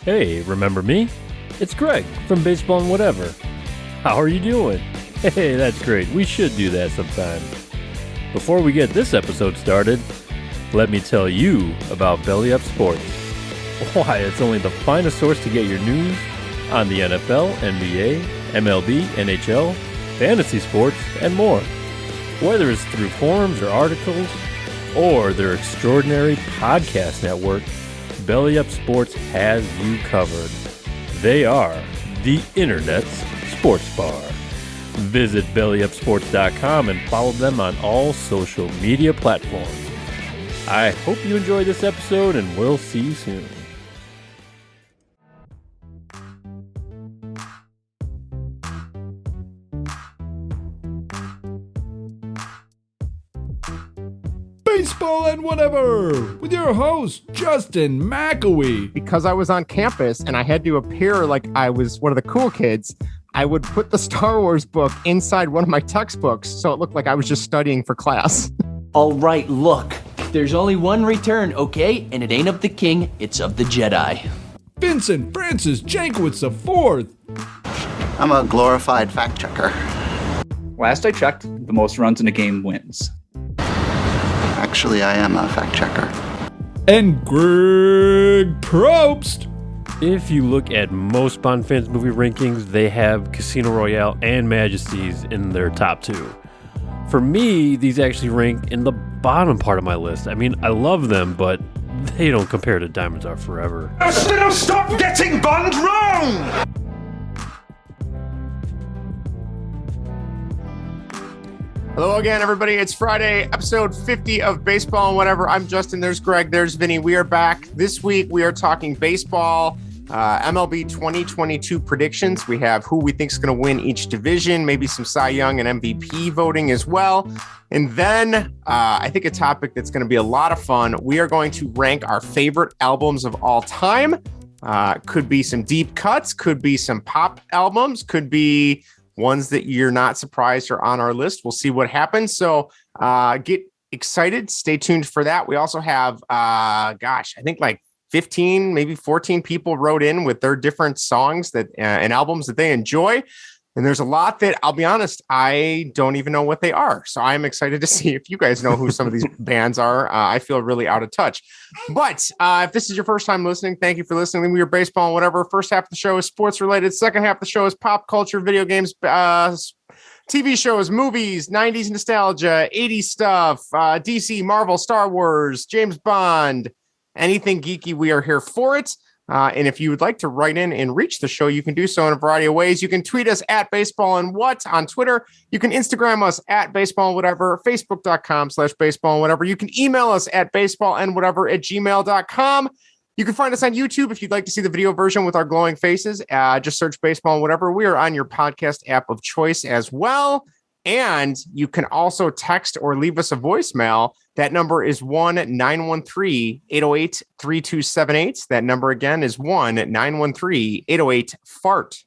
Hey, remember me? It's Greg from Baseball and Whatever. How are you doing? Hey, that's great. We should do that sometime. Before we get this episode started, let me tell you about Belly Up Sports. Why, it's only the finest source to get your news on the NFL, NBA, MLB, NHL, fantasy sports, and more. Whether it's through forums or articles, or their extraordinary podcast network, Belly Up Sports has you covered. They are the Internet's sports bar. Visit bellyupsports.com and follow them on all social media platforms. I hope you enjoyed this episode, and we'll see you soon. Baseball and Whatever with your host, Justin McAwee. Because I was on campus and I had to appear like I was one of the cool kids, I would put the Star Wars book inside one of my textbooks so it looked like I was just studying for class. All right, look. There's only one return, okay? And it ain't of the king, it's of the Jedi. Vincent Francis Jankowitz IV. I'm a glorified fact checker. Last I checked, the most runs in a game wins. Actually, I am a fact checker. And Greg Probst. If you look at most Bond fans movie rankings, they have Casino Royale and Majesties in their top two. For me, these actually rank in the bottom part of my list. I mean, I love them, but they don't compare to Diamonds Are Forever. Still stop getting Bond wrong! Hello again, everybody. It's Friday, episode 50 of Baseball and Whatever. I'm Justin. There's Greg. There's Vinny. We are back. This week, we are talking baseball, MLB 2022 predictions. We have who we think is going to win each division, maybe some Cy Young and MVP voting as well. And then I think a topic that's going to be a lot of fun. We are going to rank our favorite albums of all time. Could be some deep cuts, could be some pop albums, could be ones that you're not surprised are on our list. We'll see what happens. So get excited. Stay tuned for that. We also have, I think like 15, maybe 14 people wrote in with their different songs that and albums that they enjoy. And there's a lot that, I'll be honest, I don't even know what they are. So I'm excited to see if you guys know who some of these bands are. I feel really out of touch. But if this is your first time listening, thank you for listening. We are Baseball and Whatever. First half of the show is sports related. Second half of the show is pop culture, video games, TV shows, movies, 90s nostalgia, 80s stuff, DC, Marvel, Star Wars, James Bond, anything geeky. We are here for it. And if you would like to write in and reach the show, you can do so in a variety of ways. You can tweet us at Baseball and What on Twitter. You can Instagram us at Baseball and Whatever, Facebook.com/Baseball and Whatever. You can email us at baseballandwhatever@gmail.com. You can find us on YouTube if you'd like to see the video version with our glowing faces. Just search Baseball and Whatever. We are on your podcast app of choice as well. And you can also text or leave us a voicemail. That number is 1-913-808-3278. That number again is 1-913-808-FART.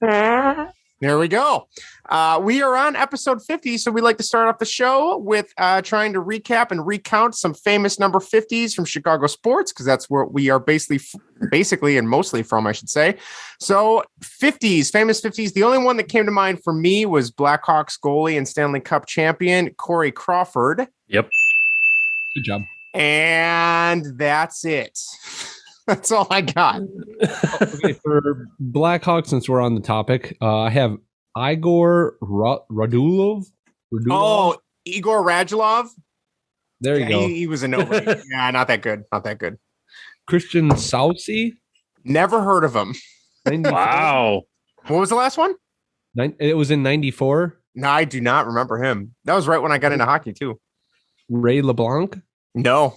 There we go. We are on episode 50, so we like to start off the show with trying to recap and recount some famous number 50s from Chicago sports, because that's where we are basically and mostly from, I should say. So 50s, famous 50s. The only one that came to mind for me was Blackhawks goalie and Stanley Cup champion Corey Crawford. Yep. Good job. And that's it. That's all I got. Okay, for Blackhawks, since we're on the topic, I have Igor Radulov. Oh, Igor Radulov. There you go. He was a nobody. Yeah, not that good. Not that good. Christian Saucy. Never heard of him. 94. Wow. What was the last one? It was in 94. No, I do not remember him. That was right when I got into hockey, too. Ray LeBlanc. No.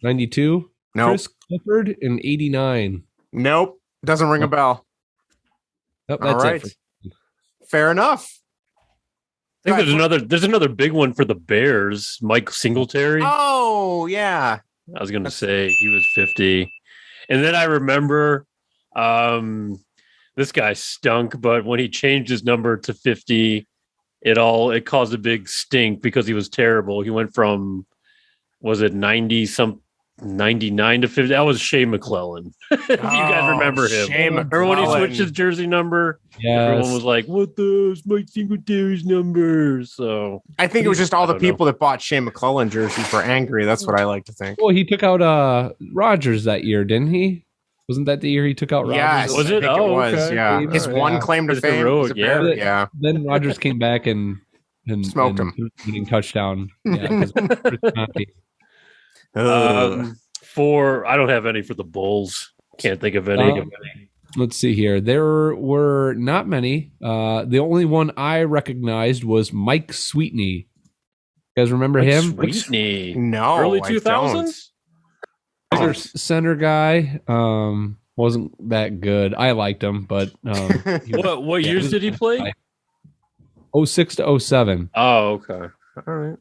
92. No. Chris Clifford in 89. Nope. Doesn't ring a bell. Yep, All that's right. it. Fair enough. I think there's another big one for the Bears, Mike Singletary. Oh, yeah. I was going to say he was 50. And then I remember this guy stunk, but when he changed his number to 50, it caused a big stink because he was terrible. He went from, was it 90 some 99 to 50. That was Shea McClellan. If you guys remember him. Shea Remember when he McClellan. switched his jersey number? Yes. Everyone was like, what the Mike Singletary's number? So I think it was just all the I don't know. people that bought Shea McClellan jerseys were angry. That's what I like to think. Well, he took out Rogers that year, didn't he? Wasn't that the year he took out Rogers? Yes, Was it? I think Oh, it was. okay. Yeah, Yeah. his one claim to His fame was heroic, a bear. Yeah. Then Rogers came back and Smoked him. winning touchdown. Yeah, for I don't have any for the Bulls. Can't think of any. Let's see here. There were not many. The only one I recognized was Mike Sweetney. You guys remember him? Sweetney. No, Early I 2000s? Center guy. Wasn't that good. I liked him, but What years did he play? 06 to 07. Oh, okay. All right.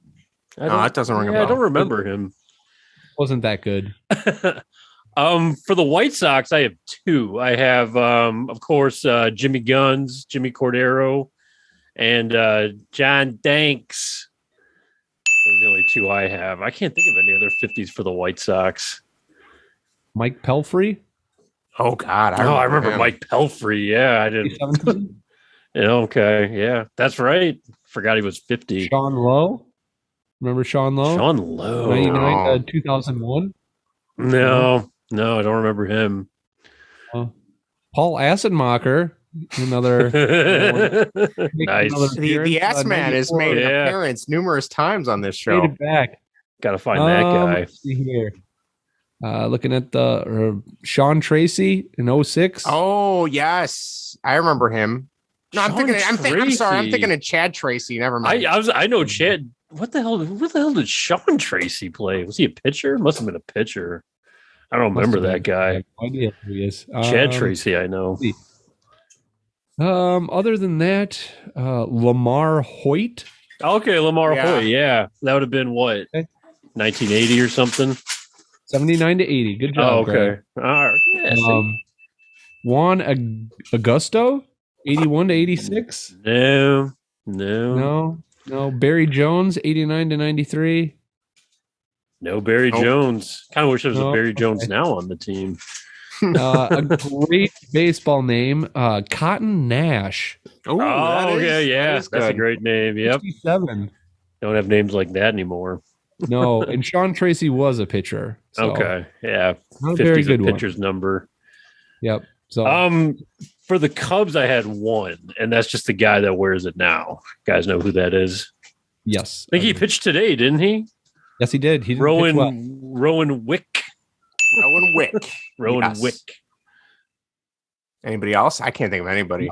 No, that doesn't ring a I bell. don't remember him. Wasn't that good. For the White Sox, I have two. I have, of course, Jimmy Guns, Jimmy Cordero, and John Danks. Those are the only two I have. I can't think of any other 50s for the White Sox. Mike Pelfrey. Oh God, I remember him. Mike Pelfrey. Yeah, I didn't. 2017. Yeah, okay, yeah, that's right. Forgot he was 50. Sean Lowe. Remember Sean Lowe? Sean Lowe. 99 to 2001. No, I don't remember him. Paul Assenmacher. Another Nice. The S Man has made an Yeah. appearance numerous times on this show. Made it back. Got to find that guy. Let's see here. Looking at the Sean Tracy in 06. Oh yes, I remember him. No, I'm Sean thinking. I'm sorry. I'm Tracy. thinking of Chad Tracy. Never mind. I know Chad. Where the hell did Sean Tracy play? Was he a pitcher? Must have been a pitcher. I don't remember that guy. No idea who he is. Chad Tracy, I know. Other than that, Lamar Hoyt. Okay, Lamar Yeah. Hoy. Yeah, that would have been what, Okay. 1980 or something. 79 to 80. Good job. Oh, okay. Greg. All right. Yeah, see? Juan Augusto, 81 to 86. No. No. Barry Jones, 89 to 93. No Barry Nope. Jones. Kind of wish there was a No, Barry Jones okay. now on the team. A great baseball name, Cotton Nash. Oh, That's a good. great name. Yep. 67. Don't have names like that anymore. No, and Sean Tracy was a pitcher. So Okay. Yeah. not a 50's very a good one. pitcher's number. Yep. So For the Cubs, I had one, and that's just the guy that wears it now. You guys know who that is? yes, I think he pitched today, didn't he? yes, he did. He didn't pitch well. Rowan Wick. Rowan Wick. Rowan Yes. Wick. Anybody else? I can't think of anybody.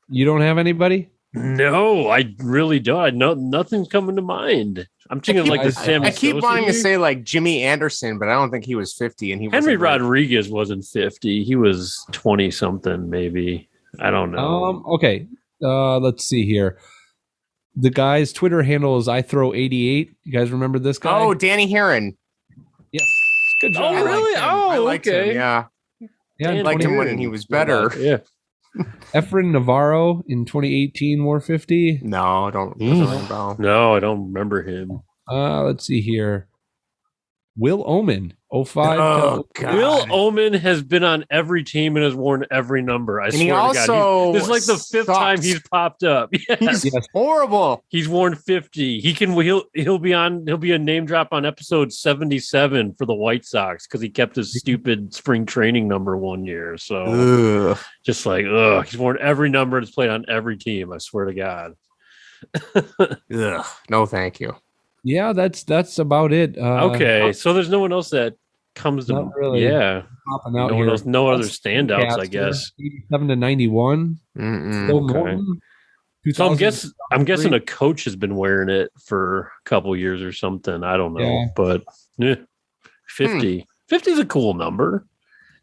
You don't have anybody? No, I really don't. Nothing's coming to mind. I'm thinking like the Sam. I keep Sosa wanting to year. say like Jimmy Anderson, but I don't think he was 50. And he Henry wasn't great. Rodriguez wasn't 50. He was 20 something, maybe. I don't know. Okay. Let's see here. The guy's Twitter handle is I throw 88. You guys remember this guy? Oh, Danny Heron. yes. Good Oh, job. I liked really? him. Oh, I liked okay. him. Yeah, Yeah, I in liked him 20 when he was better. Yeah. Efren Navarro in 2018 wore 50. No, don't. Doesn't ring a bell. No, I don't remember him. Let's see here. Will Omen 05. Oh, God. Will Omen has been on every team and has worn every number. I And swear he to also God. This is like the fifth sucks. time he's popped up. Yes. He's horrible. He's worn 50. He'll be a name drop on episode 77 for the White Sox because he kept his stupid spring training number one year. So Ugh. just like he's worn every number that's played on every team. I swear to God. Ugh. No, thank you. Yeah, that's about it. Okay, so there's no one else that comes to Not really. yeah. Popping out No one here. else, no other standouts, I Caster, guess. 87 to 91. Mm-mm. Phil Okay. Norton, So I'm 2000 guessing a coach has been wearing it for a couple years or something. I don't know, Yeah. but 50. 50 is a cool number.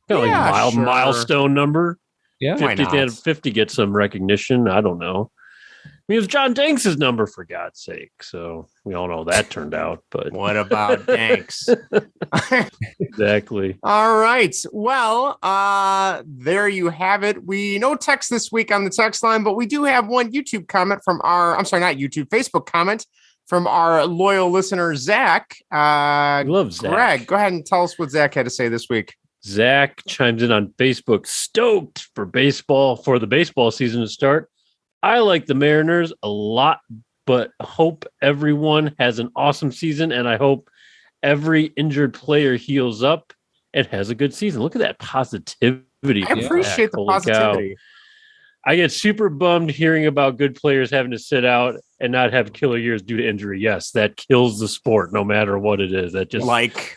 Kind of Yeah, like sure. milestone number. Yeah. Why 50 not? 50 gets some recognition. I don't know. I mean, it's John Danks' number for God's sake. So we all know how that turned out, but What about Danks? exactly. All right. Well, there you have it. We no text this week on the text line, but we do have one YouTube comment from not YouTube, Facebook comment from our loyal listener, Zach. Love Zach. Greg, go ahead and tell us what Zach had to say this week. Zach chimes in on Facebook, stoked for the baseball season to start. I like the Mariners a lot, but hope everyone has an awesome season, and I hope every injured player heals up and has a good season. Look at that positivity. I appreciate the positivity. I get super bummed hearing about good players having to sit out and not have killer years due to injury. Yes, that kills the sport no matter what it is. That just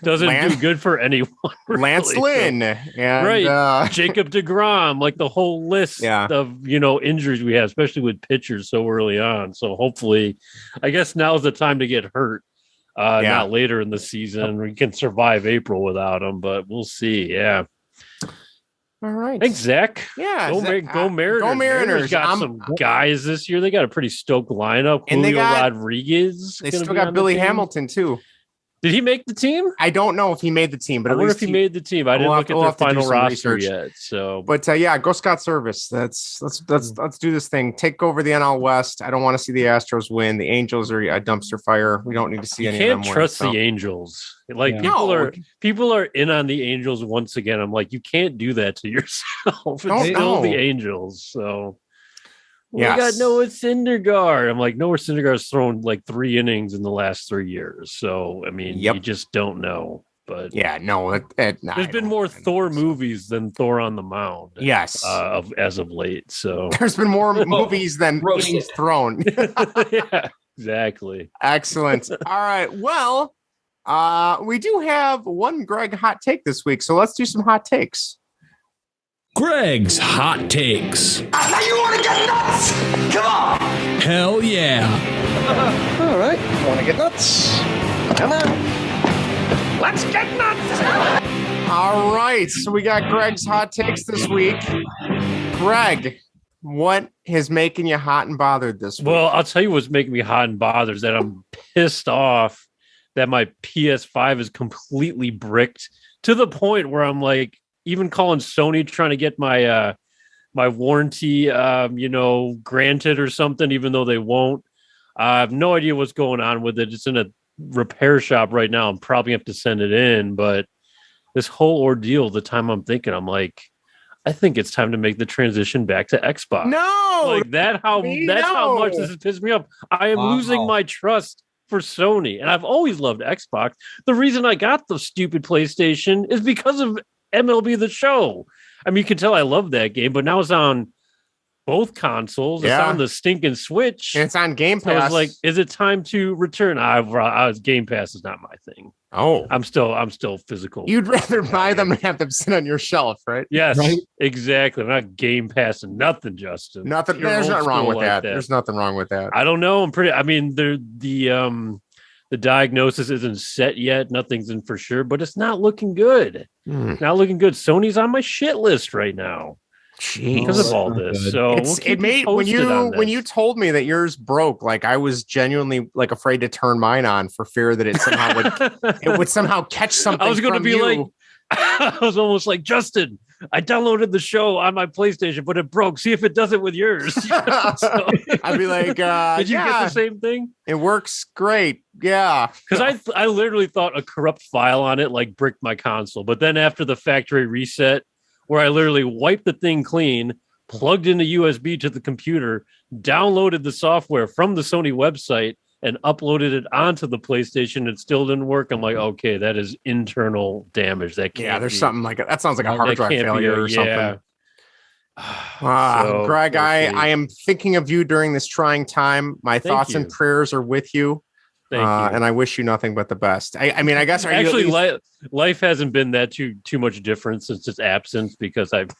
doesn't do good for anyone. Really. Lance Lynn. And, right. Jacob deGrom, like the whole list of, injuries we have, especially with pitchers so early on. So hopefully, I guess now's the time to get hurt. Not later in the season. We can survive April without them, but we'll see. Yeah. All right. Thanks, Zach. Yeah. Go Mariners. Go Mariners. Got some guys this year. They got a pretty stoked lineup. And Julio Rodriguez. They still got Billy Hamilton, too. Did he make the team? I don't know if he made the team, but I wonder if he made the team. I didn't look at their final roster yet. So, but go Scott Service. Let's do this thing. Take over the NL West. I don't want to see the Astros win. The Angels are a dumpster fire. We don't need to see any. You can't trust the Angels. People are in on the Angels once again. I'm like, you can't do that to yourself. It's still the Angels. So. We got Noah Syndergaard. I'm like, Noah Syndergaard's thrown like 3 innings in the last 3 years. So, I mean, you just don't know. But there's been more Thor movies than Thor on the mound. Yes. As of late. So there's been more movies than innings thrown. Yeah, exactly. Excellent. All right. Well, we do have one Greg hot take this week. So let's do some hot takes. Greg's hot takes. Now you want to get nuts? Come on. Hell yeah. All right. Want to get nuts? Come on. Let's get nuts. All right. So we got Greg's hot takes this week. Greg, what is making you hot and bothered this week? Well, I'll tell you what's making me hot and bothered is that I'm pissed off that my PS5 is completely bricked to the point where I'm like, even calling Sony trying to get my my warranty, granted or something, even though they won't. I have no idea what's going on with it. It's in a repair shop right now. I'm probably have to send it in, but this whole ordeal, the time I'm thinking, I'm like, I think it's time to make the transition back to Xbox. No, that's how much this has pissed me off. I am losing my trust for Sony, and I've always loved Xbox. The reason I got the stupid PlayStation is because of MLB The Show. I mean, you can tell I love that game, but now it's on both consoles. It's on the stinking Switch. And it's on Game Pass. So I was like, is it time to return? Game Pass is not my thing. Oh, I'm still physical. You'd rather buy them and have them sit on your shelf, right? Yes, right? Exactly. I'm not Game Passing nothing, Justin. Nothing. There's nothing wrong with that. There's nothing wrong with that. I don't know. The diagnosis isn't set yet. Nothing's in for sure, but it's not looking good. Not looking good. Sony's on my shit list right now. Jeez. Because of all this. So it made when you told me that yours broke, like I was genuinely like afraid to turn mine on for fear that it somehow would somehow catch something. I was going to be like, I was almost like, Justin, I downloaded the show on my PlayStation, but it broke. See if it does it with yours. So, I'd be like, did you get the same thing? It works great. Yeah. Because I literally thought a corrupt file on it like bricked my console. But then after the factory reset, where I literally wiped the thing clean, plugged in the USB to the computer, downloaded the software from the Sony website, and uploaded it onto the PlayStation, it still didn't work. I'm like, okay, that is internal damage. That can't there's something like it. That sounds like a hard drive failure or something. Greg, I am thinking of you during this trying time. My thoughts and prayers are with you. Thank you. And I wish you nothing but the best. I mean, I guess life hasn't been that too much different since its absence because I've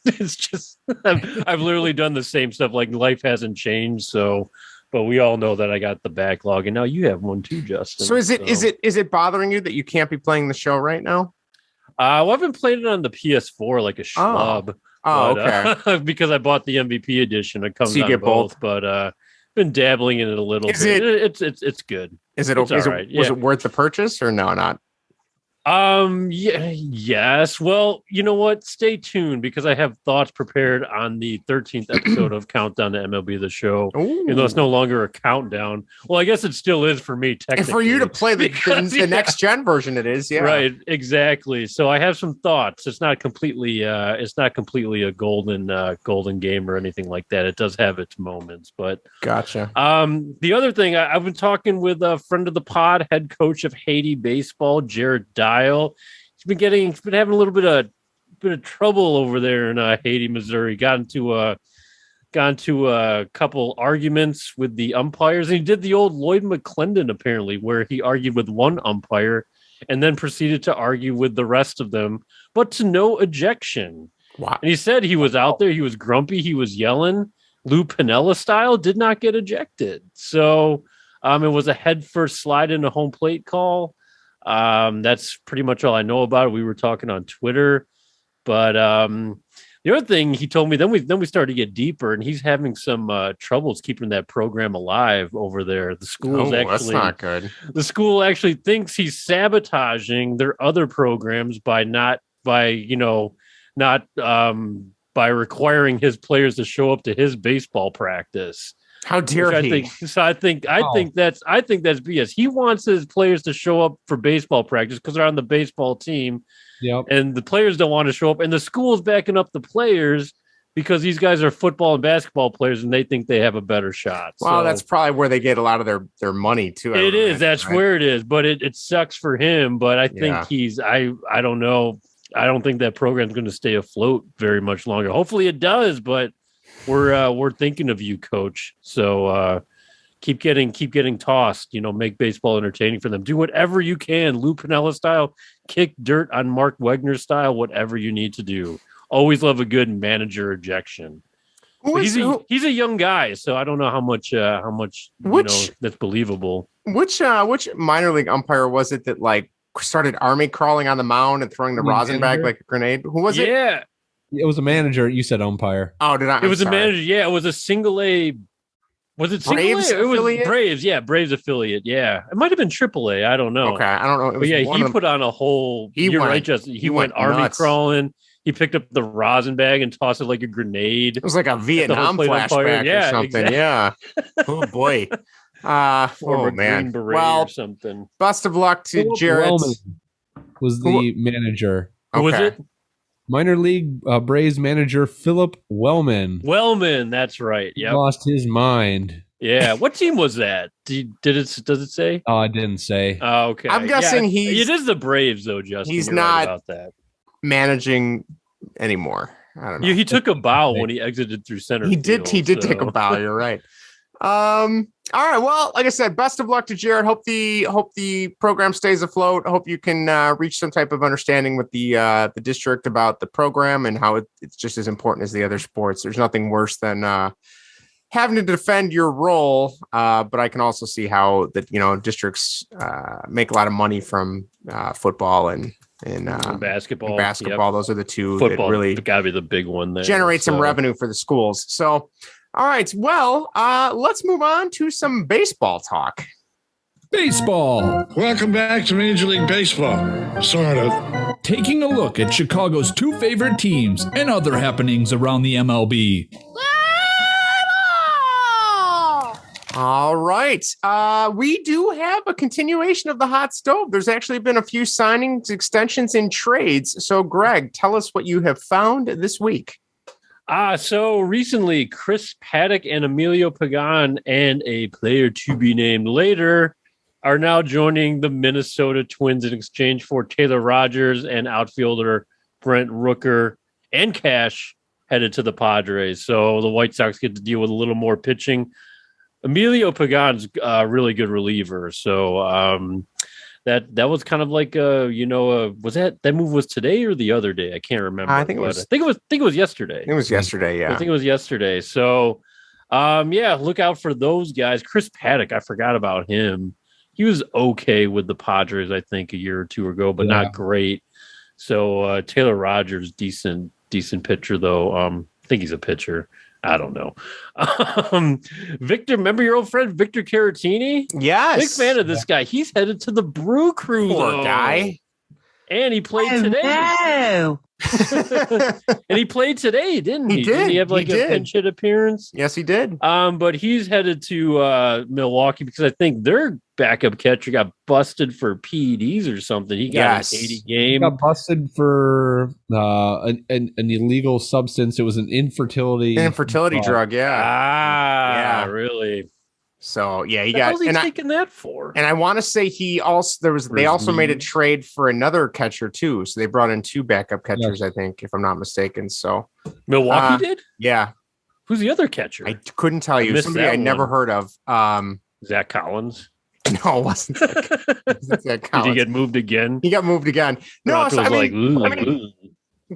literally done the same stuff. Like life hasn't changed. So, but we all know that I got the backlog, and now you have one too, Justin. So is it bothering you that you can't be playing the show right now? Well, I've been playing it on the PS4 like a schlub. Okay. Because I bought the MVP edition. It comes on both, but been dabbling in it a little bit. It's good. Is it okay? Was it worth the purchase or no? Not. Yeah, yes. Well, you know what? Stay tuned because I have thoughts prepared on the 13th episode of Countdown to MLB The Show. Ooh. Even though it's no longer a countdown. Well, I guess it still is for me, technically. And for you to play the next gen version, it is, yeah. Right, exactly. So I have some thoughts. It's not completely a golden game or anything like that. It does have its moments, but gotcha. The other thing, I've been talking with a friend of the pod, head coach of Haiti baseball, Jared Dye. He's been having a little bit of trouble over there in Haiti, Missouri. Got into a couple arguments with the umpires. And he did the old Lloyd McClendon apparently, where he argued with one umpire and then proceeded to argue with the rest of them, but to no ejection. Wow. And he said he was out there, he was grumpy, he was yelling. Lou Piniella style, did not get ejected. So it was a head first slide into home plate call. That's pretty much all I know about it. We were talking on Twitter, but the other thing he told me, then we started to get deeper, and he's having some troubles keeping that program alive over there. The school's that's not good. The school actually thinks he's sabotaging their other programs by requiring his players to show up to his baseball practice. How dare he? I think that's BS. He wants his players to show up for baseball practice because they're on the baseball team. Yep. And the players don't want to show up, and the school's backing up the players because these guys are football and basketball players, and they think they have a better shot. Well, that's probably where they get a lot of their money too. It is. That's right? Where it is. But it sucks for him. But I think I don't know. I don't think that program's going to stay afloat very much longer. Hopefully it does, but we're thinking of you, coach. So keep getting tossed, make baseball entertaining for them. Do whatever you can, Lou Piniella style, kick dirt on Mark Wegner style, whatever you need to do. Always love a good manager ejection. He's a young guy, so I don't know how much that's believable. Which minor league umpire was it that started army crawling on the mound and throwing the rosin bag like a grenade? Who was it? Yeah. It was a manager. You said umpire. Oh, did I? It was a manager. Yeah, it was a single A. Was it Braves A? It was affiliate? Braves. Yeah, Braves affiliate. Yeah, it might have been AAA. I don't know. Okay, I don't know. But yeah, he put on a whole. You're right, Justin. He went army nuts. crawling. He picked up the rosin bag and tossed it like a grenade. It was like a Vietnam flashback or something. Exactly. Yeah. Oh boy. Oh man. Well, or something. Best of luck to Philip Jared. Wellman was the manager. Who was it? Minor league Braves manager Philip Wellman. Wellman, that's right. Yeah, lost his mind. Yeah, what team was that? Does it say? Oh, I didn't say. Oh, okay. I'm guessing it is the Braves though, Justin. He's You're not right about that managing anymore. I don't know. Yeah, he took a bow when he exited through center. He did take a bow. You're right. All right. Well, like I said, best of luck to Jared. Hope the program stays afloat. Hope you can reach some type of understanding with the district about the program and how it's just as important as the other sports. There's nothing worse than having to defend your role. But I can also see how that districts make a lot of money from football and basketball. Yep. Those are the two football, that really got to be the big one there. Generate some revenue for the schools. So. All right. Well, let's move on to some baseball talk. Baseball. Welcome back to Major League Baseball. Sort of. Taking a look at Chicago's two favorite teams and other happenings around the MLB. All right. We do have a continuation of the hot stove. There's actually been a few signings, extensions, and trades. So, Greg, tell us what you have found this week. So recently, Chris Paddock and Emilio Pagan and a player to be named later are now joining the Minnesota Twins in exchange for Taylor Rogers and outfielder Brent Rooker and cash headed to the Padres. So the White Sox get to deal with a little more pitching. Emilio Pagan's a really good reliever. So that was kind of like was that move was today or the other day? I can't remember. I think it was yesterday. It was yesterday. Yeah, I think it was yesterday. So, look out for those guys. Chris Paddock, I forgot about him. He was okay with the Padres, I think, a year or two ago, but not great. So Taylor Rogers, decent pitcher though. I think he's a pitcher. I don't know. Victor, remember your old friend Victor Caratini? Yes. Big fan of this guy. He's headed to the Brew Crew. Poor guy. And he played today. No. And he played today, didn't he? He did. Didn't he have like He a did. pinch hit appearance? Yes, he did. But he's headed to Milwaukee because I think their backup catcher got busted for PEDs or something. He got an 80 He game. got busted for an illegal substance. It was an infertility drug. Yeah. Really? So yeah, he What the got. hell's he And taking that for? I want to say he also they also made a trade for another catcher too. So they brought in 2 backup catchers, I think, if I'm not mistaken. So Milwaukee did? Yeah. Who's the other catcher? I couldn't tell you. Somebody I never heard of. Zach Collins. No, it wasn't Zach Collins. Did he get moved again? He got moved again. No, so,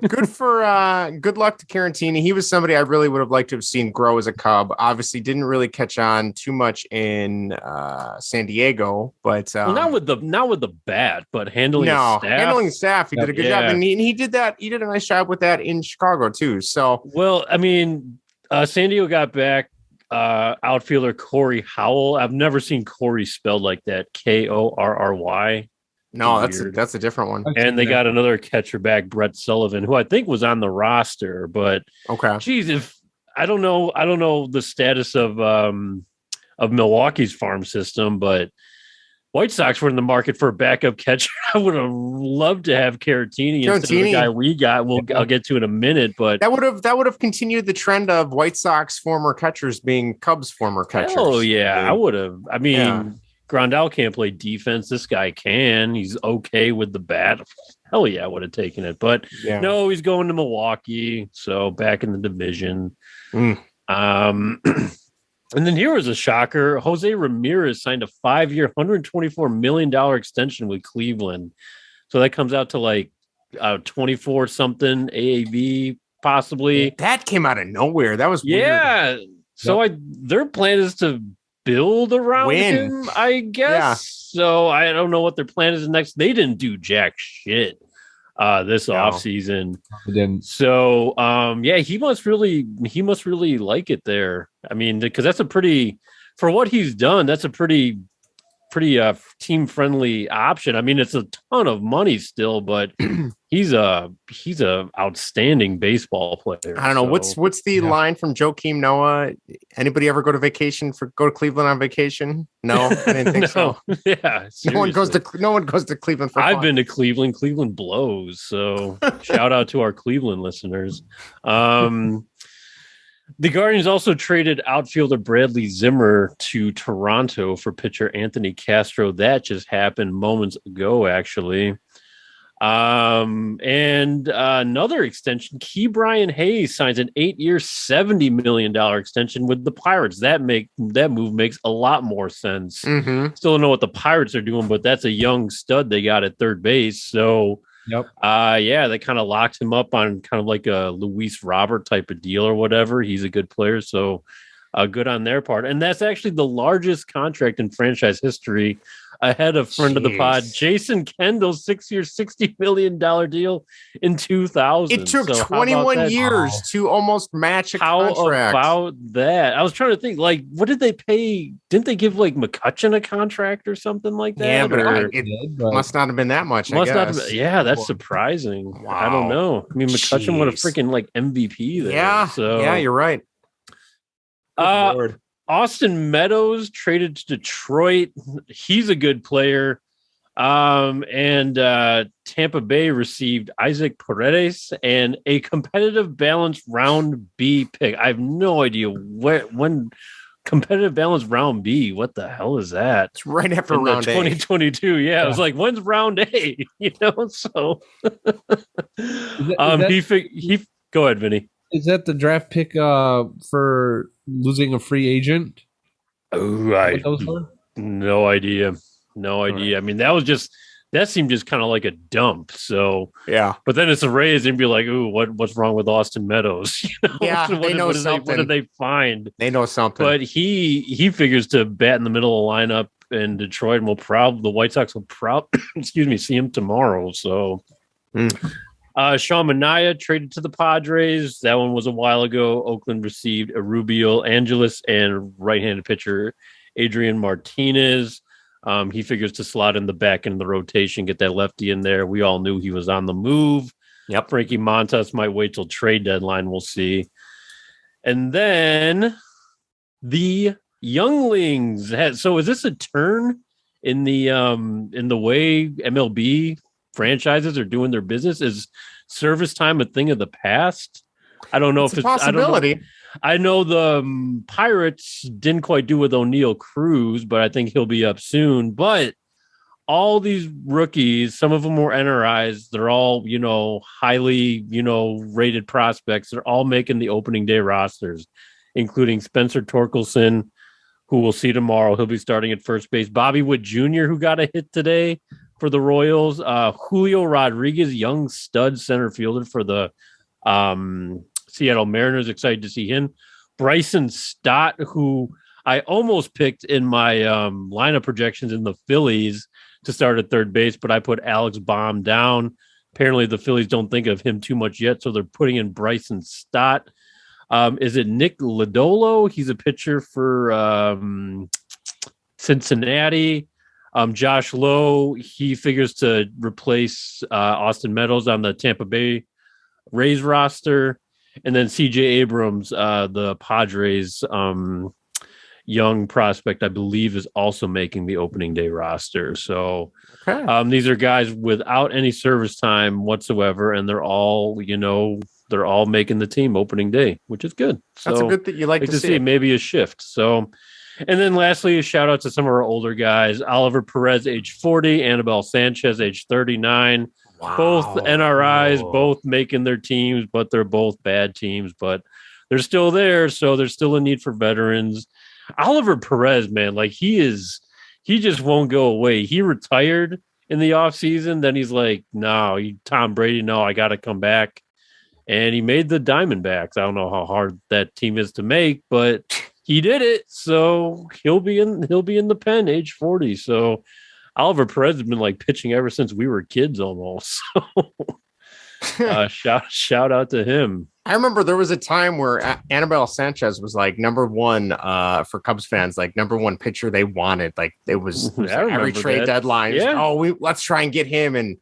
good for good luck to Carantini. He was somebody I really would have liked to have seen grow as a Cub. Obviously didn't really catch on too much in San Diego, but not with the bat, but handling staff. He did a good job, and he did that. He did a nice job with that in Chicago too. So well, I mean, San Diego got back outfielder Corey Howell. I've never seen Corey spelled like that. Korry. No, that's a different one. And they got another catcher back, Brett Sullivan, who I think was on the roster. But geez, if I don't know the status of Milwaukee's farm system, but White Sox were in the market for a backup catcher. I would have loved to have Caratini instead of the guy we got. I'll get to in a minute, but that would have continued the trend of White Sox former catchers being Cubs former catchers. Oh yeah, I would have. I mean. Grandal can't play defense. This guy can. He's okay with the bat. Hell yeah, I would have taken it. But no, he's going to Milwaukee. So back in the division. And then here was a shocker. Jose Ramirez signed a 5-year, $124 million extension with Cleveland. So that comes out to like 24 something AAV possibly. That came out of nowhere. That was weird. Yeah. So their plan is to build around him, I guess. Yeah. So I don't know what their plan is next. They didn't do jack shit this offseason. So he must really like it there. I mean, because that's a pretty, for what he's done, that's a pretty team friendly option. I mean, it's a ton of money still, but he's a outstanding baseball player. I don't know what's the line from Joakim Noah. Anybody ever go to Cleveland on vacation? No, I didn't think so. Yeah, no one goes to Cleveland for I've fun. been to Cleveland. Cleveland blows. So shout out to our Cleveland listeners. The Guardians also traded outfielder Bradley Zimmer to Toronto for pitcher Anthony Castro. That just happened moments ago, actually. And another extension, Ke'Bryan Hayes signs an 8-year, $70 million extension with the Pirates. That move makes a lot more sense. Mm-hmm. Still don't know what the Pirates are doing, but that's a young stud they got at third base. So they kind of locked him up on kind of like a Luis Robert type of deal or whatever. He's a good player, so good on their part. And that's actually the largest contract in franchise history, ahead of friend of the pod, Jason Kendall's 6-year, $60 million deal in 2000. It took 21 years to almost match a contract. How about that? I was trying to think, like, what did they pay? Didn't they give, like, McCutchen a contract or something like that? Yeah, but it must not have been that much, I guess. That's surprising. Wow. I don't know. I mean, McCutchen would have freaking, like, MVP there. Yeah, you're right. Austin Meadows traded to Detroit. He's a good player. And Tampa Bay received Isaac Paredes and a competitive balance round B pick. I have no idea when competitive balance round B. What the hell is that? It's right after round 2022. Yeah, it was like, when's round A? You know, so he go ahead, Vinny. Is that the draft pick for losing a free agent? Oh, no idea. Right. I mean, that seemed just kind of like a dump. So yeah, but then it's a raise and be like, ooh, what's wrong with Austin Meadows? You know? Yeah, they know something. What did they find? They know something. But he figures to bat in the middle of the lineup in Detroit, and the White Sox will see him tomorrow. So. Sean Manaea traded to the Padres. That one was a while ago. Oakland received Rubio Angeles and right-handed pitcher Adrian Martinez. He figures to slot in the back end of the rotation, get that lefty in there. We all knew he was on the move. Yep. Frankie Montas might wait till trade deadline. We'll see. And then the younglings. So is this a turn in the way MLB franchises are doing their business? Is service time a thing of the past? I don't know if it's a possibility. I know the Pirates didn't quite do with O'Neal Cruz, but I think he'll be up soon. But all these rookies, some of them were NRIs. They're all, highly, rated prospects. They're all making the opening day rosters, including Spencer Torkelson, who we'll see tomorrow. He'll be starting at first base. Bobby Witt Jr., who got a hit today for the Royals. Julio Rodriguez, young stud center fielder for the Seattle Mariners. Excited to see him. Bryson Stott, who I almost picked in my lineup projections in the Phillies to start at third base, but I put Alex Baum down. Apparently the Phillies don't think of him too much yet, so they're putting in Bryson Stott. Is it Nick Lodolo? He's a pitcher for Cincinnati. Josh Lowe, he figures to replace Austin Meadows on the Tampa Bay Rays roster. And then CJ Abrams, the Padres young prospect, I believe, is also making the opening day roster. So these are guys without any service time whatsoever, and they're all, they're all making the team opening day, which is good. So that's a good thing. You like to see maybe a shift. So, and then lastly, a shout out to some of our older guys: Oliver Perez, age 40, Anibal Sanchez, age 39. Wow. Both NRIs, both making their teams, but they're both bad teams, but they're still there. So there's still a need for veterans. Oliver Perez, man, he just won't go away. He retired in the offseason. Then he's like, no, Tom Brady, no, I got to come back. And he made the Diamondbacks. I don't know how hard that team is to make, but he did it. So he'll be in the pen, age 40. So Oliver Perez has been pitching ever since we were kids almost. So shout out to him. I remember there was a time where Anibal Sanchez was number one for Cubs fans, number one pitcher they wanted. It was every trade deadline. Yeah. Let's try and get him. And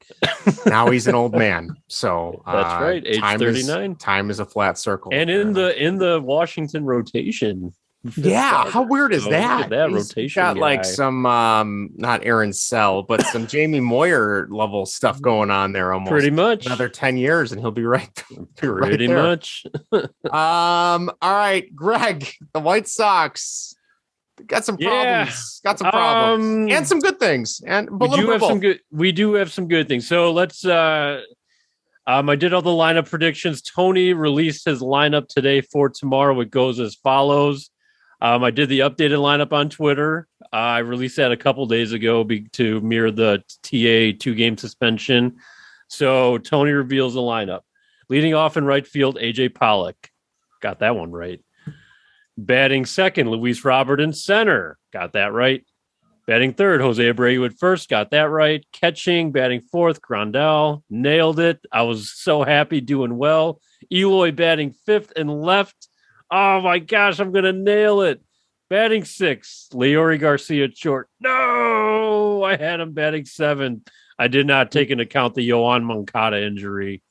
now he's an old man. So that's right. Age 39. Time is a flat circle. And in the Washington rotation. Yeah, how weird is that? That rotation got some not Aaron Sell, but some Jamie Moyer level stuff going on there. Almost pretty much another 10 years, and he'll be right. Pretty much. All right, Greg, the White Sox got some problems. Got some problems and some good things. And we do have some good things. So let's. I did all the lineup predictions. Tony released his lineup today for tomorrow. It goes as follows. I did the updated lineup on Twitter. I released that a couple days ago to mirror the TA 2-game suspension. So Tony reveals the lineup. Leading off in right field, AJ Pollock. Got that one right. Batting second, Luis Robert in center. Got that right. Batting third, Jose Abreu at first. Got that right. Catching, batting fourth, Grandal. Nailed it. I was so happy, doing well. Eloy batting fifth and left. Oh, my gosh, I'm going to nail it. Batting sixth, Leori Garcia at short. No, I had him batting seventh. I did not take into account the Yohan Moncada injury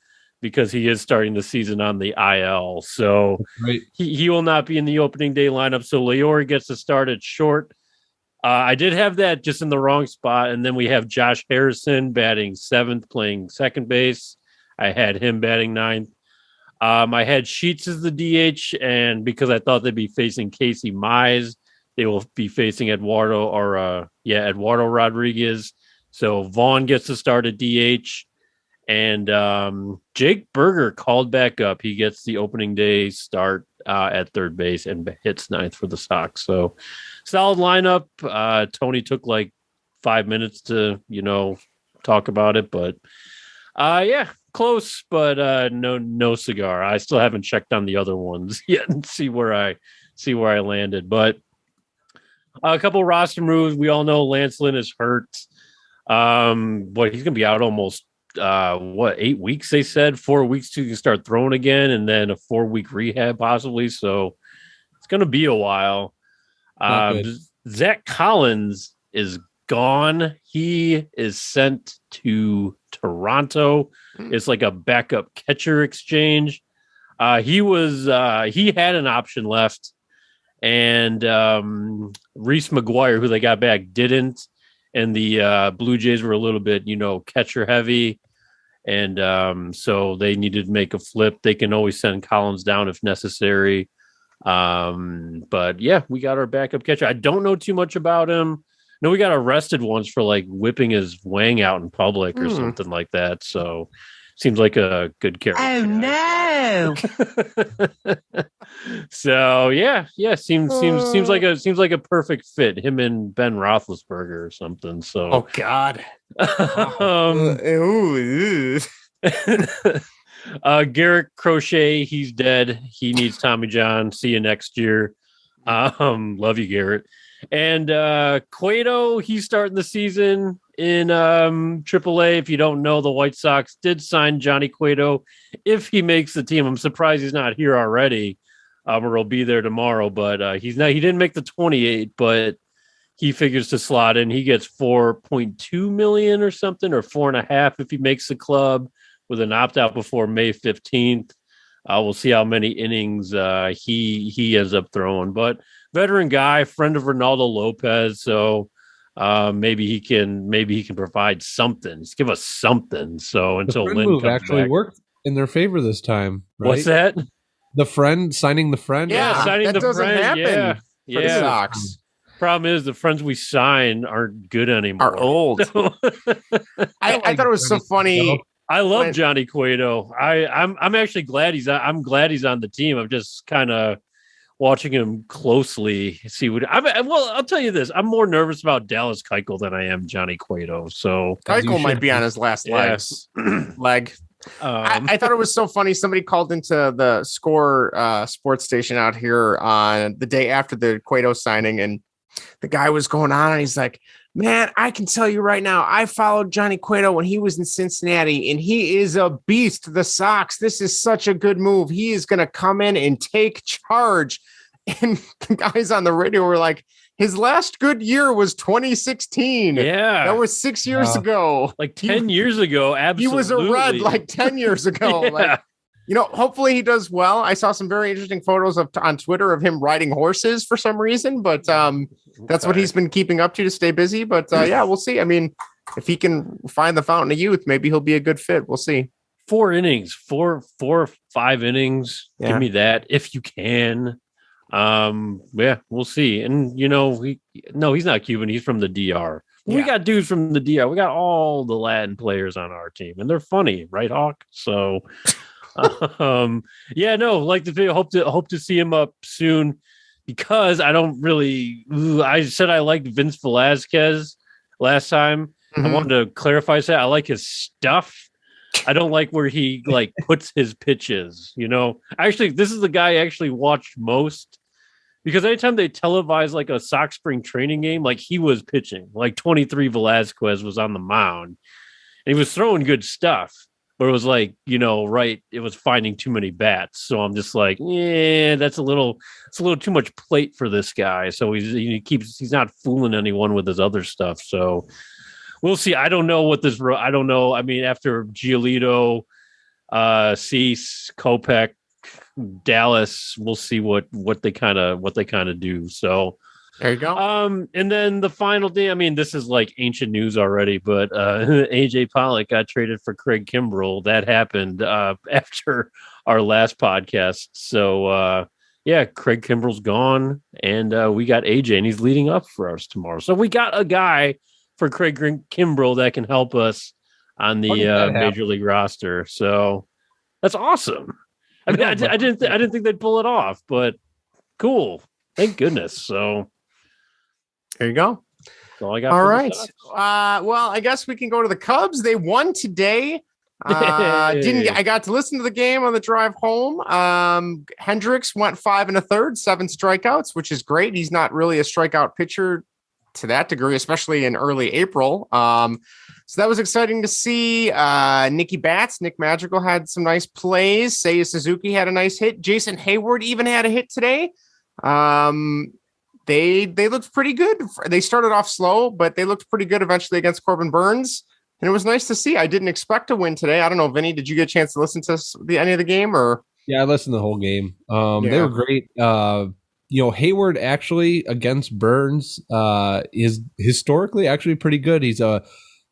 because he is starting the season on the IL. So he will not be in the opening day lineup. So Leori gets to start at short. I did have that just in the wrong spot. And then we have Josh Harrison batting seventh, playing second base. I had him batting ninth. I had Sheets as the DH, and because I thought they'd be facing Casey Mize, they will be facing Eduardo Rodriguez. So Vaughn gets to start at DH, and Jake Berger called back up. He gets the opening day start at third base and hits ninth for the Sox. So solid lineup. Tony took 5 minutes to, talk about it, but close, but no cigar. I still haven't checked on the other ones yet and see where I landed. But a couple roster moves. We all know Lance Lynn is hurt. But he's gonna be out almost 8 weeks, they said. 4 weeks to start throwing again, and then a 4-week rehab possibly. So it's gonna be a while. Zach Collins is gone. He is sent to Toronto. It's like a backup catcher exchange. He had an option left, and Reese McGuire, who they got back, didn't. And the Blue Jays were a little bit, catcher heavy. And so they needed to make a flip. They can always send Collins down if necessary. But yeah, we got our backup catcher. I don't know too much about him. No, we got arrested once for like whipping his wang out in public or something like that. So seems like a good character. Oh no. So yeah, seems like a perfect fit. Him and Ben Roethlisberger or something. So oh God. Garrett Crochet, he's dead. He needs Tommy John. See you next year. Love you, Garrett. And Cueto, he's starting the season in AAA. If you don't know, the White Sox did sign Johnny Cueto if he makes the team. I'm surprised he's not here already, or he'll be there tomorrow. But he didn't make the 28, but he figures to slot in. He gets $4.2 million or something, or $4.5 if he makes the club with an opt out before May 15th. We'll see how many innings he ends up throwing, but veteran guy, friend of Ronaldo Lopez. So maybe he can provide something. Just give us something. So until the Lynn move comes actually back. worked in their favor this time. Right? What's that? The friend signing the friend. Yeah, signing that the doesn't friend. happen For the Sox. Problem is the friends we sign aren't good anymore. Are old. I thought it was so funny. I love Johnny Cueto. I'm actually glad I'm glad he's on the team. I'm just kind of watching him closely. See what I'll tell you this. I'm more nervous about Dallas Keuchel than I am Johnny Cueto. So Keuchel might be on his last leg. I thought it was so funny. Somebody called into the Score sports station out here on the day after the Cueto signing, and the guy was going on, and he's like, man, I can tell you right now, I followed Johnny Cueto when he was in Cincinnati, and he is a beast. The Sox, this is such a good move. He is going to come in and take charge. And the guys on the radio were like, his last good year was 2016. Yeah. That was 6 years ago. Like 10 years ago, absolutely. He was a Red like 10 years ago. Yeah. Like, hopefully he does well. I saw some very interesting photos on Twitter of him riding horses for some reason, but that's what he's been keeping up to stay busy. But yeah, we'll see. I mean, if he can find the fountain of youth, maybe he'll be a good fit. We'll see. 4 innings, four or 5 innings. Yeah. Give me that if you can. Yeah, we'll see. And he's not Cuban. He's from the DR. Yeah. We got dudes from the DR. We got all the Latin players on our team, and they're funny, right, Hawk? So. Like the hope to see him up soon, because I don't really. I said I liked Vince Velasquez last time. Mm-hmm. I wanted to clarify that I like his stuff. I don't like where he puts his pitches. Actually, this is the guy I actually watched most, because anytime they televise like a Sox spring training game, like he was pitching. Like 23 Velasquez was on the mound, and he was throwing good stuff. But it was like, it was finding too many bats. So I'm just like, yeah, it's a little too much plate for this guy. So he's not fooling anyone with his other stuff. So we'll see. I don't know. I mean, after Giolito, Cease, Kopech, Dallas, we'll see what they kind of do. So there you go. And then the final thing, I mean, this is like ancient news already, but AJ Pollock got traded for Craig Kimbrell. That happened after our last podcast. So Craig Kimbrell's gone, and we got AJ, and he's leading up for us tomorrow. So we got a guy for Craig Kimbrell that can help us on the major league roster. So that's awesome. I mean, I didn't think they'd pull it off, but cool. Thank goodness. So. There you go. That's all I got. All right. Well, I guess we can go to the Cubs. They won today. I got to listen to the game on the drive home. Hendricks went 5 1/3, 7 strikeouts, which is great. He's not really a strikeout pitcher to that degree, especially in early April. So that was exciting to see. Nick Madrigal had some nice plays. Seiya Suzuki had a nice hit. Jason Hayward even had a hit today. they looked pretty good. They started off slow, but they looked pretty good eventually against Corbin Burns. And it was nice to see. I didn't expect to win today. I don't know, Vinny, did you get a chance to listen to any of the game or? Yeah, I listened to the whole game. They were great. Hayward actually against Burns is historically actually pretty good. He's a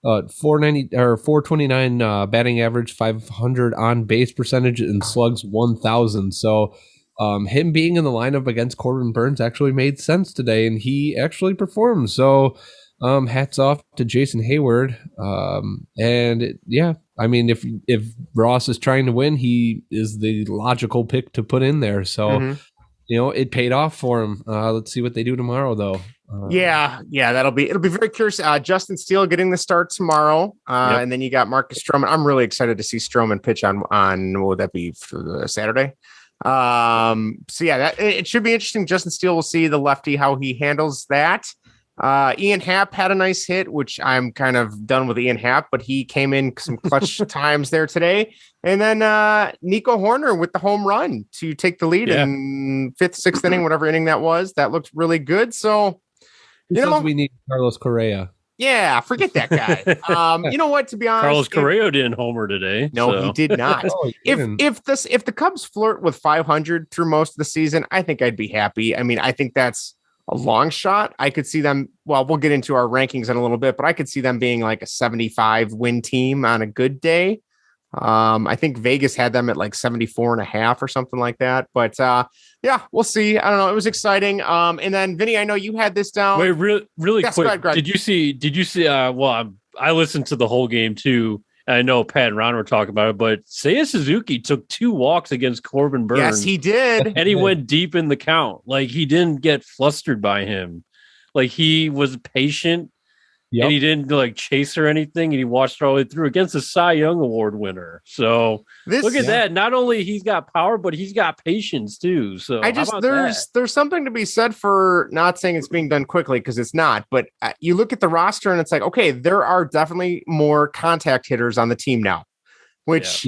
490 or 429 batting average, 500 on base percentage, and slugs 1,000. So him being in the lineup against Corbin Burns actually made sense today, and he actually performed. So hats off to Jason Hayward. I mean, if Ross is trying to win, he is the logical pick to put in there. So, it paid off for him. Let's see what they do tomorrow, though. It'll be very curious. Justin Steele getting the start tomorrow, and then you got Marcus Stroman. I'm really excited to see Stroman pitch on what would that be for Saturday? It should be interesting. Justin Steele, will see the lefty how he handles that. Ian Happ had a nice hit, which I'm kind of done with Ian Happ, but he came in some clutch times there today. And then Nico Horner with the home run to take the lead in fifth, sixth inning, whatever inning that was. That looked really good. So, we need Carlos Correa. Yeah, forget that guy. You know what? To be honest, Carlos Correa didn't homer today. No, he did not. If the Cubs flirt with 500 through most of the season, I think I'd be happy. I mean, I think that's a long shot. I could see them. Well, we'll get into our rankings in a little bit, but I could see them being like a 75 win team on a good day. I think Vegas had them at like 74.5 or something like that. But we'll see. I don't know. It was exciting. And then Vinny, I know you had this down. Wait, really quick. Did you see? I listened to the whole game too. I know Pat and Ron were talking about it, but Seiya Suzuki took 2 walks against Corbin Burns. Yes, he did. And he went deep in the count. Like, he didn't get flustered by him. Like, he was patient. And he didn't like chase or anything, and he watched her all the way through against a Cy Young Award winner. So look at that. Not only he's got power, but he's got patience too. So there's something to be said for, not saying it's being done quickly because it's not, but you look at the roster and it's like, okay, there are definitely more contact hitters on the team now, which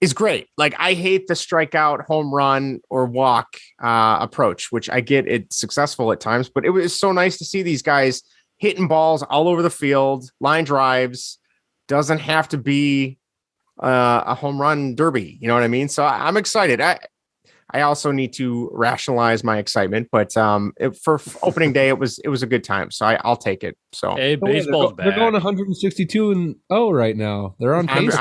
is great. Like, I hate the strikeout, home run, or walk approach, which I get it's successful at times, but it was so nice to see these guys hitting balls all over the field, line drives. Doesn't have to be a home run derby. You know what I mean? So I'm excited. I also need to rationalize my excitement, but for opening day, it was a good time. So I'll take it. So hey, baseball's back. They're going 162-0 right now. They're on pace.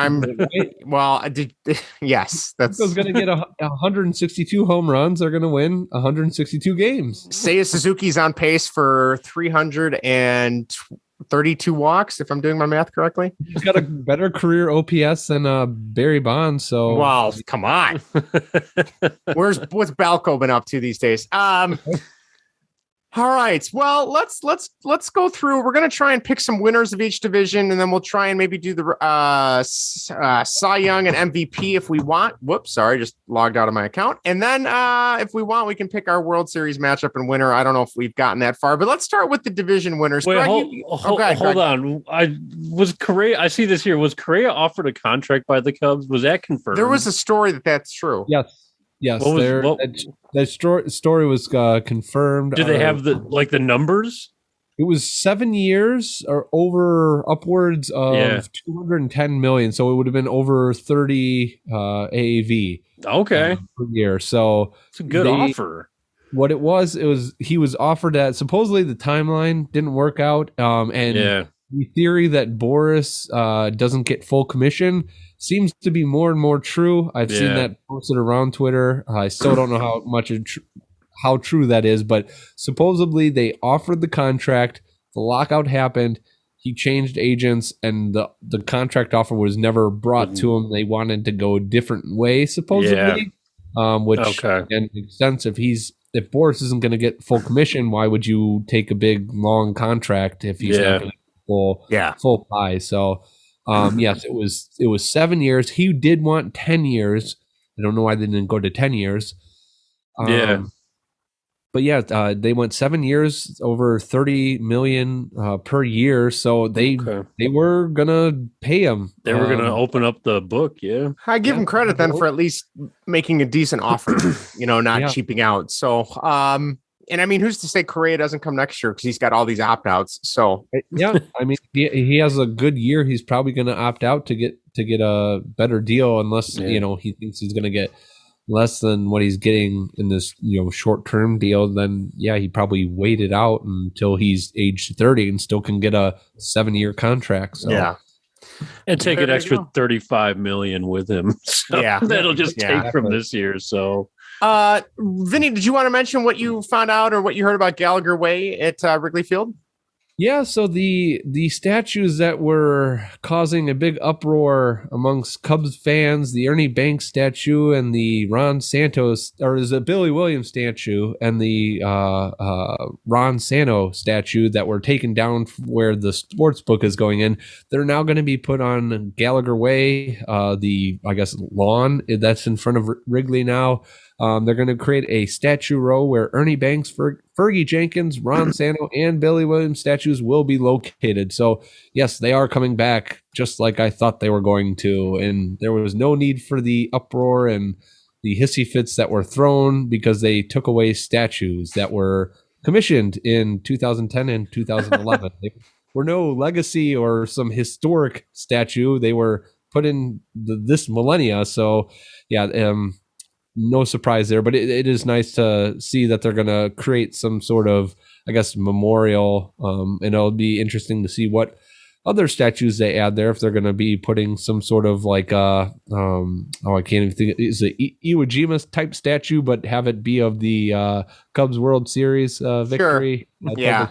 Yes, that's going to get 162 home runs. They're going to win 162 games. Seiya Suzuki's on pace for 332 walks, if I'm doing my math correctly. He's got a better career OPS than Barry Bonds. So, wow, come on. What's Balco been up to these days? All right. Well, let's go through. We're going to try and pick some winners of each division, and then we'll try and maybe do the Cy Young and MVP if we want. Whoops, sorry, just logged out of my account. And then if we want, we can pick our World Series matchup and winner. I don't know if we've gotten that far, but let's start with the division winners. Wait, Greg, hold on. Was Correa? I see this here. Was Correa offered a contract by the Cubs? Was that confirmed? There was a story that's true. Yes. That story was confirmed. Do they have the numbers? It was 7 years or upwards of 210 million. So it would have been over 30 AAV. Okay. Per year. So it's a good offer. What it was he was offered at, supposedly the timeline didn't work out. The theory that Boris doesn't get full commission seems to be more and more true. I've seen that posted around Twitter. I still don't know how true that is, but supposedly they offered the contract. The lockout happened. He changed agents, and the contract offer was never brought to him. They wanted to go a different way, supposedly. Which again, makes sense. If Boris isn't going to get full commission, why would you take a big long contract if he's not going to get full pie? So. Yes, it was 7 years. He did want 10 years. I don't know why they didn't go to 10 years. But they went 7 years, over 30 million per year. So they were gonna pay him. They were gonna open up the book. Yeah, I give him credit then for at least making a decent offer. Not cheaping out. So I mean, who's to say Correa doesn't come next year because he's got all these opt outs. So yeah, I mean, he has a good year. He's probably going to opt out to get a better deal, unless he thinks he's going to get less than what he's getting in this short term deal. Then he probably waited out until he's age 30 and still can get a 7-year contract. So yeah. And take an extra $35 million with him. So that'll just take from this year. So, Vinny, did you want to mention what you found out or what you heard about Gallagher Way at Wrigley Field? Yeah, so the statues that were causing a big uproar amongst Cubs fans, the Ernie Banks statue and the Ron Santos, or is it Billy Williams statue, and the Ron Santo statue that were taken down where the sports book is going in, they're now going to be put on Gallagher Way, the lawn that's in front of Wrigley now. They're going to create a statue row where Ernie Banks, Fergie Jenkins, Ron Santo, and Billy Williams statues will be located. So, yes, they are coming back just like I thought they were going to. And there was no need for the uproar and the hissy fits that were thrown because they took away statues that were commissioned in 2010 and 2011. They were no legacy or some historic statue. They were put in this millennia. So, no surprise there, but it is nice to see that they're going to create some sort of, memorial. And it'll be interesting to see what other statues they add there. If they're going to be putting some sort of I can't even think, it's an Iwo Jima type statue, but have it be of the Cubs World Series victory. Sure. Yeah.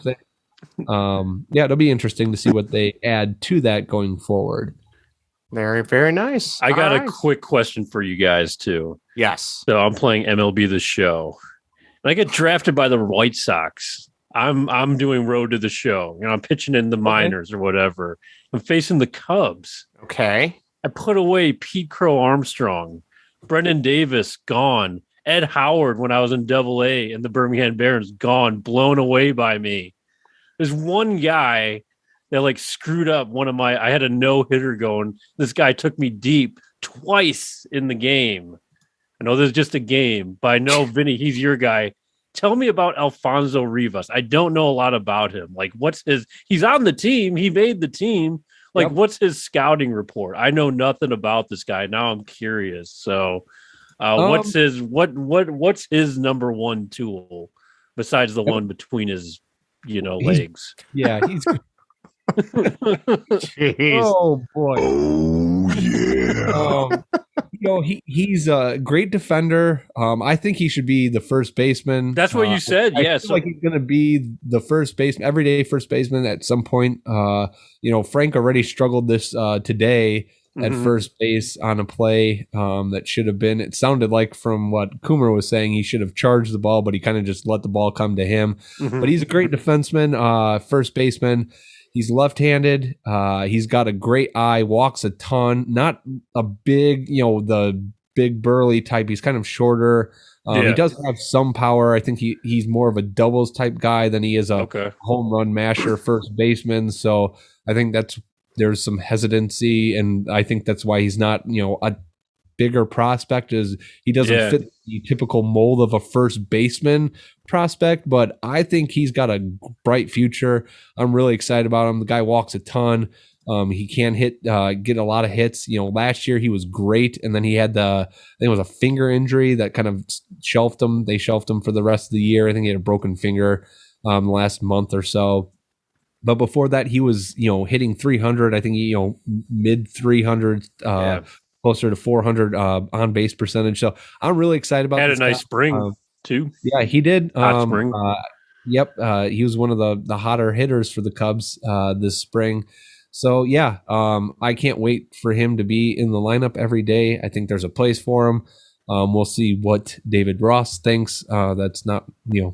It'll be interesting to see what they add to that going forward. Very, very nice. I got a quick question for you guys too. Yes. So I'm playing MLB The Show, and I get drafted by the White Sox. I'm doing Road to the Show. I'm pitching in the minors or whatever. I'm facing the Cubs. Okay. I put away Pete Crow Armstrong, Brendan Davis gone, Ed Howard when I was in Double-A, and the Birmingham Barons gone, blown away by me. There's one guy that screwed up I had a no-hitter going. This guy took me deep twice in the game. I know this is just a game, but I know, Vinny, he's your guy. Tell me about Alfonso Rivas. I don't know a lot about him. He's on the team. He made the team. What's his scouting report? I know nothing about this guy. Now I'm curious. So what's his number one tool besides the one between his, legs? Yeah, he's Jeez. Oh boy. Oh yeah. He's a great defender. I think he should be the first baseman. That's what you said. I Yes. feel like he's going to be the first baseman, everyday first baseman at some point. Frank already struggled this today at first base on a play that should have been. It sounded like from what Coomer was saying, he should have charged the ball, but he kind of just let the ball come to him. But he's a great defenseman, first baseman. He's left-handed. He's got a great eye, walks a ton, not a big, the big burly type. He's kind of shorter. He does have some power. I think he's more of a doubles type guy than he is a home run masher first baseman. So I think there's some hesitancy, and I think that's why he's not, a bigger prospect. Is he doesn't fit the typical mold of a first baseman prospect, but I think he's got a bright future. I'm really excited about him. The guy walks a ton. He can get a lot of hits. Last year he was great, and then he had I think it was a finger injury that kind of shelved him. They shelved him for the rest of the year. I think he had a broken finger the last month or so. But before that, he was hitting 300. I think mid 300s. Closer to 400 on base percentage. So I'm really excited about Had this a nice guy. spring too. Yeah, he did. Hot spring. Yep. He was one of the hotter hitters for the Cubs this spring. So yeah, I can't wait for him to be in the lineup every day. I think there's a place for him. We'll see what David Ross thinks. That's not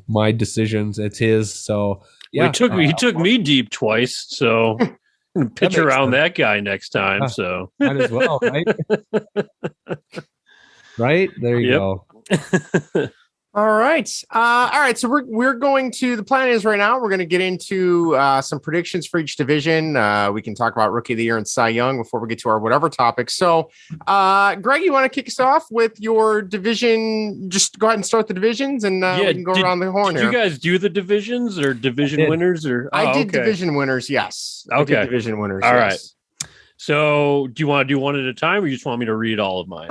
my decisions. It's his. So yeah, he took me deep twice. So. Pitch around that guy next time. So might as well, right? Right there you go. All right. All right. So we're going to, the plan is right now, we're going to get into some predictions for each division. We can talk about Rookie of the Year and Cy Young before we get to our whatever topic. So, Greg, you want to kick us off with your division? Just go ahead and start the divisions and we can go around the horn here. Did you guys do the divisions or division winners? Or I did division winners, yes. Okay. I did division winners, all yes. right. So do you want to do one at a time or you just want me to read all of mine?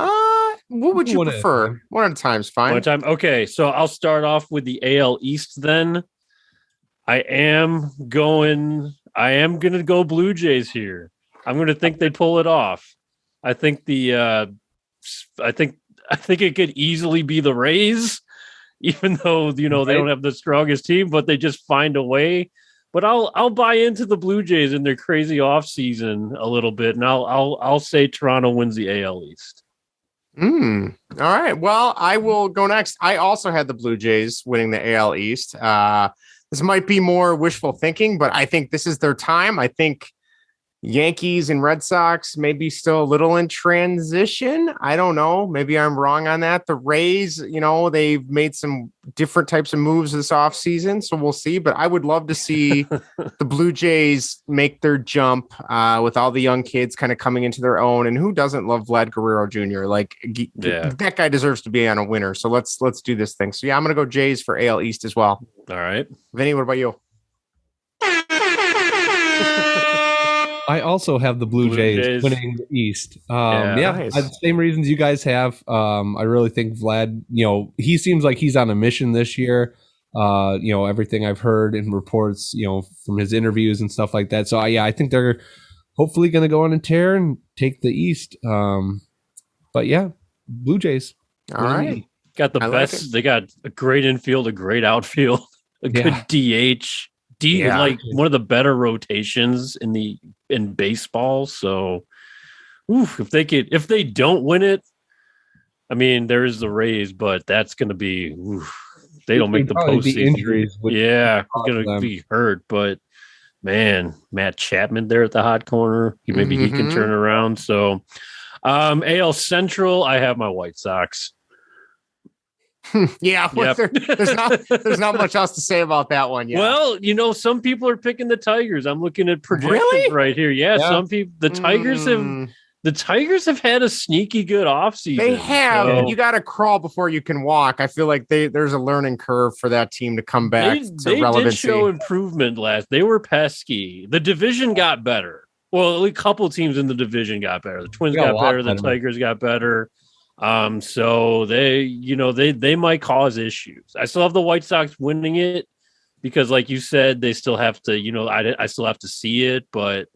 What would you prefer? One at a time is fine. One at a time. Okay, so I'll start off with the AL East then. I am going to go Blue Jays here. I'm going to think they pull it off. I think I think it could easily be the Rays, even though they don't have the strongest team, but they just find a way. But I'll buy into the Blue Jays in their crazy offseason a little bit, and I'll say Toronto wins the AL East. All right. Well, I will go next. I also had the Blue Jays winning the AL East. This might be more wishful thinking, but I think this is their time. I think Yankees and Red Sox maybe still a little in transition. I don't know. Maybe I'm wrong on that. The Rays, they've made some different types of moves this offseason, so we'll see. But I would love to see the Blue Jays make their jump with all the young kids kind of coming into their own. And who doesn't love Vlad Guerrero Jr.? That guy deserves to be on a winner. So let's do this thing. So yeah, I'm going to go Jays for AL East as well. All right. Vinny, what about you? I also have the Blue Jays winning the East. Nice. The same reasons you guys have. I really think Vlad, he seems like he's on a mission this year. Everything I've heard in reports, from his interviews and stuff like that. So I think they're hopefully going to go on a tear and take the East. But yeah, Blue Jays. All right. Got the best. They got a great infield, a great outfield, a good DH. Like one of the better rotations in baseball. So, if they don't win it, I mean, there is the Rays, but that's going to be they don't make the postseason. Injuries, going to be hurt. But man, Matt Chapman there at the hot corner, maybe he can turn around. So, AL Central, I have my White Sox. There's not much else to say about that one. Yeah. Well, some people are picking the Tigers. I'm looking at projections right here. Yeah, some people. The Tigers have had a sneaky good offseason. They have. So. You got to crawl before you can walk. I feel like there's a learning curve for that team to come back to relevancy. They did show improvement last. They were pesky. The division got better. Well, a couple teams in the division got better. The Twins got better. The Tigers got better. So they might cause issues. I still have the White Sox winning it because, like you said, they still have to, I still have to see it, but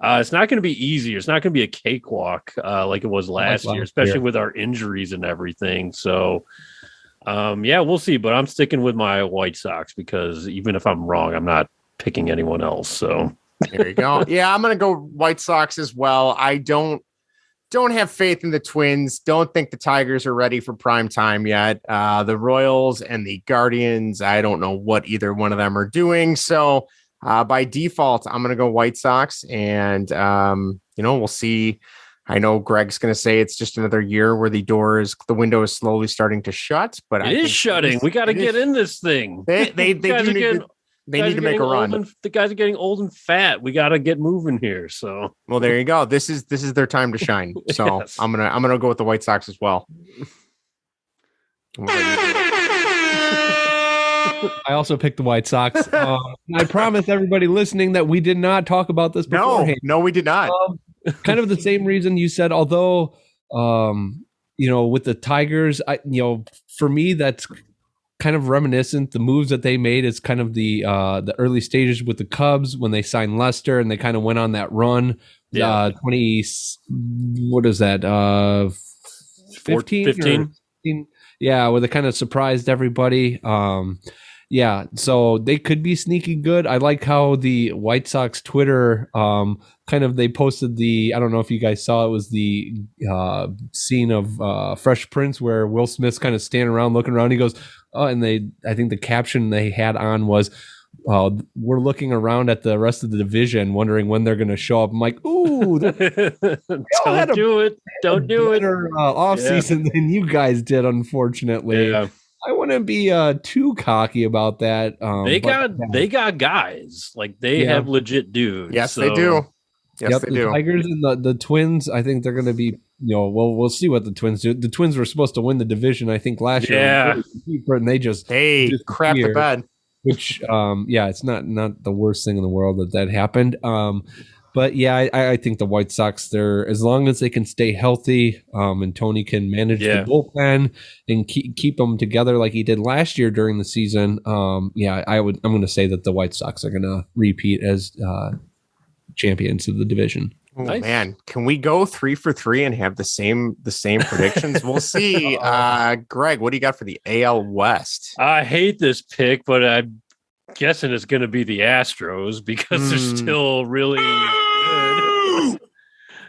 it's not going to be easy. It's not going to be a cakewalk like it was last year, especially with our injuries and everything. So, we'll see. But I'm sticking with my White Sox because even if I'm wrong, I'm not picking anyone else. So there you go. Yeah, I'm going to go White Sox as well. I don't have faith in the Twins. Don't think the Tigers are ready for prime time yet. The Royals and the Guardians, I don't know what either one of them are doing. So by default, I'm going to go White Sox. And, we'll see. I know Greg's going to say it's just another year where the window is slowly starting to shut. But it is shutting. We got to get in this thing. They need to make a run. The guys are getting old and fat. We got to get moving here. So, well, there you go. This is their time to shine. So yes. I'm gonna go with the White Sox as well. I also picked the White Sox. I promise everybody listening that we did not talk about this beforehand. No, we did not. Kind of the same reason you said. Although, with the Tigers, for me that's kind of reminiscent. The moves that they made is kind of the early stages with the Cubs when they signed Lester and they kind of went on that run. Yeah. 20, what is that? 15? Yeah, where they kind of surprised everybody. So they could be sneaky good. I like how the White Sox Twitter they posted I don't know if you guys saw, it was the scene of Fresh Prince where Will Smith's kind of standing around looking around. He goes, I think the caption they had on was, we're looking around at the rest of the division, wondering when they're going to show up. I'm like, ooh, don't do it. Don't do it. Off season than you guys did, unfortunately. Yeah. I wouldn't be too cocky about that. They got guys, like they have legit dudes. Yes, they do. Yes, they the do. Tigers and the Twins, I think they're going to be, we'll see what the Twins do. The Twins were supposed to win the division, I think, last year. And they just crapped the bed. Which, it's not the worst thing in the world that happened. But yeah, I think the White Sox, they're, as long as they can stay healthy, and Tony can manage the bullpen and keep them together like he did last year during the season. I'm going to say that the White Sox are going to repeat as champions of the division. Oh, nice. Man, can we go 3 for 3 and have the same predictions? We'll see. Greg, what do you got for the AL West? I hate this pick, but I'm guessing it's going to be the Astros because they're still really good.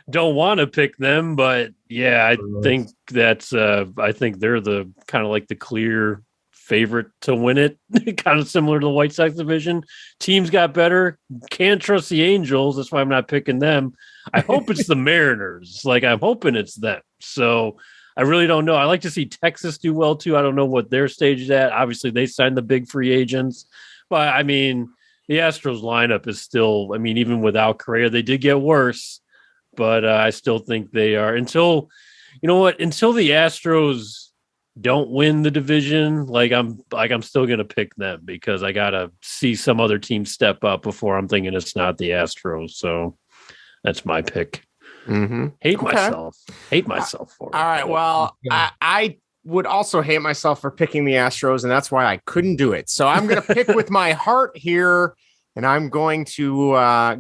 Don't want to pick them, but yeah, I think that's I think they're the kind of like the clear favorite to win it. Kind of similar to the White Sox division. Teams got better. Can't trust the Angels. That's why I'm not picking them. I hope it's the Mariners. Like, I'm hoping it's them. So I really don't know. I like to see Texas do well too. I don't know what their stage is at. Obviously, they signed the big free agents. But I mean, the Astros lineup is still, I mean, even without Correa, they did get worse. But I still think they are until the Astros don't win the division, I'm still gonna pick them because I gotta see some other team step up before I'm thinking it's not the Astros. So that's my pick. Hate myself for it. All right. Well, I would also hate myself for picking the Astros, and that's why I couldn't do it. So I'm gonna pick with my heart here. And I'm going to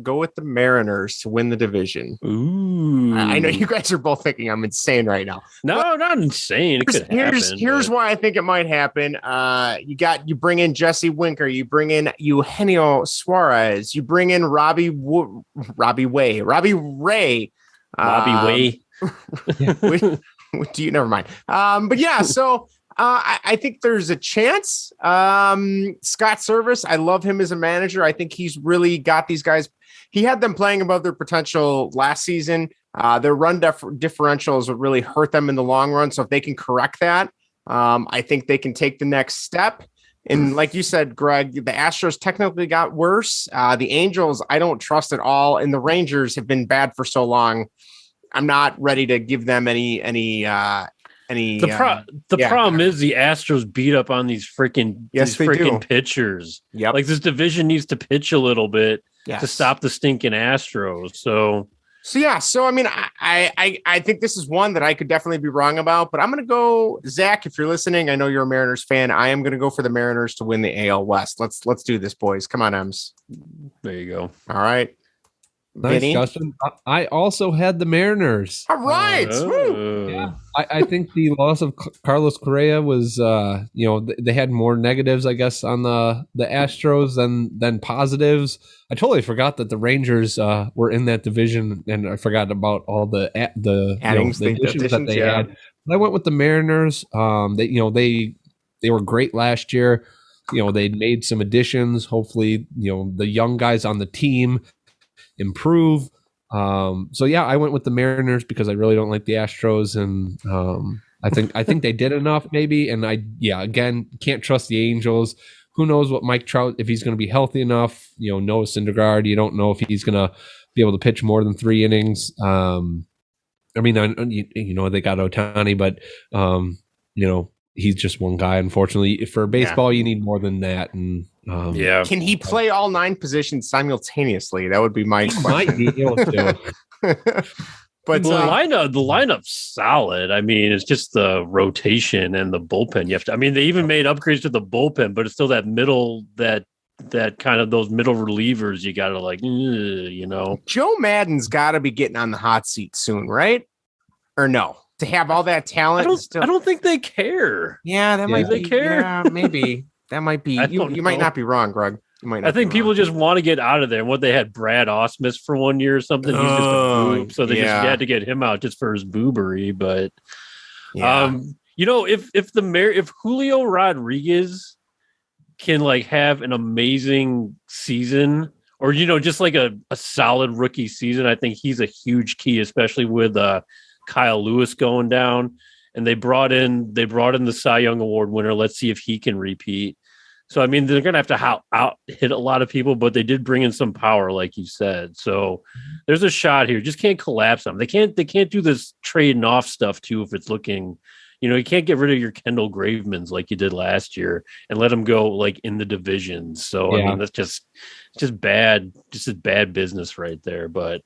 go with the Mariners to win the division. Ooh! I know you guys are both thinking I'm insane right now. No, not insane. Here's why I think it might happen. You bring in Jesse Winker, you bring in Eugenio Suarez, you bring in Robbie Ray. Never mind. But yeah, so. I think there's a chance. Scott Service, I love him as a manager. I think he's really got these guys. He had them playing above their potential last season. Their run differentials would really hurt them in the long run. So if they can correct that, I think they can take the next step. And like you said, Greg, the Astros technically got worse. The Angels, I don't trust at all. And the Rangers have been bad for so long. I'm not ready to give them any problem is the Astros beat up on these freaking pitchers. Yep. Like this division needs to pitch a little bit to stop the stinking Astros. So I mean, I think this is one that I could definitely be wrong about, but I'm going to go, Zach, if you're listening, I know you're a Mariners fan. I am going to go for the Mariners to win the AL West. Let's do this, boys. Come on, Ems. There you go. All right. Nice, Vinny? Justin. I also had the Mariners. All right. Yeah. I think the loss of Carlos Correa was, they had more negatives, I guess, on the Astros than positives. I totally forgot that the Rangers were in that division, and I forgot about all the additions that they had. But I went with the Mariners. They were great last year. They'd made some additions. Hopefully, the young guys on the team improve. I went with the Mariners because I really don't like the Astros, and I think they did enough maybe. And again, can't trust the Angels. Who knows what Mike Trout, if he's going to be healthy enough? Noah Syndergaard, you don't know if he's going to be able to pitch more than 3 innings. They got Ohtani, but he's just one guy. Unfortunately, for baseball, you need more than that. And can he play all 9 positions simultaneously? That would be my question. Might be able to. But the lineup's solid. I mean, it's just the rotation and the bullpen. They even made upgrades to the bullpen, but it's still that middle, that kind of those middle relievers you got to Joe Madden's got to be getting on the hot seat soon, right? Or no? To have all that talent, I don't think they care. Yeah, that might be. Care? Yeah, maybe that might be. You might not be wrong, Greg. You might. I think people just want to get out of there. And what they had Brad Ausmus for 1 year or something. He's just a boob, so they just had to get him out just for his boobery. But if Julio Rodriguez can have an amazing season, or just like a solid rookie season, I think he's a huge key, especially with Kyle Lewis going down. and they brought in the Cy Young Award winner. Let's see if he can repeat. So, I mean, they're going to have to out hit a lot of people, but they did bring in some power, like you said. So there's a shot here. Just can't collapse them. They can't do this trading off stuff too. If it's looking, you can't get rid of your Kendall Gravemans like you did last year and let them go like in the divisions. So, I mean, that's just bad, just a bad business right there. But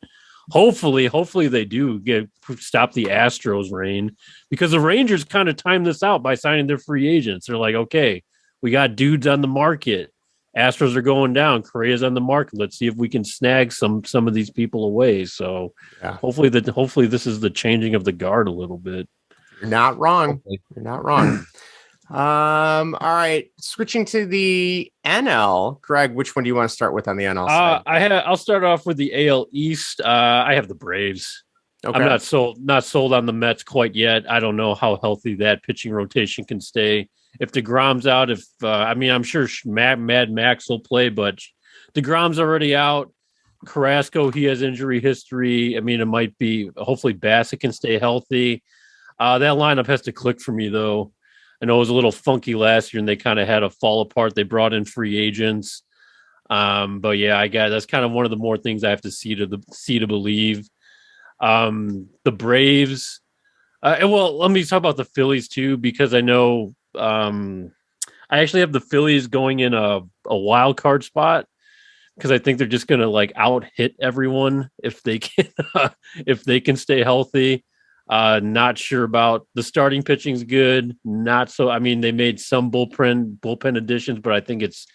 hopefully they do stop the Astros reign, because the Rangers kind of timed this out by signing their free agents. They're like, okay, we got dudes on the market. Astros are going down. Correa's on the market. Let's see if we can snag some of these people away. So hopefully this is the changing of the guard a little bit. You're not wrong. You're not wrong. All right. Switching to the NL. Greg, which one do you want to start with on the NL side? I'll start off with the AL East. I have the Braves. Okay. I'm not sold on the Mets quite yet. I don't know how healthy that pitching rotation can stay. If DeGrom's out, I'm sure Mad Max will play, but DeGrom's already out. Carrasco, he has injury history. I mean, it might be, hopefully Bassett can stay healthy. That lineup has to click for me, though. I know it was a little funky last year, and they kind of had a fall apart. They brought in free agents. But yeah, that's kind of one of the more things I have to see to believe. The Braves. Well, let me talk about the Phillies too, because I know I actually have the Phillies going in a wild card spot, because I think they're just going to like out hit everyone if they can stay healthy. Not sure about the starting pitching's good. Not so. I mean, they made some bullpen additions, but I think it's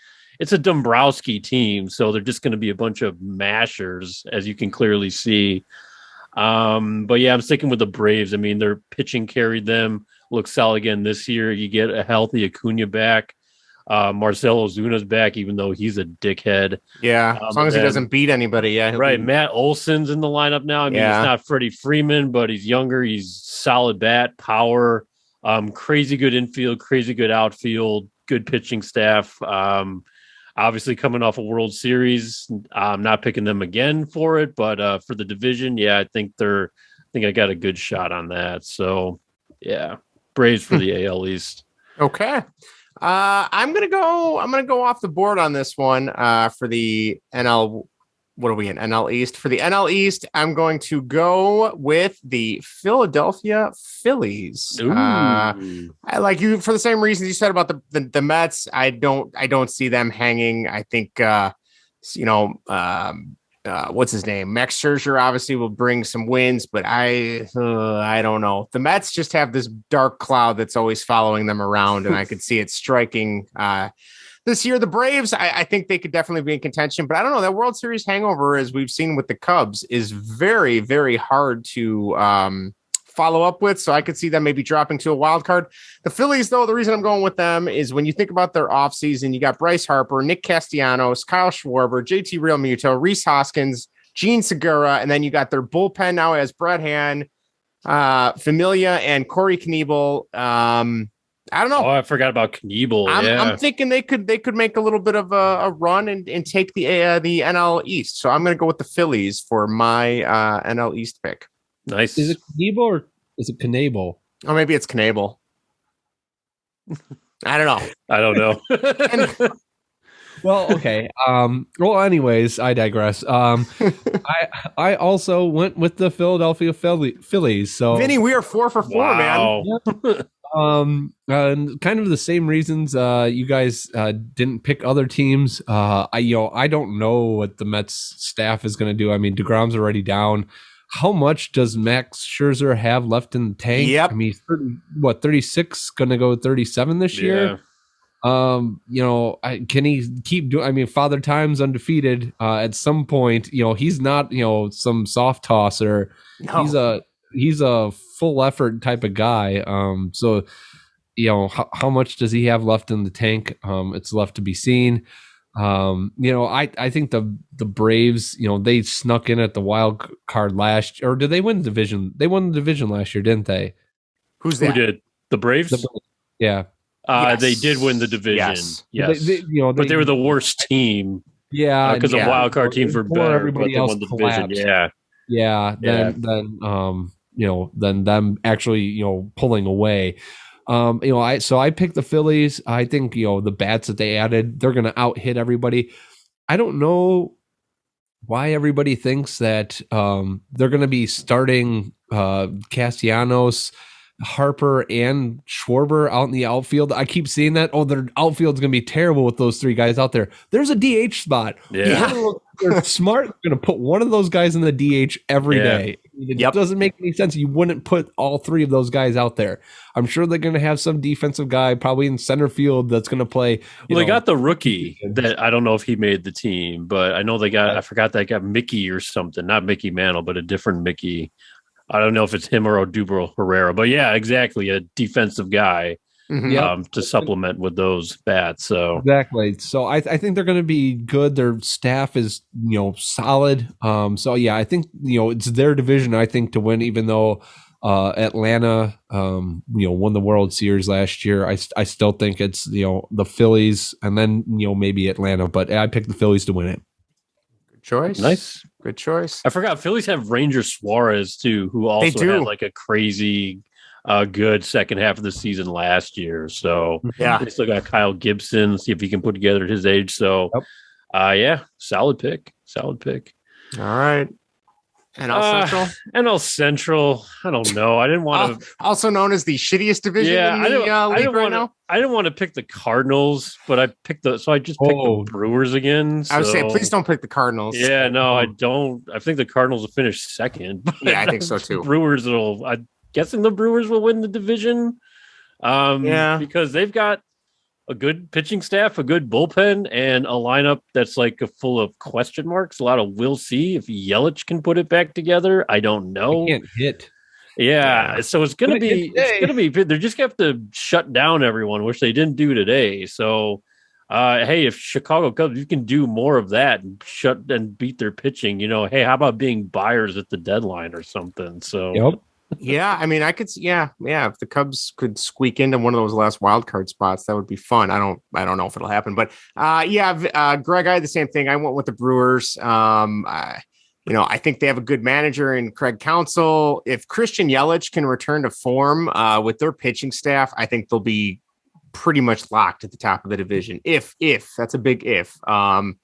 a Dombrowski team, so they're just going to be a bunch of mashers, as you can clearly see. But yeah, I'm sticking with the Braves. I mean, their pitching carried them. Looks solid again this year. You get a healthy Acuna back. Marcell Ozuna's back, even though he's a dickhead. Yeah, as long as he doesn't beat anybody. Yeah, right. Matt Olson's in the lineup now. I mean, he's not Freddie Freeman, but he's younger. He's solid bat, power, crazy good infield, crazy good outfield, good pitching staff. Obviously coming off a World Series. I'm not picking them again for it, but for the division, yeah, I think I got a good shot on that. So yeah, Braves for the AL East. Okay. I'm gonna go off the board on this one for the NL. What are we in? NL East. For the NL East, I'm going to go with the Philadelphia Phillies. I like you for the same reasons you said about the Mets. I don't see them hanging. I think what's his name? Max Scherzer obviously will bring some wins, but I don't know. The Mets just have this dark cloud that's always following them around, and I could see it striking this year. The Braves, I think they could definitely be in contention, but I don't know. That World Series hangover, as we've seen with the Cubs, is very, very hard to follow up with. So I could see them maybe dropping to a wild card. The Phillies, though, the reason I'm going with them is when you think about their offseason, you got Bryce Harper, Nick Castellanos, Kyle Schwarber, JT Realmuto, Rhys Hoskins, Gene Segura, and then you got their bullpen now as Brett Hand, Familia, and Corey Knebel. I don't know. Oh, I forgot about Knebel. I'm thinking they could make a little bit of a run and take the NL East. So I'm going to go with the Phillies for my NL East pick. Nice. Is it Knebel or is it Knebel? Oh, maybe it's Knebel. I don't know. Well, okay. Well, anyways, I digress. I also went with the Philadelphia Phillies. So, Vinny, we are 4 for 4, wow. man. And kind of the same reasons you guys didn't pick other teams. I don't know what the Mets staff is going to do. I mean, DeGrom's already down. How much does Max Scherzer have left in the tank? Yep. I mean, 36, going to go 37 this year. Can he keep doing? I mean, Father Time's undefeated. At some point, he's not some soft tosser. No. He's a full effort type of guy. So how much does he have left in the tank? It's left to be seen. I think the Braves, they snuck in at the wild card last year. Or did they win the division? They won the division last year, didn't they? Who did? The Braves? Yeah. Yes. They did win the division. Yes. But they were the worst team. Yeah. Because the wild card teams were better. Everybody else won the collapsed. division. Yeah. Yeah. Then than them actually, pulling away. I picked the Phillies. I think, the bats that they added, they're going to out hit everybody. I don't know why everybody thinks that they're going to be starting Castellanos, Harper, and Schwarber out in the outfield. I keep seeing that. Oh, their outfield's going to be terrible with those three guys out there. There's a DH spot. Yeah. They're smart. They're going to put one of those guys in the DH every day. It doesn't make any sense. You wouldn't put all three of those guys out there. I'm sure they're going to have some defensive guy probably in center field that's going to play. They got the rookie that I don't know if he made the team, but I know I forgot they got Mickey or something, not Mickey Mantle, but a different Mickey. I don't know if it's him or Odubel Herrera, but yeah, exactly. A defensive guy to supplement with those bats. So exactly. So I think they're going to be good. Their staff is, solid. I think, it's their division, I think, to win, even though Atlanta, won the World Series last year. I still think it's, the Phillies and then, maybe Atlanta, but I picked the Phillies to win it. Choice. Nice. Good choice. I forgot Phillies have Ranger Suarez too, who also had like a crazy good second half of the season last year. So they still got Kyle Gibson, see if he can put together at his age. So solid pick. All right. NL Central. I don't know. I didn't want to. Also known as the shittiest division in the league right now. I didn't want to pick the Cardinals, but I just picked the Brewers again. So. I would say, please don't pick the Cardinals. Yeah, no, I don't. I think the Cardinals will finish second. Yeah, I think so too. I'm guessing the Brewers will win the division. Because they've got a good pitching staff, a good bullpen, and a lineup that's like full of question marks. A lot of we'll see if Yelich can put it back together. I don't know. He can't hit. Yeah, so it's gonna be. They're just gonna have to shut down everyone, which they didn't do today. So, hey, if Chicago Cubs, you can do more of that and shut and beat their pitching. Hey, how about being buyers at the deadline or something? So. Yeah, I mean, I could. Yeah. If the Cubs could squeak into one of those last wild card spots, that would be fun. I don't know if it'll happen, but Greg, I had the same thing. I went with the Brewers. I think they have a good manager in Craig Counsell. If Christian Yelich can return to form with their pitching staff, I think they'll be pretty much locked at the top of the division. If that's a big if. But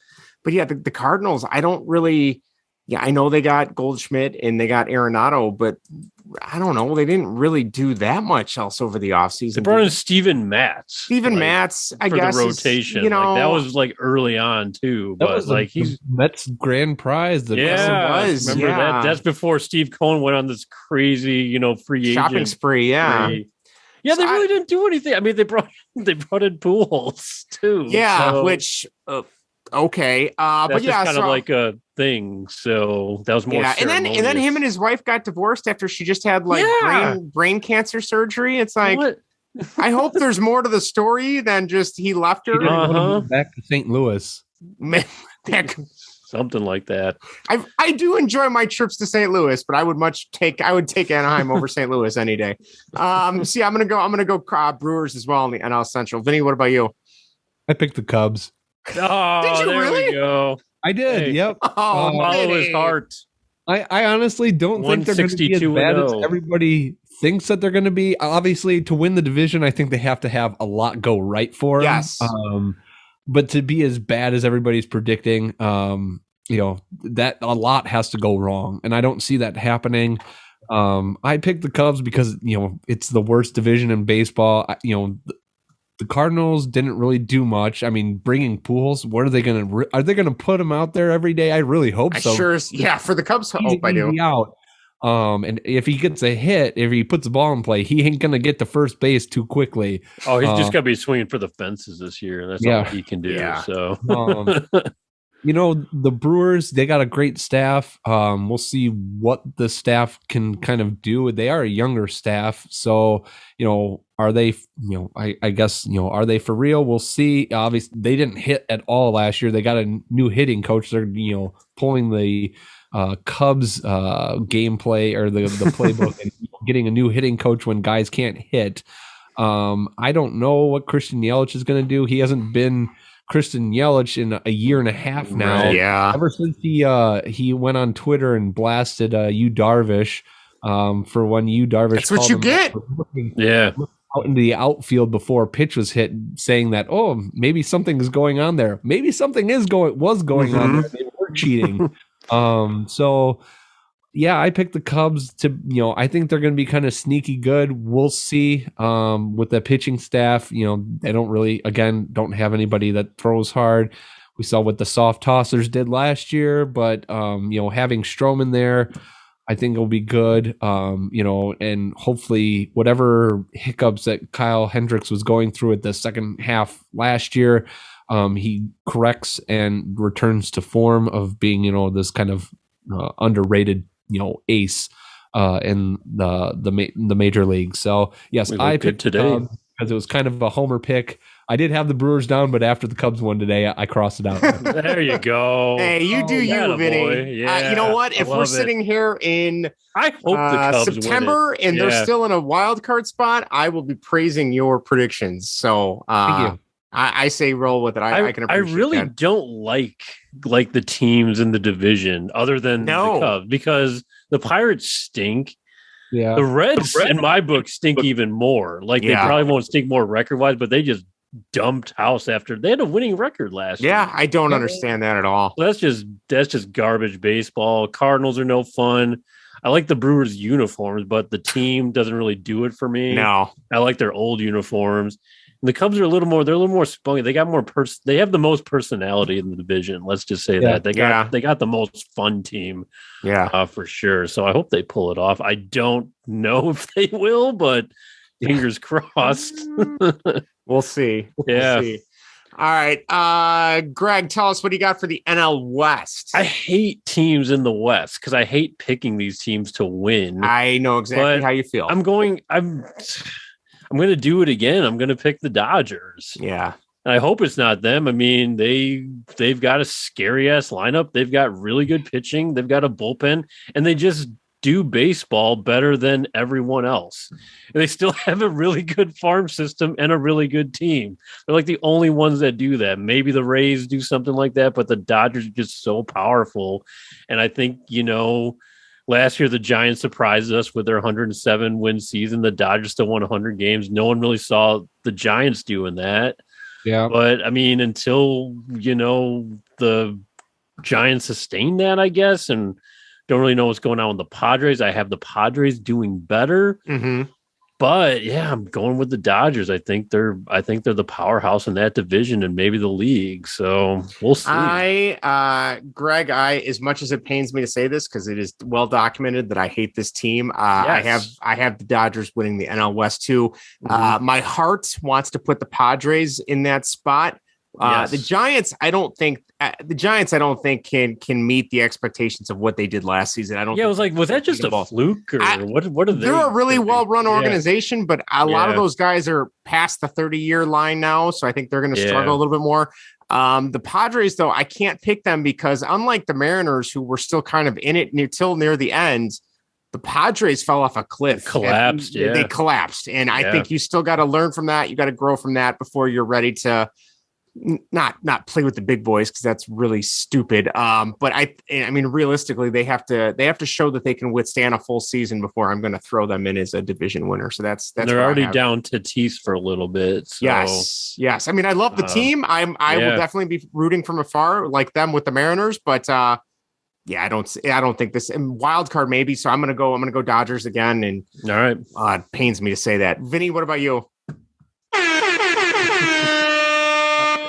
yeah, the Cardinals, I don't really. Yeah, I know they got Goldschmidt and they got Arenado, but I don't know. They didn't really do that much else over the offseason. They brought in Steven Matz. Matz, I guess, the rotation. That was like early on too. But like he's Mets grand prize. Remember that? That's before Steve Cohen went on this crazy, free agent shopping spree. Yeah. Yeah, they really didn't do anything. I mean, they brought in Pujols too. Yeah, which okay. But yeah, kind of like a thing. So that was more. Yeah, and then him and his wife got divorced after she just had brain cancer surgery. It's like, I hope there's more to the story than just he left her. Back to St. Louis. Something like that. I do enjoy my trips to St. Louis, but I would take Anaheim over St. Louis any day. I'm gonna go Brewers as well in the NL Central. Vinny, what about you? I picked the Cubs. Oh, did you there really? We go. I did. Hey. Yep. Follow his heart. I honestly don't think they're going to be as bad as everybody thinks that they're going to be. Obviously, to win the division, I think they have to have a lot go right for them. Yes. But to be as bad as everybody's predicting, that a lot has to go wrong, and I don't see that happening. I picked the Cubs because it's the worst division in baseball. The Cardinals didn't really do much. I mean, bringing Pujols, what are they going to? Are they going to put him out there every day? I really hope so. Sure. Yeah, for the Cubs, hope I do. Out. And if he gets a hit, if he puts the ball in play, he ain't going to get to first base too quickly. Oh, he's just going to be swinging for the fences this year. That's all he can do. Yeah. So. The Brewers, they got a great staff. We'll see what the staff can kind of do. They are a younger staff. So, are they, I guess, are they for real? We'll see. Obviously, they didn't hit at all last year. They got a new hitting coach. They're, pulling the Cubs gameplay or the playbook and getting a new hitting coach when guys can't hit. I don't know what Christian Yelich is going to do. He hasn't been Christian Yelich in a year and a half now. Yeah. Ever since he went on Twitter and blasted Yu Darvish, for when you Darvish. That's what you get. Yeah. Out into the outfield before a pitch was hit, saying that, oh, maybe something is going on there. Maybe something was going on there. They were cheating. So yeah, I picked the Cubs to, I think they're going to be kind of sneaky good. We'll see. With the pitching staff, they don't have anybody that throws hard. We saw what the soft tossers did last year, but having Stroman there, I think it'll be good. And hopefully whatever hiccups that Kyle Hendricks was going through at the second half last year, he corrects and returns to form of being, this kind of underrated, ace in the major league. So yes, I picked today because it was kind of a homer pick. I did have the Brewers down, but after the Cubs won today, I crossed it out. There you go. Hey, you do you, Vinny. Yeah, you know what? If we're sitting here in I hope the Cubs September and they're still in a wild card spot, I will be praising your predictions. So thank you. I say roll with it. I can appreciate I really that. don't like the teams in the division other than the Cubs because the Pirates stink. Yeah. The Reds in my book stink even more. They probably won't stink more record-wise, but they just dumped house after they had a winning record last year. Yeah, I don't understand that at all. That's just garbage baseball. Cardinals are no fun. I like the Brewers uniforms, but the team doesn't really do it for me. No. I like their old uniforms. And the Cubs are a little more spunky. They got more they have the most personality in the division. Let's just say that. They got the most fun team. Yeah. For sure. So I hope they pull it off. I don't know if they will, but fingers crossed. We'll see. Yeah. We'll see. All right. Greg, tell us what do you got for the NL West? I hate teams in the West because I hate picking these teams to win. I know exactly how you feel. I'm going to do it again. I'm going to pick the Dodgers. Yeah. And I hope it's not them. I mean, they've got a scary ass lineup. They've got really good pitching. They've got a bullpen, and they just do baseball better than everyone else. And they still have a really good farm system and a really good team. They're like the only ones that do that. Maybe the Rays do something like that, but the Dodgers are just so powerful. And I think, last year the Giants surprised us with their 107 win season. The Dodgers still won 100 games. No one really saw the Giants doing that. Yeah. But I mean, until, the Giants sustain that, I guess, and don't really know what's going on with the Padres. I have the Padres doing better. Mm-hmm. But yeah, I'm going with the Dodgers. I think they're the powerhouse in that division and maybe the league. So we'll see. Greg, as much as it pains me to say this, because it is well documented that I hate this team. Yes. I have the Dodgers winning the NL West too. Mm-hmm. My heart wants to put the Padres in that spot. Yes. The Giants, I don't think can meet the expectations of what they did last season. I don't. Yeah, I was like, was that just a fluke or what are they? They're a really well-run organization, but a lot of those guys are past the 30-year line now, so I think they're going to struggle a little bit more. The Padres, though, I can't pick them because unlike the Mariners, who were still kind of in it until near the end, the Padres fell off a cliff. Collapsed. They collapsed, and I think you still got to learn from that. You got to grow from that before you're ready to. Not play with the big boys because that's really stupid. But I mean, realistically, they have to show that they can withstand a full season before I'm going to throw them in as a division winner. So that's they're already down Tatis for a little bit. So. Yes. I mean, I love the team. I will definitely be rooting from afar like them with the Mariners, but I don't think this and wild card maybe. So I'm gonna go Dodgers again. And all right, it pains me to say that. Vinny, what about you?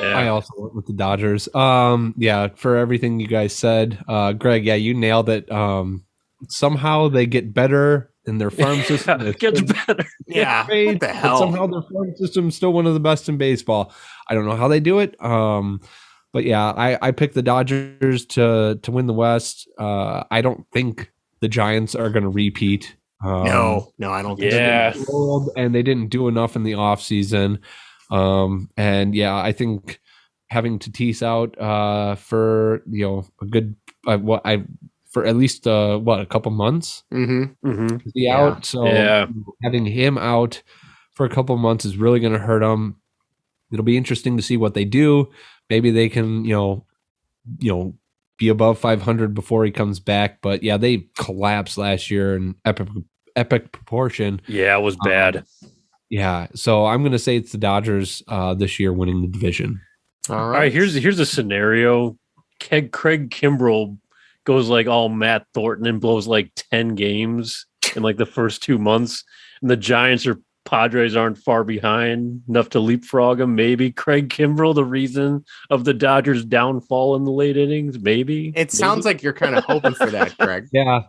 I also went with the Dodgers. For everything you guys said, Greg, you nailed it. Somehow they get better in their farm system. It gets better. Yeah. What the hell? Somehow their farm system is still one of the best in baseball. I don't know how they do it. But yeah, I picked the Dodgers to win the West. I don't think the Giants are going to repeat. No, I don't think so. And they didn't do enough in the offseason. I think having Tatis out for a good for at least a couple months out. So having him out for a couple months is really going to hurt him. It'll be interesting to see what they do. Maybe they can be above 500 before he comes back. But yeah, they collapsed last year in epic proportion. Yeah, it was bad. Yeah, so I'm going to say it's the Dodgers this year winning the division. All right, here's a scenario. Craig Kimbrell goes like all Matt Thornton and blows like 10 games in like the first 2 months, and the Giants or Padres aren't far behind enough to leapfrog him. Maybe Craig Kimbrell, the reason of the Dodgers' downfall in the late innings. Maybe it sounds like you're kind of hoping for that, Greg. Yeah.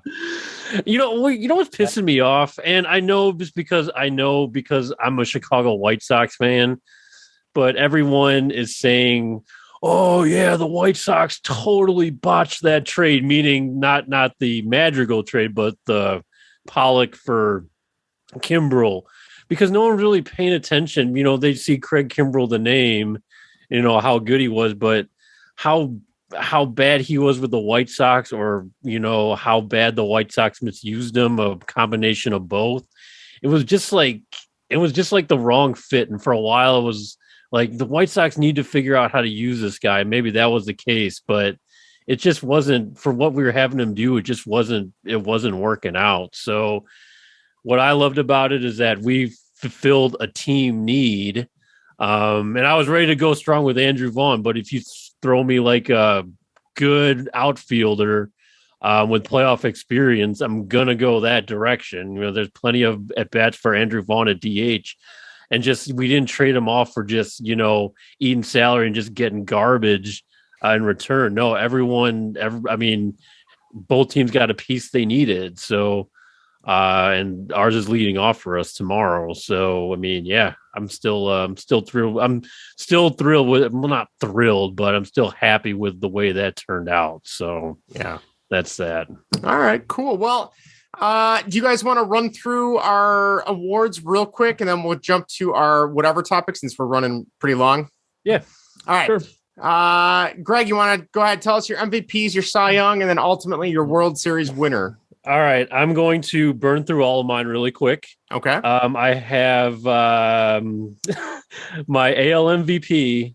You know what's pissing me off, and I know because I'm a Chicago White Sox fan, but everyone is saying, "Oh yeah, the White Sox totally botched that trade," meaning not the Madrigal trade, but the Pollock for Kimbrell, because no one really paying attention. You know, they see Craig Kimbrell, the name, you know how good he was, but how bad he was with the White Sox, or you know how bad the White Sox misused him, a combination of both. It was just like the wrong fit, and for a while it was like the White Sox need to figure out how to use this guy. Maybe that was the case, but it just wasn't for what we were having him do. It wasn't working out. So what I loved about it is that we fulfilled a team need. And I was ready to go strong with Andrew Vaughn, but if you throw me like a good outfielder with playoff experience, I'm going to go that direction. You know, there's plenty of at-bats for Andrew Vaughn at DH. And just we didn't trade him off for just, you know, eating salary and just getting garbage in return. No, both teams got a piece they needed. So, and ours is leading off for us tomorrow. So, I mean, yeah, I'm still thrilled. I'm still thrilled with it. Well, not thrilled, but I'm still happy with the way that turned out. So, yeah, that's that. All right, cool. Well, do you guys want to run through our awards real quick, and then we'll jump to our whatever topic since we're running pretty long? Yeah. All right. Sure. Greg, you want to go ahead and tell us your MVPs, your Cy Young, and then ultimately your World Series winner? All right. I'm going to burn through all of mine really quick. Okay. I have my AL MVP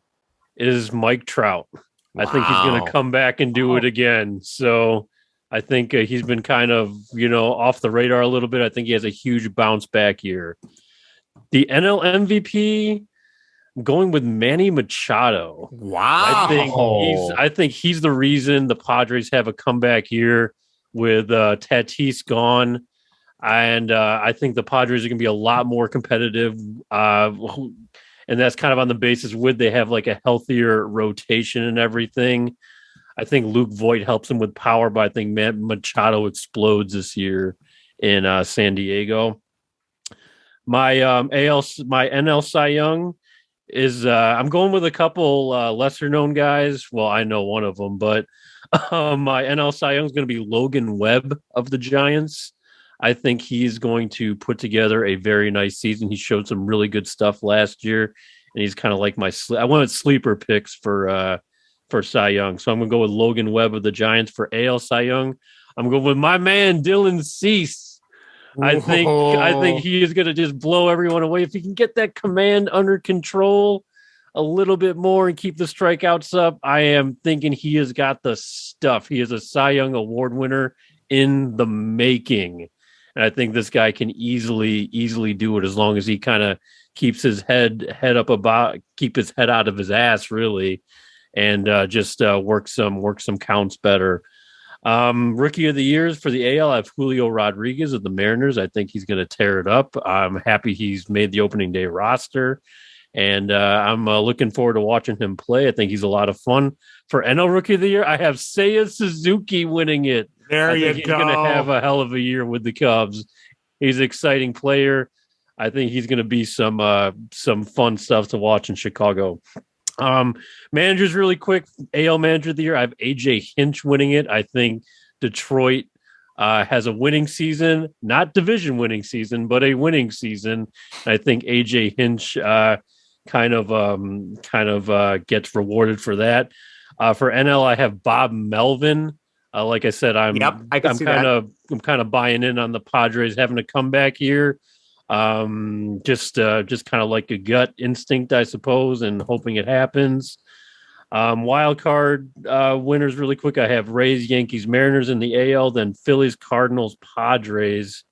is Mike Trout. Wow. I think he's going to come back and do it again. So I think he's been kind of, you know, off the radar a little bit. I think he has a huge bounce back year. The NL MVP, I'm going with Manny Machado. Wow. I think he's the reason the Padres have a comeback year with Tatis gone. And I think the Padres are going to be a lot more competitive. And that's kind of on the basis they have like a healthier rotation and everything. I think Luke Voit helps him with power, but I think Machado explodes this year in San Diego. My NL Cy Young is I'm going with a couple lesser known guys. Well, I know one of them, but my NL Cy Young is going to be Logan Webb of the Giants. I think he's going to put together a very nice season. He showed some really good stuff last year, and he's kind of like I wanted sleeper picks for Cy Young. So I'm going to go with Logan Webb of the Giants for AL Cy Young. I'm going with my man, Dylan Cease. I think he is going to just blow everyone away. If he can get that command under control a little bit more and keep the strikeouts up, I am thinking he has got the stuff. He is a Cy Young Award winner in the making. And I think this guy can easily do it as long as he kind of keeps his head up keep his head out of his ass, really. And just work some counts better. Rookie of the years for the AL, I have Julio Rodriguez of the Mariners. I think he's going to tear it up. I'm happy he's made the opening day roster, and I'm looking forward to watching him play. I think he's a lot of fun. For NL Rookie of the Year, I have Seiya Suzuki winning it. He's going to have a hell of a year with the Cubs. He's an exciting player. I think he's going to be some fun stuff to watch in Chicago. Managers really quick. AL Manager of the Year, I have AJ Hinch winning it. I think Detroit has a winning season, not division winning season, but a winning season. I think AJ Hinch kind of gets rewarded for that. For NL, I have Bob Melvin. Like I said, I'm kind of buying in on the Padres having a comeback here. Just kind of like a gut instinct, I suppose, and hoping it happens. Wild card winners really quick. I have Rays, Yankees, Mariners in the AL, then Phillies, Cardinals, Padres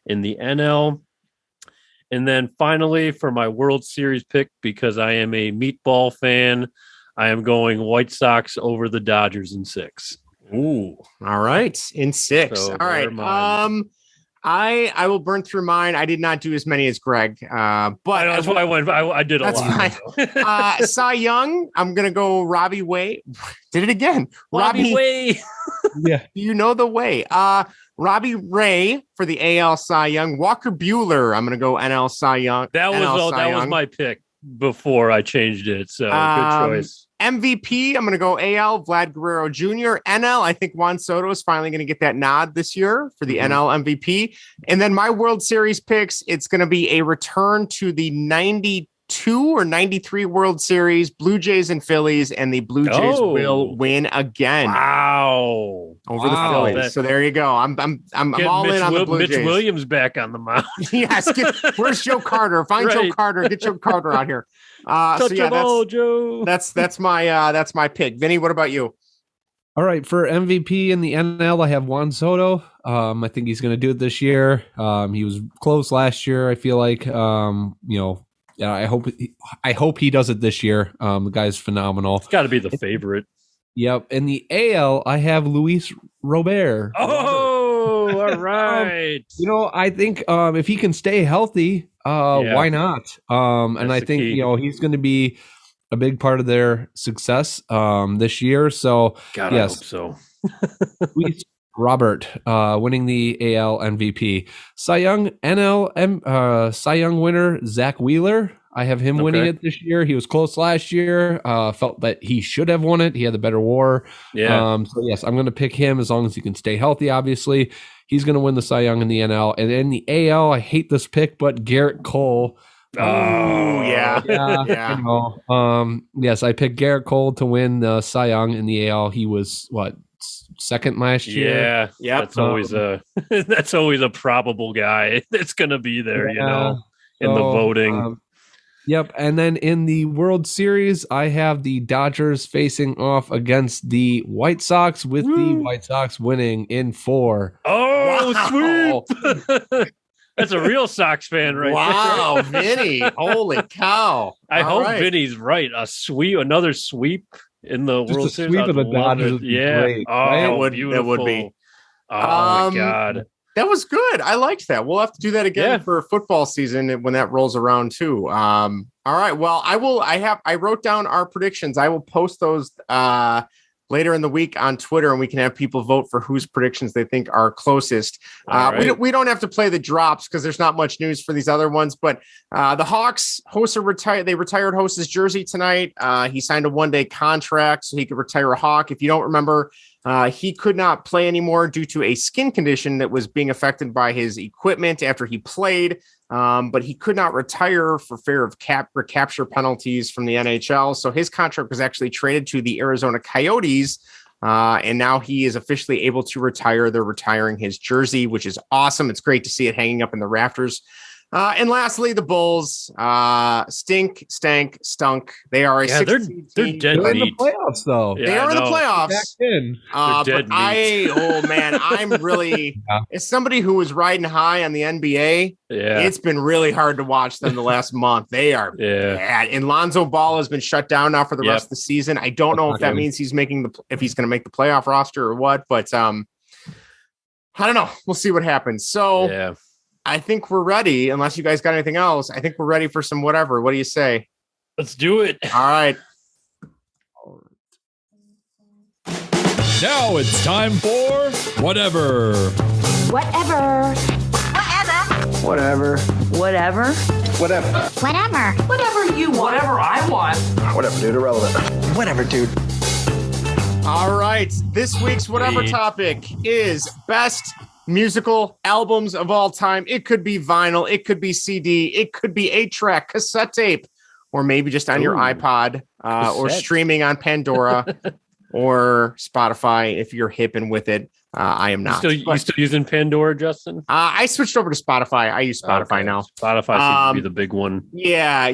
in the NL. And then finally for my World Series pick, because I am a meatball fan, I am going White Sox over the Dodgers in 6. Ooh, all right, in 6. So all right. I will burn through mine. I did not do as many as Greg, but that's why I went. I did a lot. Cy Young, I'm gonna go Robbie Way. Did it again. Robbie Way. Yeah, you know the way. Robbie Ray for the AL Cy Young. Walker Buehler, I'm gonna go NL Cy Young. That was my pick before I changed it. So good choice. MVP, I'm going to go AL, Vlad Guerrero Jr. NL, I think Juan Soto is finally going to get that nod this year for the NL MVP. And then my World Series picks, it's going to be a return to the 92 or 93 World Series, Blue Jays and Phillies, and the Blue Jays will win again. Wow. Over the Phillies. So there you go. I'm all in on the Blue Jays. Mitch Williams back on the mound. Yes. Where's Joe Carter? Find Joe Carter. Get Joe Carter out here. Joe. That's my pick. Vinny, what about you? All right, for MVP in the NL, I have Juan Soto. I think he's going to do it this year. He was close last year. I feel like, I hope he does it this year. The guy's phenomenal. It's got to be the favorite. Yep. In the AL, I have Luis Robert. Oh, all right. I think if he can stay healthy, why not? And I think he's going to be a big part of their success this year. So God, yes, I hope so. Luis Robert winning the AL MVP. Cy Young NL Cy Young winner Zach Wheeler. I have him winning it this year. He was close last year. Felt that he should have won it. He had the better WAR. Yeah. So yes, I'm going to pick him as long as he can stay healthy. Obviously, he's going to win the Cy Young in the NL. And in the AL, I hate this pick, but Garrett Cole. Oh yeah. Yes, I picked Garrett Cole to win the Cy Young in the AL. He was second last year. Yeah. That's always a probable guy that's going to be there. In the voting. Yep. And then in the World Series, I have the Dodgers facing off against the White Sox with the White Sox winning in 4. Oh, sweep. That's a real Sox fan right there. Wow, Vinny. Holy cow. I hope Vinny's right. Another sweep in the World Series. Sweep of the Dodgers. Yeah. Great, it would be. Oh, my God. That was good. I liked that. We'll have to do that again for football season when that rolls around too. All right. Well, I wrote down our predictions. I will post those later in the week on Twitter, and we can have people vote for whose predictions they think are closest. We don't have to play the drops because there's not much news for these other ones, but the Hawks host they retired Host's jersey tonight. He signed a 1-day contract so he could retire a Hawk. If you don't remember, he could not play anymore due to a skin condition that was being affected by his equipment after he played. But he could not retire for fear of recapture penalties from the NHL. So his contract was actually traded to the Arizona Coyotes. And now he is officially able to retire. They're retiring his jersey, which is awesome. It's great to see it hanging up in the rafters. And lastly, the Bulls stunk. They are they're dead meat. They're in the playoffs, though. They are in the playoffs. I'm really as somebody who was riding high on the NBA. Yeah, it's been really hard to watch them the last month. They are bad. And Lonzo Ball has been shut down now for the rest of the season. I don't know if that means he's if he's going to make the playoff roster or what, but I don't know. We'll see what happens. So I think we're ready. Unless you guys got anything else, I think we're ready for some whatever. What do you say? Let's do it. All right. Now it's time for whatever. Whatever. Whatever. Whatever. Whatever. Whatever. Whatever you want. Whatever I want. Whatever, dude. Irrelevant. Whatever, dude. All right. This week's whatever topic is best musical albums of all time. It could be vinyl, it could be CD, it could be 8-track, cassette tape, or maybe just on your iPod or streaming on Pandora or Spotify if you're hip and with it. I am not. You still using Pandora, Justin? I switched over to Spotify. I use Spotify now. Spotify seems to be the big one. Yeah.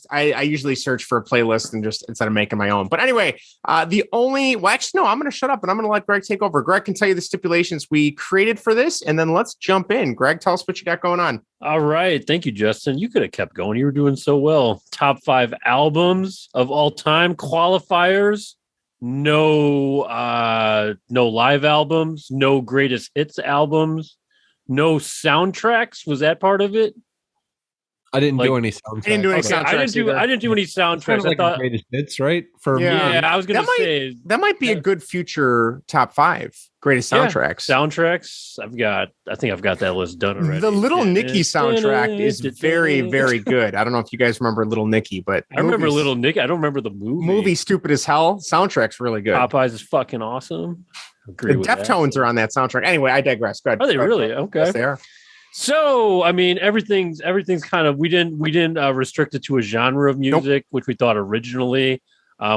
I usually search for a playlist and just instead of making my own. But anyway, I'm going to shut up and I'm going to let Greg take over. Greg can tell you the stipulations we created for this, and then let's jump in. Greg, tell us what you got going on. All right. Thank you, Justin. You could have kept going. You were doing so well. Top 5 albums of all time, qualifiers. No live albums, no greatest hits albums, no soundtracks. Was that part of it? I didn't do any soundtracks. I didn't do any soundtracks. Kind of like I thought greatest hits, right? I was gonna say that might be a good future top 5 greatest soundtracks. Soundtracks. I think I've got that list done already. The Little Nicky soundtrack is very, very good. I don't know if you guys remember Little Nicky, but I remember Little Nicky. I don't remember the movie. Movie Stupid as Hell. Soundtrack's really good. Popeyes is fucking awesome. The Deftones are on that soundtrack. Anyway, I digress. Go ahead. Are they really? Okay. Yes, they are. So, I mean, everything's kind of, we didn't restrict it to a genre of music, which we thought originally.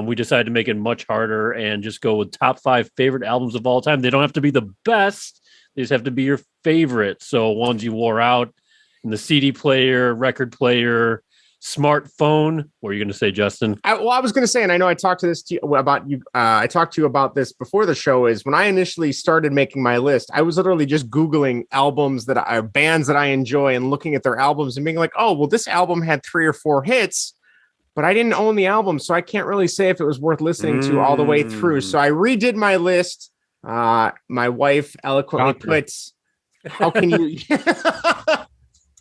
We decided to make it much harder and just go with top 5 favorite albums of all time. They don't have to be the best. They just have to be your favorite. So ones you wore out in the CD player, record player, smartphone. What are you going to say, Justin? I was going to say, and I know I talked to you about this before the show, is when I initially started making my list, I was literally just Googling albums that are bands that I enjoy and looking at their albums and being like, oh, well, this album had 3 or 4 hits, but I didn't own the album. So I can't really say if it was worth listening to all the way through. So I redid my list. My wife eloquently puts, how can you...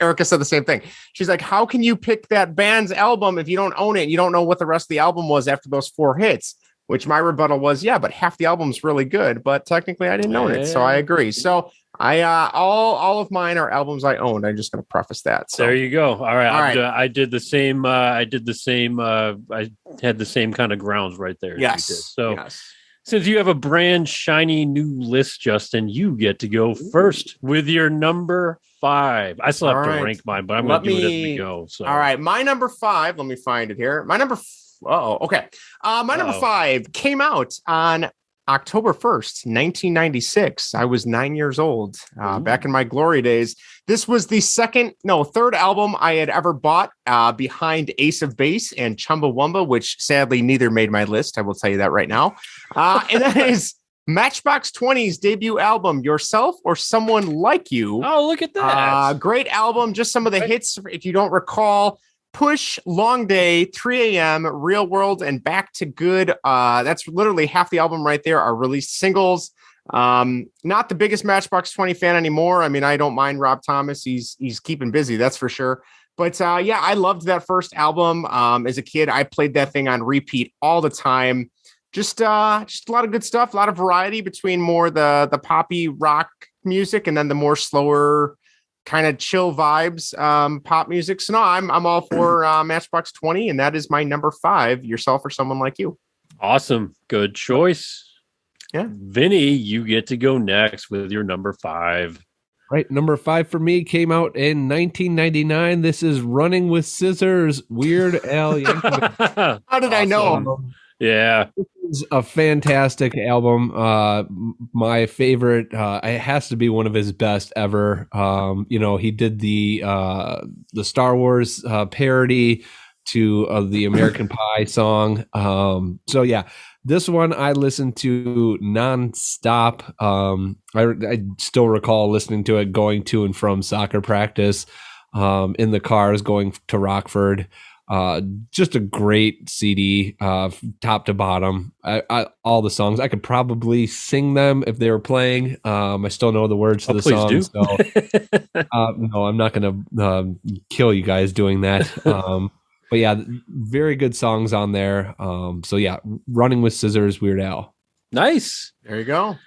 Erica said the same thing. She's like, how can you pick that band's album if you don't own it and you don't know what the rest of the album was after those 4 hits? Which my rebuttal was, yeah, but half the album's really good, but technically I didn't own it. So I agree. So I all of mine are albums I owned. I'm just going to preface that. So there you go. All right. I did the same. I had the same kind of grounds right there. Yes. So since you have a brand shiny new list, Justin, you get to go first with your number 5. I still have to rank mine, but I'm going to do it as we go. So. All right. My number 5, let me find it here. My number 5 came out on October 1st, 1996. I was 9 years old, back in my glory days. This was the third album I had ever bought, behind Ace of Base and Chumbawamba, which sadly neither made my list. I will tell you that right now. And that is Matchbox 20's debut album, Yourself or Someone Like You. Oh, look at that. Great album. Just some of the hits, if you don't recall. Push, Long Day, 3 a.m., Real World, and Back to Good. That's literally half the album right there are released singles. Not the biggest Matchbox 20 fan anymore. I mean, I don't mind Rob Thomas. He's keeping busy, that's for sure. But I loved that first album. As a kid, I played that thing on repeat all the time. Just a lot of good stuff, a lot of variety between more the poppy rock music and then the more slower kind of chill vibes, pop music. So no, I'm all for Matchbox 20, and that is my number 5, Yourself or Someone Like You. Awesome. Good choice. Yeah. Vinny, you get to go next with your number 5. Right. Number 5 for me came out in 1999. This is Running with Scissors, Weird Al Yankovic. How did I know? Yeah. This is a fantastic album. My favorite. It has to be one of his best ever. He did the Star Wars parody to the American Pie song. This one I listened to nonstop. I still recall listening to it going to and from soccer practice, in the cars going to Rockford. Just a great CD, top to bottom. All the songs I could probably sing them if they were playing. I still know the words to the song. So, no, I'm not going to kill you guys doing that. But yeah, very good songs on there. Running with Scissors, Weird Al. Nice. There you go.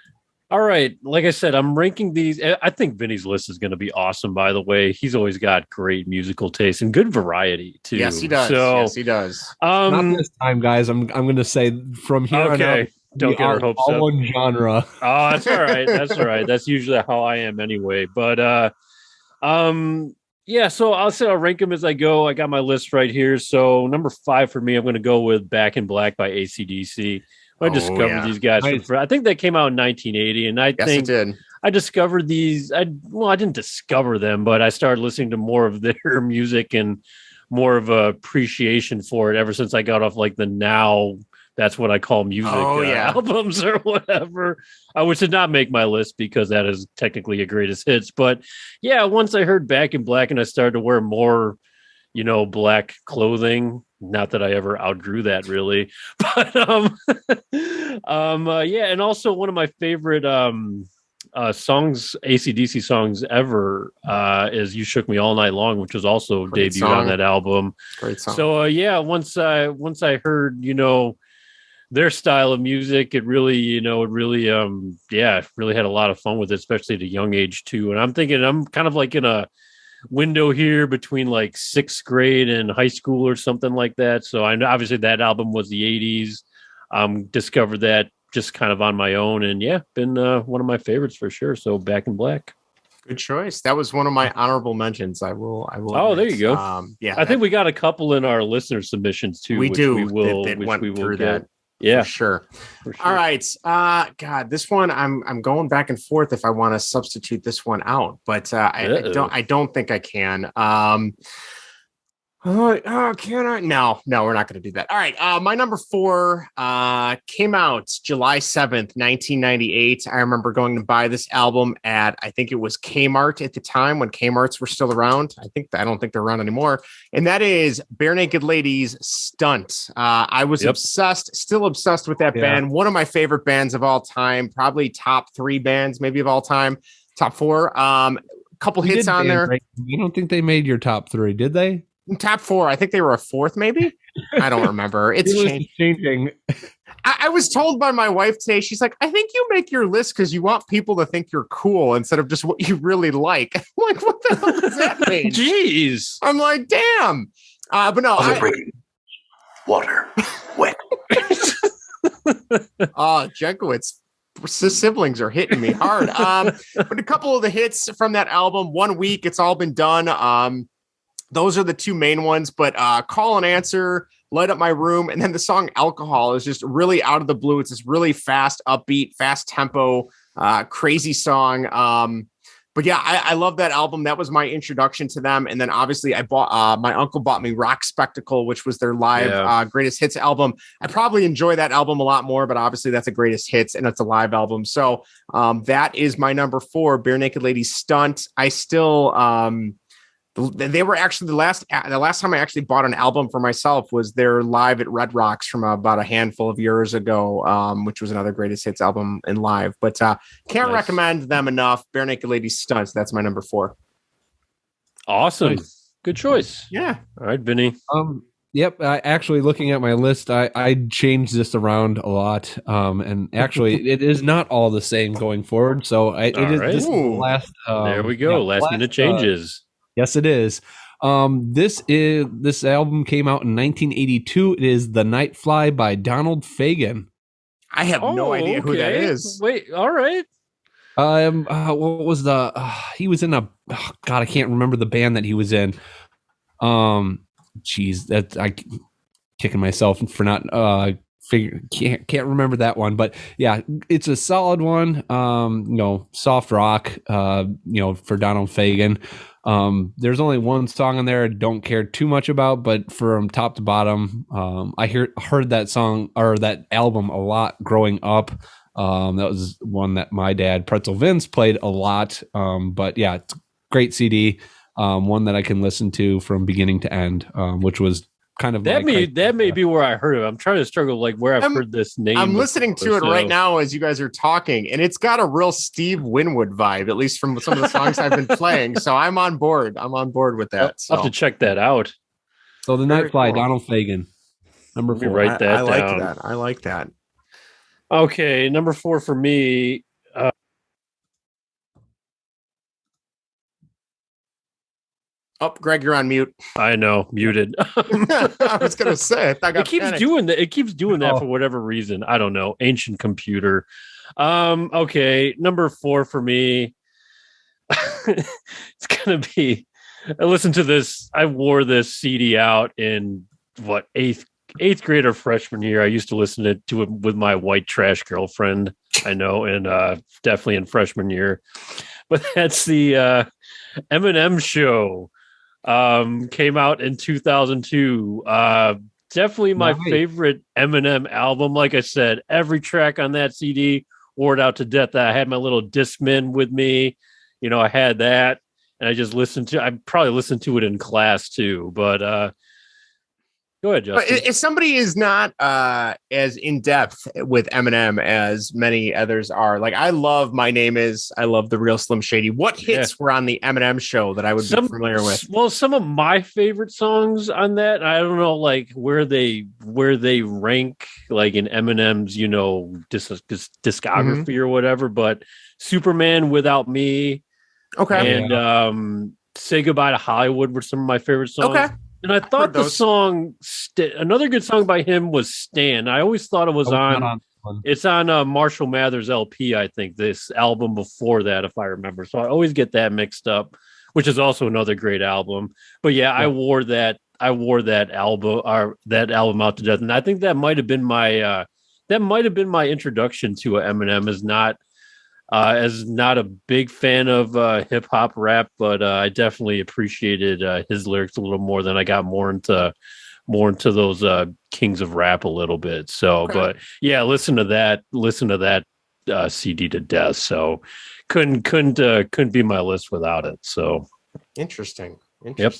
All right. Like I said, I'm ranking these. I think Vinny's list is going to be awesome, by the way. He's always got great musical taste and good variety, too. Yes, he does. Not this time, guys. I'm going to say from here on out, don't get our hopes up. One genre. Oh, that's all right. That's all right. That's usually how I am anyway. But, so I'll rank them as I go. I got my list right here. So number 5 for me, I'm going to go with Back in Black by AC/DC. I discovered these guys. I think they came out in 1980, and I think it did. I discovered these. I didn't discover them, but I started listening to more of their music and more of a appreciation for it ever since I got off like the Now. That's what I call music albums or whatever. Which did not make my list because that is technically a greatest hits. But yeah, once I heard Back in Black and I started to wear more, black clothing. Not that I ever outgrew that really, but yeah, and also one of my favorite songs, AC/DC songs ever, is "You Shook Me All Night Long," which was also debuted on that album. Great song. So yeah, once I heard their style of music, it really really had a lot of fun with it, especially at a young age too. And I'm thinking I'm kind of like in a window here between like 6th grade and high school or something like that. So I know obviously that album was the 80s. Discovered that just kind of on my own, and been one of my favorites for sure. So Back in Black. Good choice. That was one of my honorable mentions. I will. Oh, there you go. I think we got a couple in our listener submissions too. We do. We will. We will get. Yeah, for sure. All right. God, this one I'm going back and forth if I want to substitute this one out, but I don't think I can. Can I? No, we're not going to do that. All right. My number 4 came out July 7th, 1998. I remember going to buy this album at, I think it was Kmart at the time when Kmarts were still around. I don't think they're around anymore. And that is Bare Naked Ladies Stunt. I was still obsessed with that band. One of my favorite bands of all time, probably top 3 bands, maybe of all time, top 4. Couple hits on there. I don't think they made your top 3, did they? Top 4. I think they were a 4th, maybe. I don't remember. It's changing. I was told by my wife today, she's like, I think you make your list because you want people to think you're cool instead of just what you really like. I'm like, what the hell does that mean? Jeez. I'm like, damn. But no. Water. Wet. Jenkowitz siblings are hitting me hard. But a couple of the hits from that album, 1 week, it's all been done. Those are the 2 main ones, but Call and Answer, Light Up My Room, and then the song Alcohol is just really out of the blue. It's this really fast, upbeat, fast tempo, crazy song. But yeah, I love that album. That was my introduction to them. And then obviously I bought, my uncle bought me Rock Spectacle, which was their live greatest hits album. I probably enjoy that album a lot more, but obviously that's a greatest hits and it's a live album. So that is my number 4, Bare Naked Ladies Stunt. I still, they were actually the last time I actually bought an album for myself was their live at Red Rocks from about a handful of years ago, which was another greatest hits album in live, but can't recommend them enough. Bare Naked Ladies Stunts. That's my number 4. Awesome. Nice. Good choice. Yeah. All right, Vinny. Yep. Actually, looking at my list, I changed this around a lot. And actually, it is not all the same going forward. So it is this last. There we go. Last minute changes. Yes, it is. This album came out in 1982. It is The Night Fly by Donald Fagen. I have no idea who that is. Wait, all right. What was he was in a God, I can't remember the band that he was in. That I kicking myself for not can't remember that one, but yeah, it's a solid one. Soft rock, for Donald Fagen. There's only one song on there I don't care too much about, but from top to bottom, I heard that song or that album a lot growing up. That was one that my dad, Pretzel Vince, played a lot. But yeah, it's a great CD. One that I can listen to from beginning to end, which was kind of that may be where I heard it. I'm trying to struggle like where I've heard this name. I'm listening to it right now as you guys are talking, and it's got a real Steve Winwood vibe, at least from some of the songs I've been playing. So I'm on board. I'm on board with that. I'll have to check that out. So The Night Fly, Donald Fagen, number 4. Write that down. I like that. Okay, number 4 for me. Oh, Greg, you're on mute. I know, muted. I was gonna say, it keeps doing that. It keeps doing that for whatever reason. I don't know. Ancient computer. Okay, number 4 for me. It's gonna be. I listened to this. I wore this CD out in 8th eighth grade or freshman year, I used to listen to it with my white trash girlfriend. I know, and definitely in freshman year. But that's the Eminem Show. Came out in 2002. Definitely my favorite Eminem album. Like I said, every track on that CD wore it out to death. I had my little Discman with me. I had that, and I just I probably listened to it in class too. But go ahead, Justin. But if somebody is not as in depth with Eminem as many others are, like I love My Name Is, I love The Real Slim Shady. What hits were on the Eminem Show that I would be familiar with? Well, some of my favorite songs on that, I don't know, like where they rank, like in Eminem's, discography or whatever. But Superman Without Me, and Say Goodbye to Hollywood were some of my favorite songs. Okay. And I thought the song, another good song by him was Stan. I always thought it was it's on Marshall Mathers LP, I think, this album before that, if I remember. So I always get that mixed up, which is also another great album. But yeah, I wore that album out to death. And I think that might have been my introduction to Eminem. As not a big fan of hip hop rap, but I definitely appreciated his lyrics a little more than I got more into those kings of rap a little bit. So, but yeah, listen to that CD to death. So couldn't be my list without it. So interesting. Yep.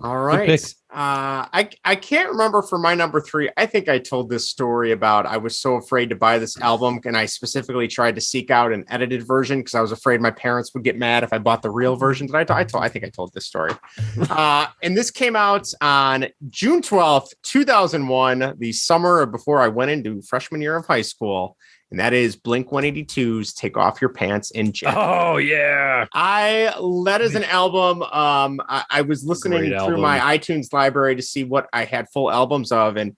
All right. I can't remember for my number 3. I think I told this story about I was so afraid to buy this album, and I specifically tried to seek out an edited version because I was afraid my parents would get mad if I bought the real version. I think I told this story. And this came out on June 12th, 2001, the summer before I went into freshman year of high school. And that is Blink-182's Take Off Your Pants and Jacket. Oh, yeah. That is an album. I was listening through my iTunes library to see what I had full albums of. And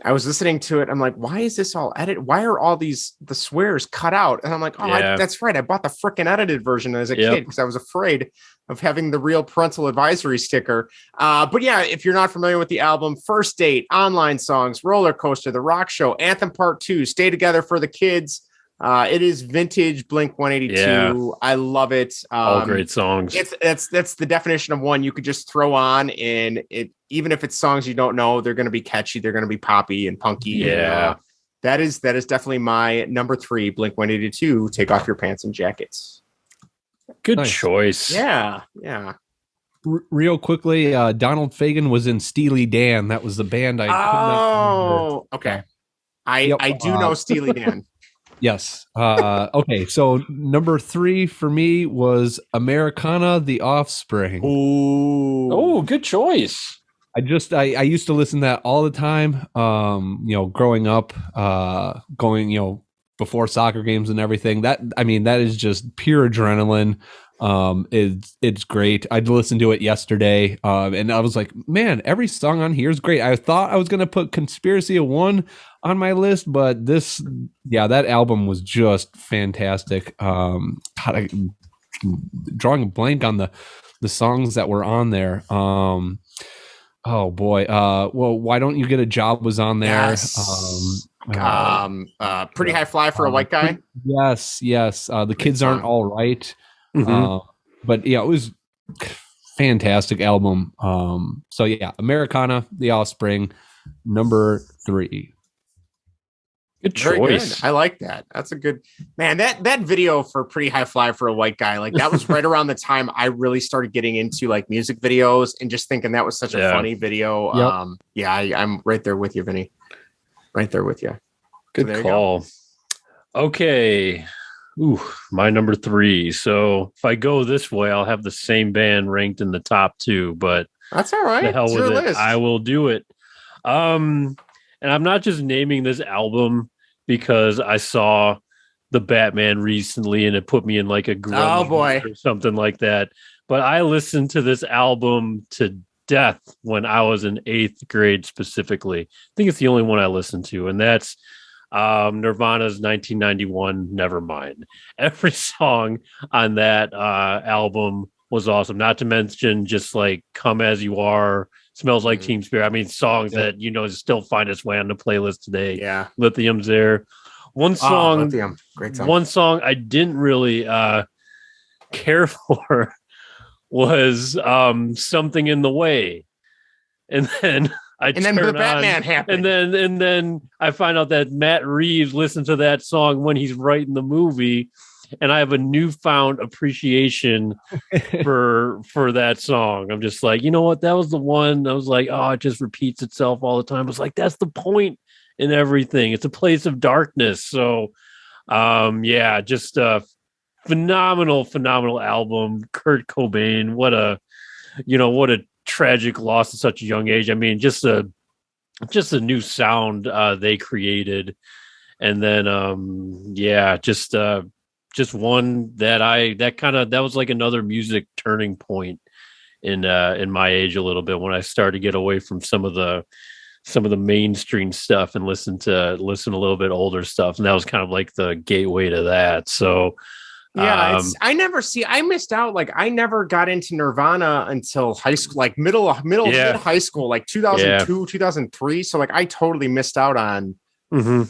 I was listening to it. I'm like, why is this all edited? Why are all the swears cut out? And I'm like, that's right. I bought the freaking edited version as a kid because I was afraid of having the real parental advisory sticker. But yeah, if you're not familiar with the album, First Date, Online Songs, Roller Coaster, The Rock Show, Anthem Part 2, Stay Together for the Kids. It is vintage Blink-182. Yeah. I love it. All great songs. That's the definition of one you could just throw on, and even if it's songs you don't know, they're going to be catchy. They're going to be poppy and punky. Yeah. And, that is definitely my number 3, Blink-182, Take Off Your Pants and Jackets. Good choice. Yeah. Real quickly, Donald Fagen was in Steely Dan. That was the band I could not okay. I do know Steely Dan. Yes. Okay. So number 3 for me was Americana, The Offspring. Oh, good choice. I used to listen to that all the time. Growing up, going, before soccer games and everything. That is just pure adrenaline. It's great. I'd listened to it yesterday, and I was like, man, every song on here is great. I thought I was going to put Conspiracy of One on my list, but that album was just fantastic. Drawing a blank on the songs that were on there. Oh boy. Well, Why Don't You Get a Job was on there. Yes. Pretty High Fly for a White Guy. Yes. The Kids Aren't All Right. Mm-hmm. But yeah, it was fantastic album. So yeah, Americana, The Offspring, number 3. Good choice. Good. I like that. That's a good man. That video for Pretty High Fly for a White Guy, like that was right around the time I really started getting into like music videos and just thinking that was such a funny video. Yep. I'm right there with you, Vinny. Right there with you. Good call. Okay. Ooh, my number 3. So if I go this way, I'll have the same band ranked in the top 2, but that's all right. The hell with it. I will do it. And I'm not just naming this album because I saw the Batman recently and it put me in like a grunge or something like that. But I listened to this album to death when I was in 8th grade specifically. I think it's the only one I listened to, and that's Nirvana's 1991 Nevermind. Every song on that album was awesome. Not to mention just like Come As You Are, Smells Like Teen Spirit. I mean, songs that, still find its way on the playlist today. Yeah. Lithium's there. One song, Lithium. Great song. One song I didn't really care for was Something in the Way. And then the Batman happened. And then I find out that Matt Reeves listened to that song when he's writing the movie, and I have a newfound appreciation for that song. I'm just like, you know what? That was the one. I was like, oh, it just repeats itself all the time. I was like, that's the point in everything. It's a place of darkness. So, just a phenomenal album. Kurt Cobain, what a tragic loss at such a young age. I mean, just a new sound they created, and then just one that was like another music turning point in my age a little bit, when I started to get away from some of the mainstream stuff and listen a little bit older stuff, and that was kind of like the gateway to that. So I missed out. Like, I never got into Nirvana until high school, like mid high school, like 2002, 2003. So like, I totally missed out on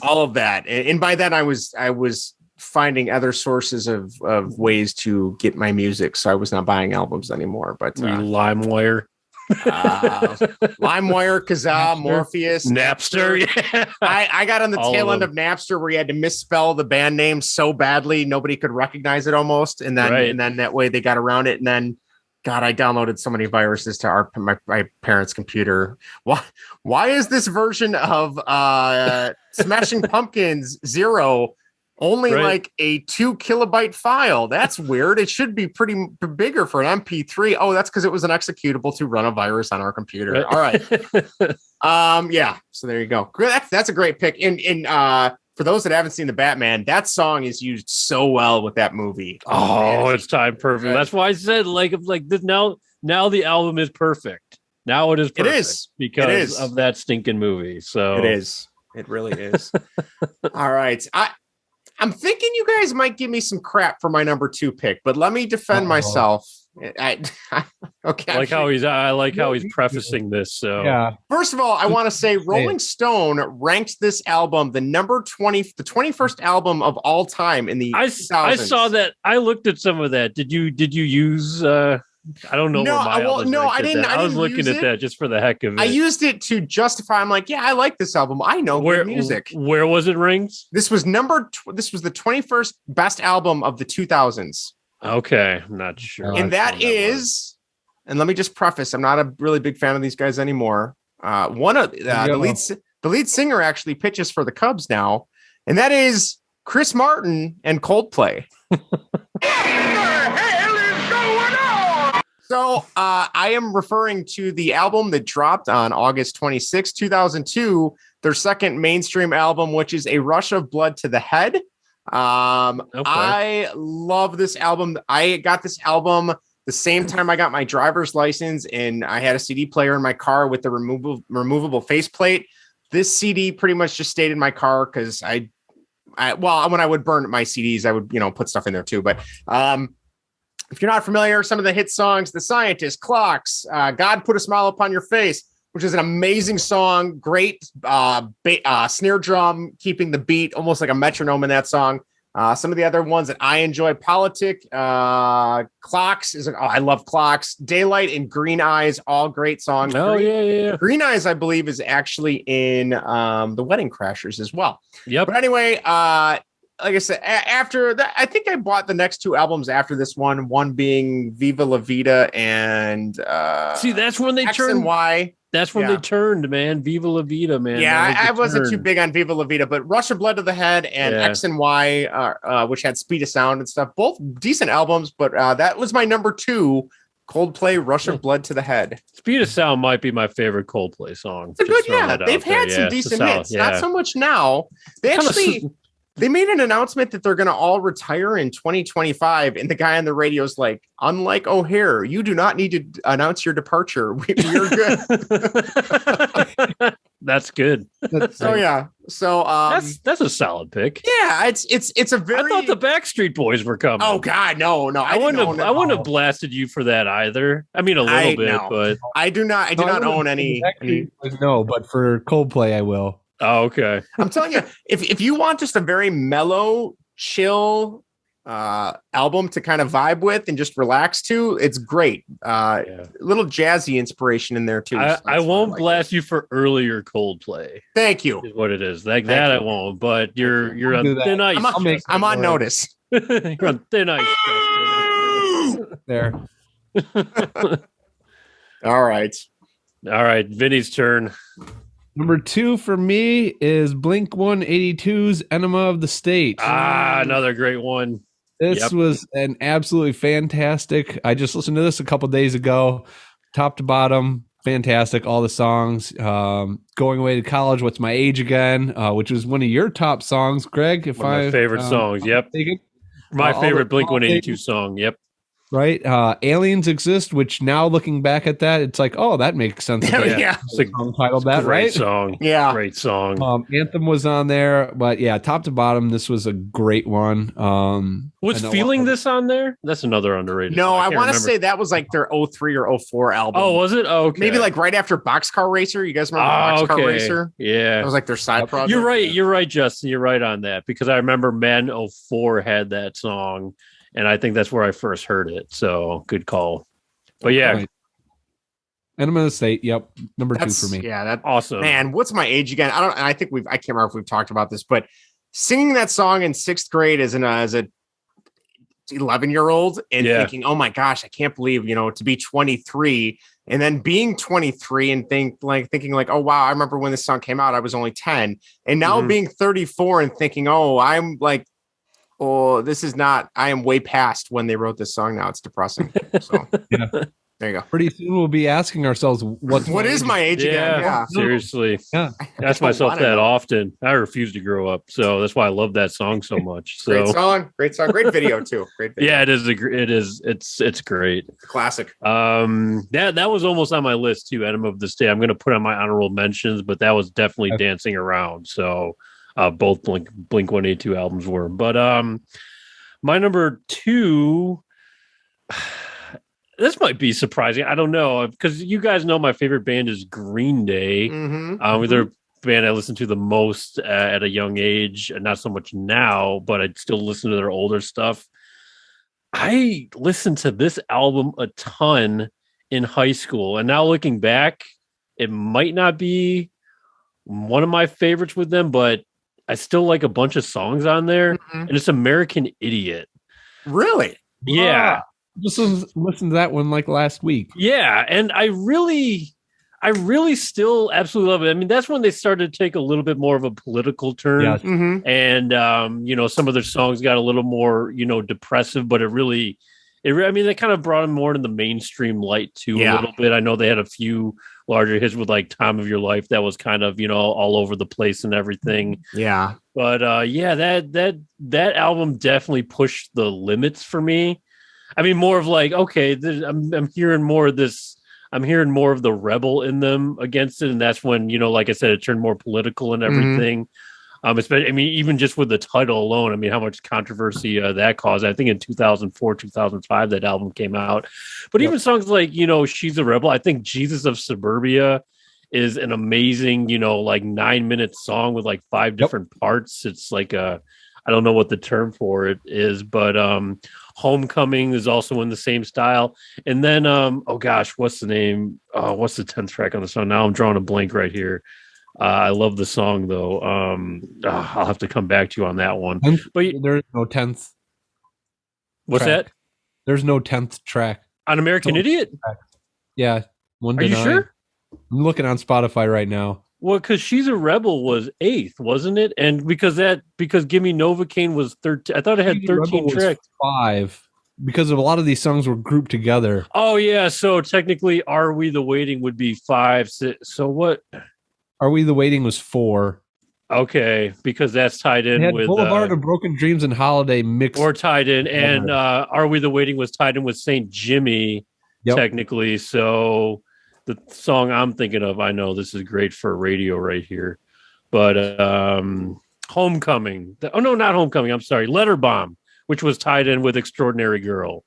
all of that. And by then I was finding other sources of ways to get my music. So I was not buying albums anymore, but LimeWire. LimeWire, Kazaa, Morpheus, Napster. Yeah. I got on the tail end of Napster, where you had to misspell the band name so badly nobody could recognize it almost, and then that way they got around it. And then, God, I downloaded so many viruses to my parents' computer. Why is this version of Smashing Pumpkins 0 only like a 2 kilobyte file? That's weird. It should be pretty bigger for an MP3. Oh, that's because it was an executable to run a virus on our computer. Right. All right. So there you go. That's a great pick. And for those that haven't seen the Batman, that song is used so well with that movie. Oh, it's timed perfect. Right. That's why I said like this now the album is perfect. Now it is perfect. It is because of that stinking movie. So it is. It really is. All right. I'm thinking you guys might give me some crap for my number 2 pick, but let me defend myself. Okay. I like how he's prefacing this. So yeah. First of all, I want to say Rolling Stone ranked this album the 21st album of all time in the 2000s. I saw that. I looked at some of that. Did you use I don't know. I didn't. I was looking at that just for the heck of it. I used it to justify. I'm like, yeah, I like this album. I know good music. Where was it ranked? This was the 21st best album of the 2000s. Okay, I'm not sure. And that is, and let me just preface, I'm not a really big fan of these guys anymore. One of the lead singer actually pitches for the Cubs now, and that is Chris Martin and Coldplay. So I am referring to the album that dropped on August 26, 2002, their second mainstream album, which is A Rush of Blood to the Head. I love this album. I got this album the same time I got my driver's license, and I had a CD player in my car with the removable faceplate. This CD pretty much just stayed in my car because when I would burn my CDs, I would, put stuff in there too. But if you're not familiar, some of the hit songs, The Scientist, Clocks, God Put a Smile Upon Your Face, which is an amazing song. Great snare drum, keeping the beat, almost like a metronome in that song. Some of the other ones that I enjoy, Politic, Clocks, I love Clocks. Daylight and Green Eyes, all great songs. Oh, yeah. Green Eyes, I believe, is actually in The Wedding Crashers as well. Yep. But anyway, like I said, after that, I think I bought the next 2 albums after this one being Viva La Vida and that's when they X turned. and Y. That's when they turned, man. Viva La Vida, man. Yeah, I wasn't too big on Viva La Vida, but Rush of Blood to the Head and X and Y, which had Speed of Sound and stuff, both decent albums, but that was my number 2, Coldplay, Rush of Blood to the Head. Speed of Sound might be my favorite Coldplay song. It's a good, they've had some decent hits. Not so much now. They actually... They made an announcement that they're going to all retire in 2025. And the guy on the radio is like, unlike O'Hare, you do not need to announce your departure. We're good. That's good. So, yeah. So that's a solid pick. Yeah, it's a very. I thought the Backstreet Boys were coming. Oh God, no. I wouldn't have blasted you for that either. I mean, a little bit, but I do not own any. No, but for Coldplay, I will. Oh, okay. I'm telling you, if you want just a very mellow, chill album to kind of vibe with and just relax to, it's great. Little jazzy inspiration in there too. I won't blast you for earlier Coldplay. Thank you. Is what it is. Like that I won't. But you're on thin ice. I'm on notice. You're on thin ice. There. All right. Vinny's turn. Number 2 for me is Blink-182's Enema of the State. Another great one. This was an absolutely fantastic. I just listened to this a couple days ago, top to bottom, fantastic. All the songs. Going Away to College, What's My Age Again, which was one of your top songs, Greg. One of my favorite songs. Yep. My favorite Blink-182 song. Yep. Right. Aliens Exist, which now looking back at that, it's like, oh, that makes sense. Yeah. It's a song titled that, great right? Song. Yeah. Great song. Anthem was on there, but yeah, top to bottom, this was a great one. Was Feeling This on there? That's another underrated No, song. I want to say that was like their 03 or 04 album. Oh, was it? Oh, okay. Maybe like right after Boxcar Racer. You guys remember Boxcar Racer? Yeah. That was like their side project. You're right, Justin. You're right on that because I remember Men 04 had that song. And I think that's where I first heard it. So good call. But yeah. Right. Enema of the State. Yep. Number 2 for me. Yeah. That's awesome. Man, What's My Age Again? I can't remember if we've talked about this, but singing that song in 6th grade as a 11-year-old and thinking, oh my gosh, I can't believe, to be 23 and then being 23 and thinking like, oh wow, I remember when this song came out, I was only 10. And now being 34 and thinking, oh, I'm like, oh, this is not, I am way past when they wrote this song now. It's depressing. So there you go. Pretty soon we'll be asking ourselves, what is my age again? Yeah. Seriously. Yeah. I ask myself that often. I refuse to grow up. So that's why I love that song so much. So Great song. Great video too. Great video. Yeah, it's great. It's a classic. That was almost on my list too, Enema of the State. I'm gonna put on my honorable mentions, but that was definitely dancing around. So both Blink-182 albums were. But my number 2, this might be surprising. I don't know, because you guys know my favorite band is Green Day. They're a band I listen to the most at a young age, and not so much now, but I still listen to their older stuff. I listened to this album a ton in high school, and now looking back, it might not be one of my favorites with them, but I still like a bunch of songs on there, and it's American Idiot. Really? Yeah. Just listen to that one like last week. Yeah, and I really still absolutely love it. I mean, that's when they started to take a little bit more of a political turn. Yes. And some of their songs got a little more, depressive, but they kind of brought them more in the mainstream light too a little bit. I know they had a few larger hits with like Time of Your Life that was kind of, all over the place and everything. Yeah. But that album definitely pushed the limits for me. I mean, more of like, okay, I'm hearing more of this. I'm hearing more of the rebel in them against it. And that's when, like I said, it turned more political and everything. Especially, even just with the title alone, how much controversy that caused. I think in 2004, 2005, that album came out. But even songs like, She's a Rebel, I think Jesus of Suburbia is an amazing, 9-minute song with like 5 different parts. It's like I don't know what the term for it is, but Homecoming is also in the same style. And then, what's the name? What's the 10th track on the song? Now I'm drawing a blank right here. I love the song though. I'll have to come back to you on that one. But there's no 10th. What's track. that? There's no 10th track on American Idiot. Yeah. Are you sure? I'm looking on Spotify right now. Well, because She's a Rebel was 8th, wasn't it? And because Gimme Novocaine was 13. I thought it had 13 tracks. 5. Because a lot of these songs were grouped together. Oh yeah, so technically, Are We the Waiting would be 5. So what? Are We the Waiting was 4. Okay, because that's tied in with Boulevard of Broken Dreams and Holiday mixed. Or tied in, and Are We the Waiting was tied in with St. Jimmy, technically. So the song I'm thinking of, I know this is great for radio right here, but Homecoming. Not Homecoming. I'm sorry, Letter Bomb, which was tied in with Extraordinary Girl.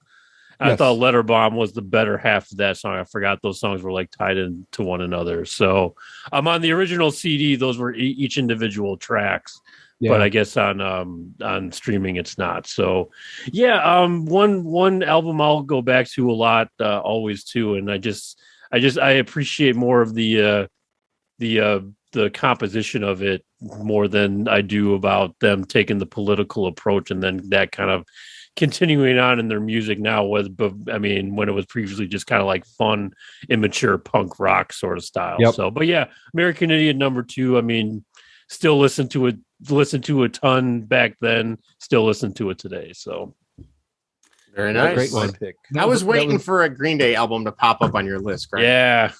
I thought Letter Bomb was the better half of that song. I forgot those songs were like tied into one another. So on the original CD, those were each individual tracks. Yeah. But I guess on streaming it's not. So yeah, one album I'll go back to a lot always too, and I appreciate more of the composition of it more than I do about them taking the political approach and then that kind of continuing on in their music now when it was previously just kind of like fun, immature punk rock sort of style. Yep. So, but yeah, American Idiot #2. I mean, still listen to a ton back then. Still listen to it today. So very nice. Great one. Pick. I was waiting for a Green Day album to pop up on your list, right? Yeah.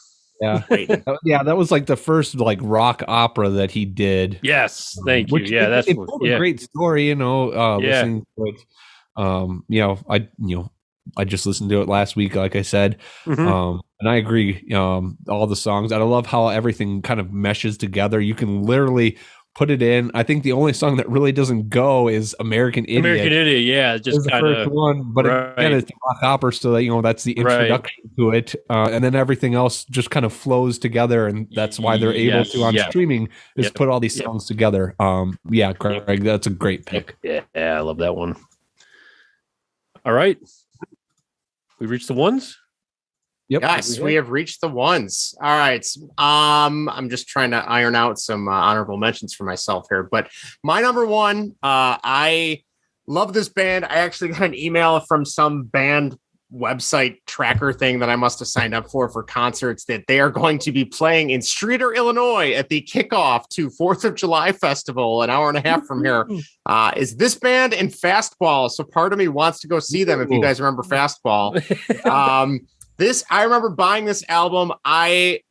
Yeah, that was like the first like rock opera that he did. Yes, thank you. Yeah, that's a great story. Listening to it. I just listened to it last week, like I said, and I agree. All the songs, I love how everything kind of meshes together. You can literally put it in. I think the only song that really doesn't go is American Idiot. American Idiot, yeah, just kind of the first one, but again, it's rock opera, so that that's the introduction to it, and then everything else just kind of flows together, and that's why they're able to on streaming is put all these songs together. Greg, that's a great pick. Yeah, I love that one. All right. We reached the ones? Yep. Yes, we have reached the ones. All right. I'm just trying to iron out some honorable mentions for myself here. But my number one, I love this band. I actually got an email from some band website tracker thing that I must have signed up for concerts that they are going to be playing in Streator, Illinois at the kickoff to 4th of July festival an hour and a half from here. Is this band and Fastball. So part of me wants to go see them. If you guys remember Fastball, I remember buying this album. My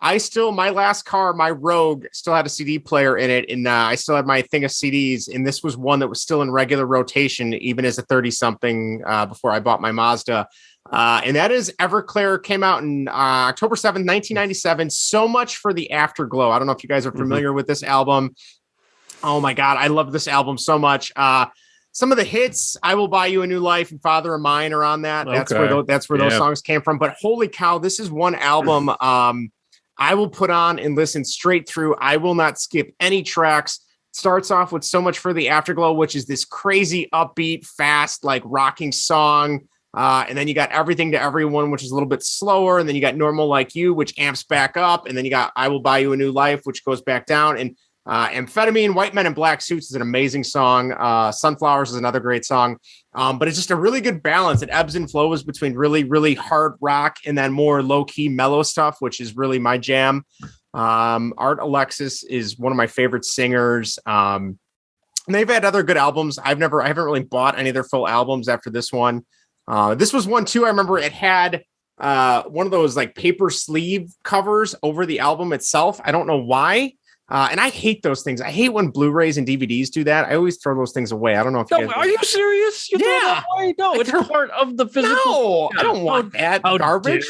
last car, my Rogue, still had a CD player in it, and I still had my thing of CDs, and this was one that was still in regular rotation, even as a 30-something before I bought my Mazda. And that is Everclear, came out in October 7th, 1997. So Much for the Afterglow. I don't know if you guys are familiar with this album. Oh, my God. I love this album so much. Some of the hits, I Will Buy You a New Life and Father of Mine are on that. That's where those songs came from. But holy cow, this is one album I will put on and listen straight through. I will not skip any tracks. Starts off with So Much for the Afterglow, which is this crazy upbeat, fast, like rocking song. And then you got Everything to Everyone, which is a little bit slower. And then you got Normal Like You, which amps back up. And then you got I Will Buy You a New Life, which goes back down. And Amphetamine, White Men in Black Suits is an amazing song. Sunflowers is another great song. But it's just a really good balance. It ebbs and flows between really, really hard rock and then more low-key mellow stuff, which is really my jam. Art Alexis is one of my favorite singers. And they've had other good albums. I haven't really bought any of their full albums after this one. This was one too. I remember it had one of those like paper sleeve covers over the album itself. I don't know why. And I hate those things. I hate when Blu-rays and DVDs do that. I always throw those things away. I don't know if you guys are you serious? You throw that away? No, it's part of the physical. No, I don't want that garbage.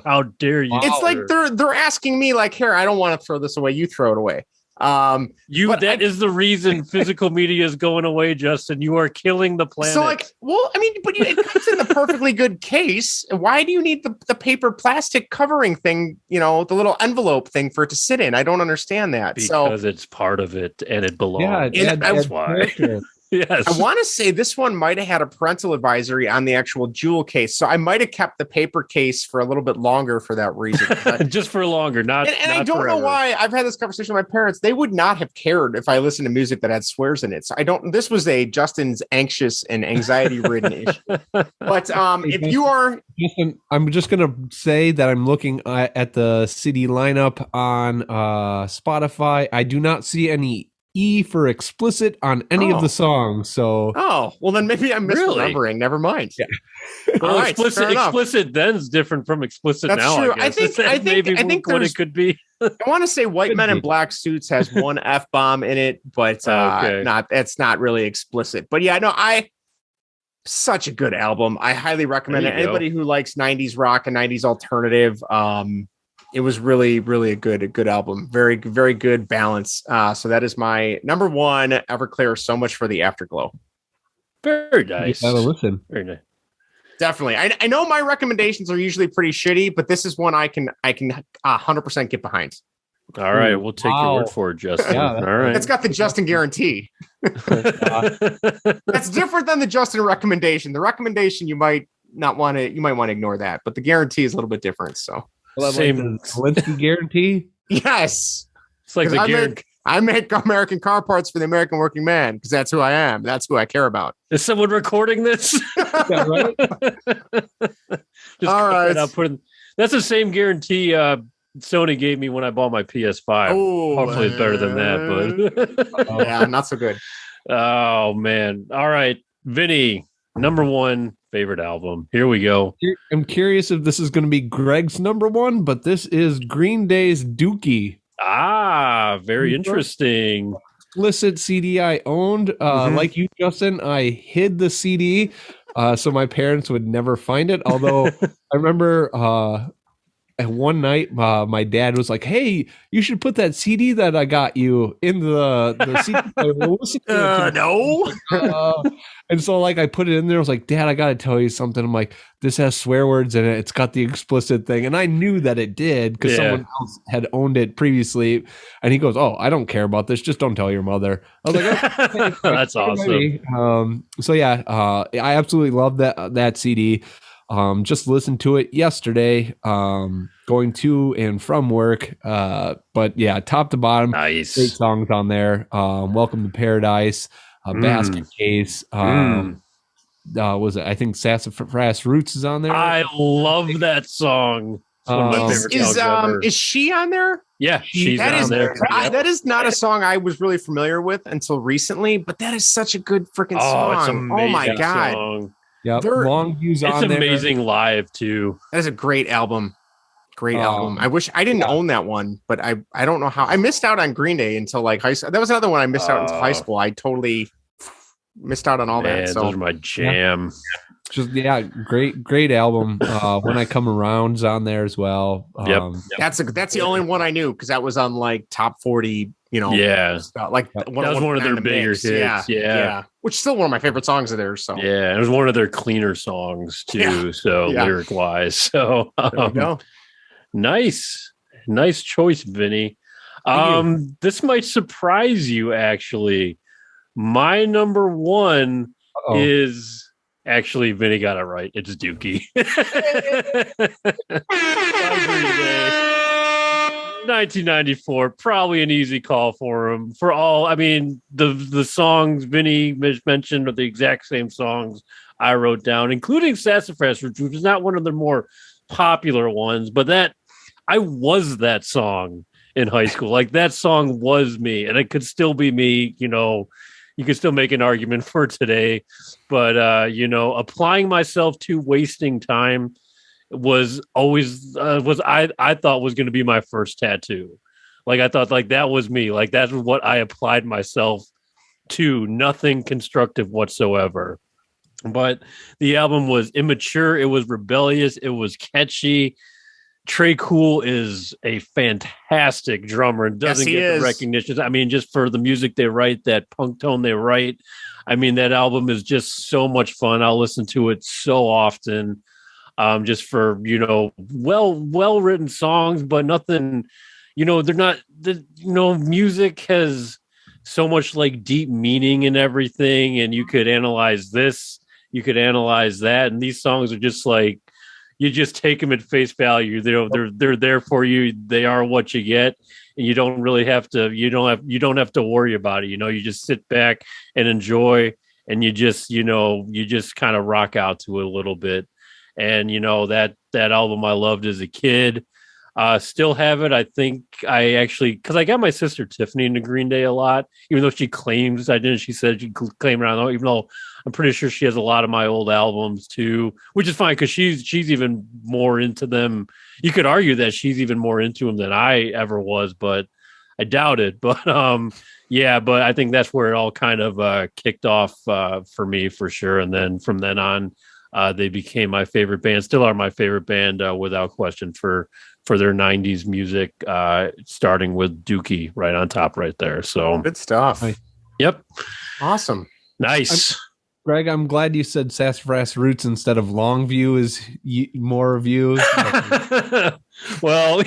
How dare you? It's like they're asking me like, here, I don't want to throw this away. You throw it away. That is the reason physical media is going away, Justin. You are killing the planet. So but it comes in the perfectly good case. Why do you need the paper plastic covering thing, the little envelope thing for it to sit in? I don't understand that. Because it's part of it and it belongs. Yeah, that's why. Yes. I want to say this one might have had a parental advisory on the actual jewel case. So I might have kept the paper case for a little bit longer for that reason. Just for longer, not I don't know why. I've had this conversation with my parents. They would not have cared if I listened to music that had swears in it. So this was Justin's anxious and anxiety ridden issue. But if you are Justin, I'm just gonna say that I'm looking at the CD lineup on Spotify. I do not see any E for explicit on any of the songs. So well, then maybe I'm misremembering. Really? Never mind. Yeah. Well, explicit then is different from explicit That's now. True. I guess. I think what it could be. I want to say White Men in Black Suits has one F-bomb in it, but it's not really explicit. But yeah, no, such a good album. I highly recommend it. Anybody who likes 90s rock and 90s alternative, it was really, really a good album. Very, very good balance. So that is my number one, Everclear. So much for the Afterglow. Very nice. Have a listen. Very nice. Definitely. I know my recommendations are usually pretty shitty, but this is one I can 100% get behind. All right, we'll take your word for it, Justin. All right. It's got the Justin guarantee. That's different than the Justin recommendation. The recommendation you might want to ignore that, but the guarantee is a little bit different. So same Zelensky guarantee. Yes. It's like the guarantee. I make American car parts for the American working man because that's who I am. That's who I care about. Is someone recording this? Yeah, right? All right. That's the same guarantee Sony gave me when I bought my PS5. Hopefully it's better than that, but yeah, not so good. Oh man. All right. Vinny, number one favorite album. Here we go. I'm curious if this is going to be Greg's number one, but this is Green Day's Dookie. Very interesting. Explicit CD I owned. Like you, Justin, I hid the CD so my parents would never find it. Although I remember one night my dad was like, "Hey, you should put that CD that I got you in the CD." No. And so like I put it in there. I was like, "Dad, I got to tell you something." I'm like, "This has swear words in it. It's got the explicit thing." And I knew that it did because someone else had owned it previously. And he goes, "Oh, I don't care about this. Just don't tell your mother." I was like, "Okay." That's awesome. So yeah, I absolutely love that CD. Just listened to it yesterday, going to and from work. But yeah, top to bottom, nice. Great songs on there. Welcome to Paradise, Basket Case. Was it? I think Sassafras Roots is on there. I love that song. It's one of my favorite songs ever. Is she on there? Yeah, she's on there. That is not a song I was really familiar with until recently, but that is such a good freaking song. It's amazing. Oh my god. Song. Yeah, long views on there. It's amazing live too. That is a great album. Great album. I wish I didn't own that one, but I don't know how. I missed out on Green Day until like high school. That was another one I missed out until high school. I totally missed out on all that. So those are my jam. Just great album. When I Come Around's on there as well. That's the only one I knew because that was on like top 40. Stuff. Like that was one of their bigger hits. Yeah, which is still one of my favorite songs of theirs. So yeah, it was one of their cleaner songs too. So lyric wise, so there you go. Nice choice, Vinny. This might surprise you actually. My number one is actually Vinny got it right. It's Dookie. 1994, probably an easy call for him. For all, I mean, the songs Vinny mentioned are the exact same songs I wrote down, including Sassafras, which is not one of the more popular ones, but that I was that song in high school. Like that song was me, and it could still be me. You could still make an argument for today, but applying myself to wasting time was always I thought was going to be my first tattoo. Like I thought like that was me. Like that's what I applied myself to. Nothing constructive whatsoever. But the album was immature. It was rebellious. It was catchy. Trey Cool is a fantastic drummer and doesn't get the recognition. I mean, just for the music they write, that punk tone they write. I mean, that album is just so much fun. I'll listen to it so often. Just for, well-written songs, but nothing, they're not, music has so much like deep meaning and everything. And you could analyze this, you could analyze that. And these songs are just like, you just take them at face value. They're there for you. They are what you get. And you don't really have to, you don't have to worry about it. You just sit back and enjoy, and you just kind of rock out to it a little bit. And that album I loved as a kid. Still have it. I think I actually, because I got my sister Tiffany into Green Day a lot, even though she claims I didn't. She said she claimed it on, even though I'm pretty sure she has a lot of my old albums too, which is fine because she's even more into them. You could argue that she's even more into them than I ever was, but I doubt it. But yeah, but I think that's where it all kind of kicked off for me for sure. And then from then on, they became my favorite band. Still are my favorite band without question for their 90s music, starting with Dookie right on top right there. So good stuff. Yep. Awesome. Nice. Greg, I'm glad you said Sassafras Roots instead of Longview is more of you. Well,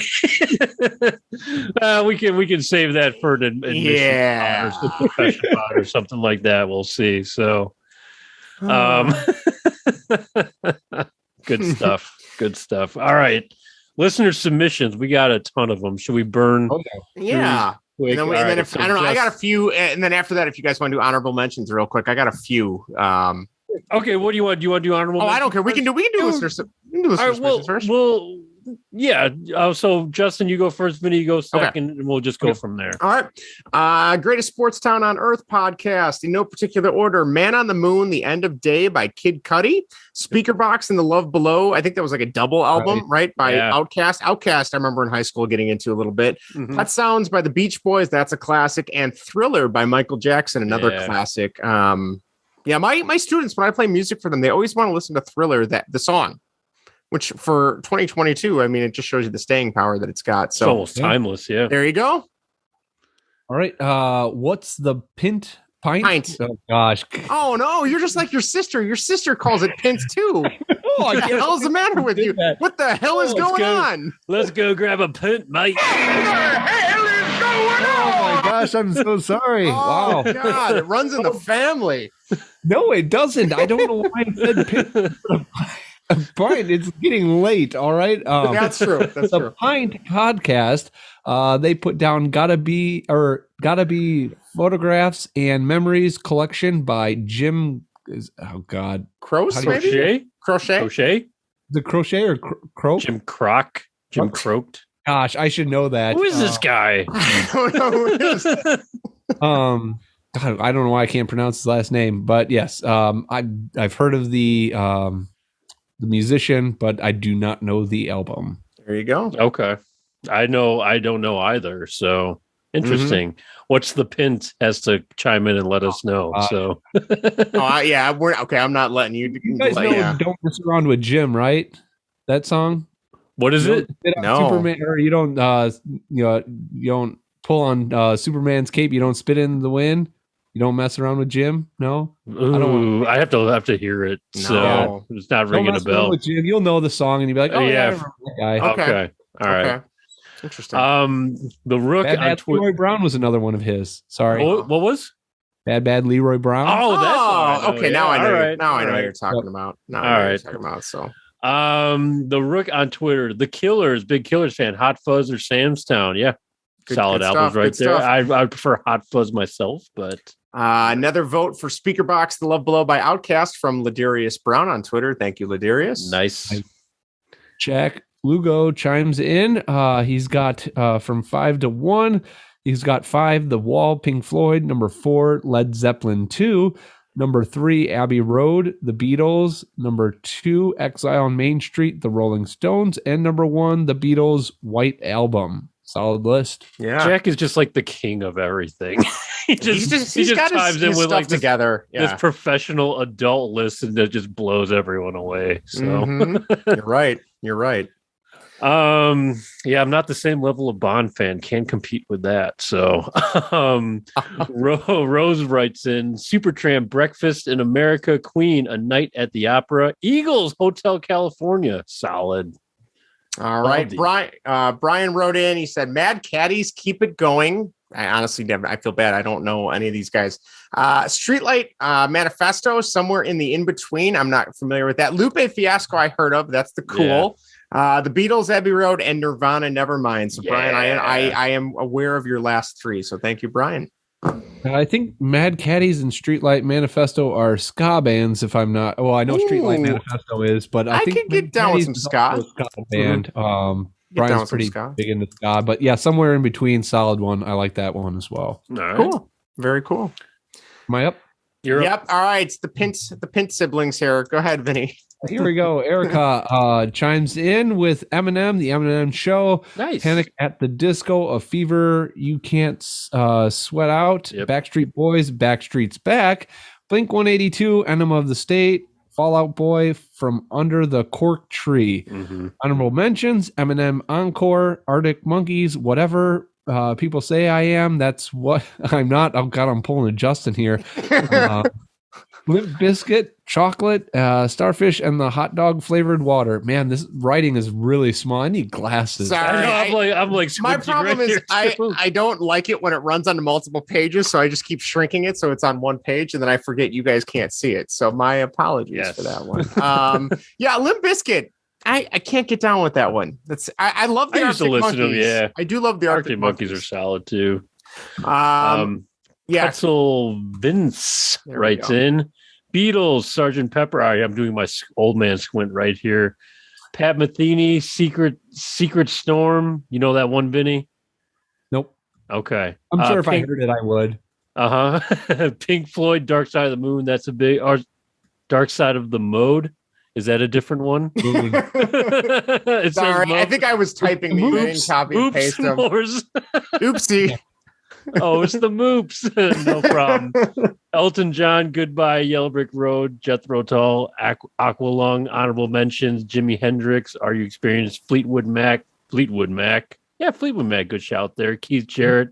we can save that for an admission or profession or something like that. We'll see. So, good stuff. Good stuff. All right. Listener submissions. We got a ton of them. Should we burn? Yeah. Quick? And then if, I don't know, I got a few. And then after that, if you guys want to do honorable mentions real quick, I got a few. Okay. What do you want? Do you want to do honorable? I don't care. We can do listener submissions first. Well, yeah. So Justin, you go first. Vinny, you go second, and we'll just go from there. All right. Greatest Sports Town on Earth podcast in no particular order. Man on the Moon, The End of Day by Kid Cudi. Speaker Box and The Love Below. I think that was like a double album, right? By Outkast. Outkast, I remember in high school getting into a little bit. That Sounds by the Beach Boys. That's a classic. And Thriller by Michael Jackson, another classic. Yeah, my students, when I play music for them, they always want to listen to Thriller, the song. Which for 2022, I mean, it just shows you the staying power that it's got. So it's almost timeless, yeah. There you go. All right. What's the pint? Oh gosh. Oh no, you're just like your sister. Your sister calls it pint too. What the hell's the matter with you? What the hell is going on? Let's go grab a pint, mate. What the hell is going on? Oh my gosh, I'm so sorry. Wow. God, it runs in the family. No, it doesn't. I don't know why I said pint. Brian, it's getting late. All right. That's true. That's the true. Pint podcast. They put down gotta be photographs and memories collection by Jim. Crochet. The Crochet or Croak? Jim Croc. Jim Croaked. Gosh, I should know that. Who is this guy? I don't know who it is. God, I don't know why I can't pronounce his last name, but yes, I've heard of the musician, but I do not know the album. There you go. Okay. I don't know either. So interesting. What's the pint has to chime in and let us know. So we're okay. I'm not letting you. You guys know Don't Mess Around with Jim, right? That song. What is it? No. Superman, or you don't you don't pull on Superman's cape, you don't spit in the wind. You don't mess around with Jim? No? Ooh, I have to hear it. No. So it's not ringing a bell. With Jim. You'll know the song and you'll be like, oh, yeah, I remember that guy. Okay. All right. Okay. Interesting. The Rook Bad Leroy Brown was another one of his. Sorry. What was? Bad Leroy Brown. Oh, that's okay. Now I know. Right. Now I know what you're talking about. Now I know what you're talking about. So. The Rook on Twitter. The Killers, big Killers fan. Hot Fuzz or Samstown? Yeah. Solid albums right there. I prefer Hot Fuzz myself, but another vote for Speaker Box, The Love Below by Outkast from Ladarius Brown on Twitter. Thank you, Ladarius. Nice. Jack Lugo chimes in. He's got from 5 to 1. He's got 5, The Wall, Pink Floyd. Number 4, Led Zeppelin 2. Number 3, Abbey Road, The Beatles. Number 2, Exile on Main Street, The Rolling Stones. And number 1, The Beatles' White Album. Solid list. Yeah, Jack is just like the king of everything. he just got chimes his in with stuff like together. This professional adult list, and that just blows everyone away. So You're right. Yeah, I'm not the same level of Bond fan. Can't compete with that. So, Rose writes in Supertramp, Breakfast in America, Queen, A Night at the Opera, Eagles, Hotel California. Solid. All right. Brian wrote in. He said, Mad Caddies, Keep It Going. I honestly I feel bad. I don't know any of these guys. Streetlight Manifesto, Somewhere in the In-Between. I'm not familiar with that. Lupe Fiasco, I heard of. That's the cool. Yeah. The Beatles, Abbey Road, and Nirvana, Nevermind. So, Brian, I am aware of your last 3. So thank you, Brian. I think Mad Caddies and Streetlight Manifesto are ska bands, if I'm not. Well, I know Streetlight Manifesto is, but I think could get down with some ska. Band. Brian's pretty big into ska, but yeah, somewhere in between, solid one. I like that one as well. All right. Cool. Very cool. Am I up? You're Yep. up. All right. It's the Pint siblings here. Go ahead, Vinny. Here we go. Erica chimes in with Eminem, the Eminem Show. Nice. Panic at the Disco, A Fever You Can't Sweat Out. Yep. Backstreet Boys, Backstreet's Back. Blink 182, Enema of the State. Fallout Boy, From Under the Cork Tree. Mm-hmm. Honorable mentions, Eminem Encore, Arctic Monkeys, Whatever People Say I Am. That's what I'm not. Oh, God, I'm pulling a Justin here. Limp Biscuit, Chocolate, Starfish, and the hot dog flavored water. Man, this writing is really small. I need glasses. Sorry, I'm like my problem right is here. I don't like it when it runs onto multiple pages, so I just keep shrinking it so it's on one page, and then I forget you guys can't see it. So my apologies for that one. Yeah, Limp Bizkit. I can't get down with that one. I love the Arctic Monkeys. Yeah, I do love the Arctic Monkeys are solid too. Yeah, Pretzel Vince writes in. Beatles, Sgt. Pepper. All right, I'm doing my old man squint right here. Pat Metheny, Secret Storm. You know that one, Vinny? Nope. Okay. I'm sure if I heard it, I would. Pink Floyd, Dark Side of the Moon. That's a big. Or Dark Side of the Mode. Is that a different one? Sorry, I think I was typing the and copy and paste them. Oopsie. Oh, it's the Moops. No problem. Elton John, Goodbye, Yellow Brick Road, Jethro Tull, Aqualung, honorable mentions, Jimi Hendrix, Are You Experienced, Fleetwood Mac. Yeah, Fleetwood Mac, good shout there. Keith Jarrett,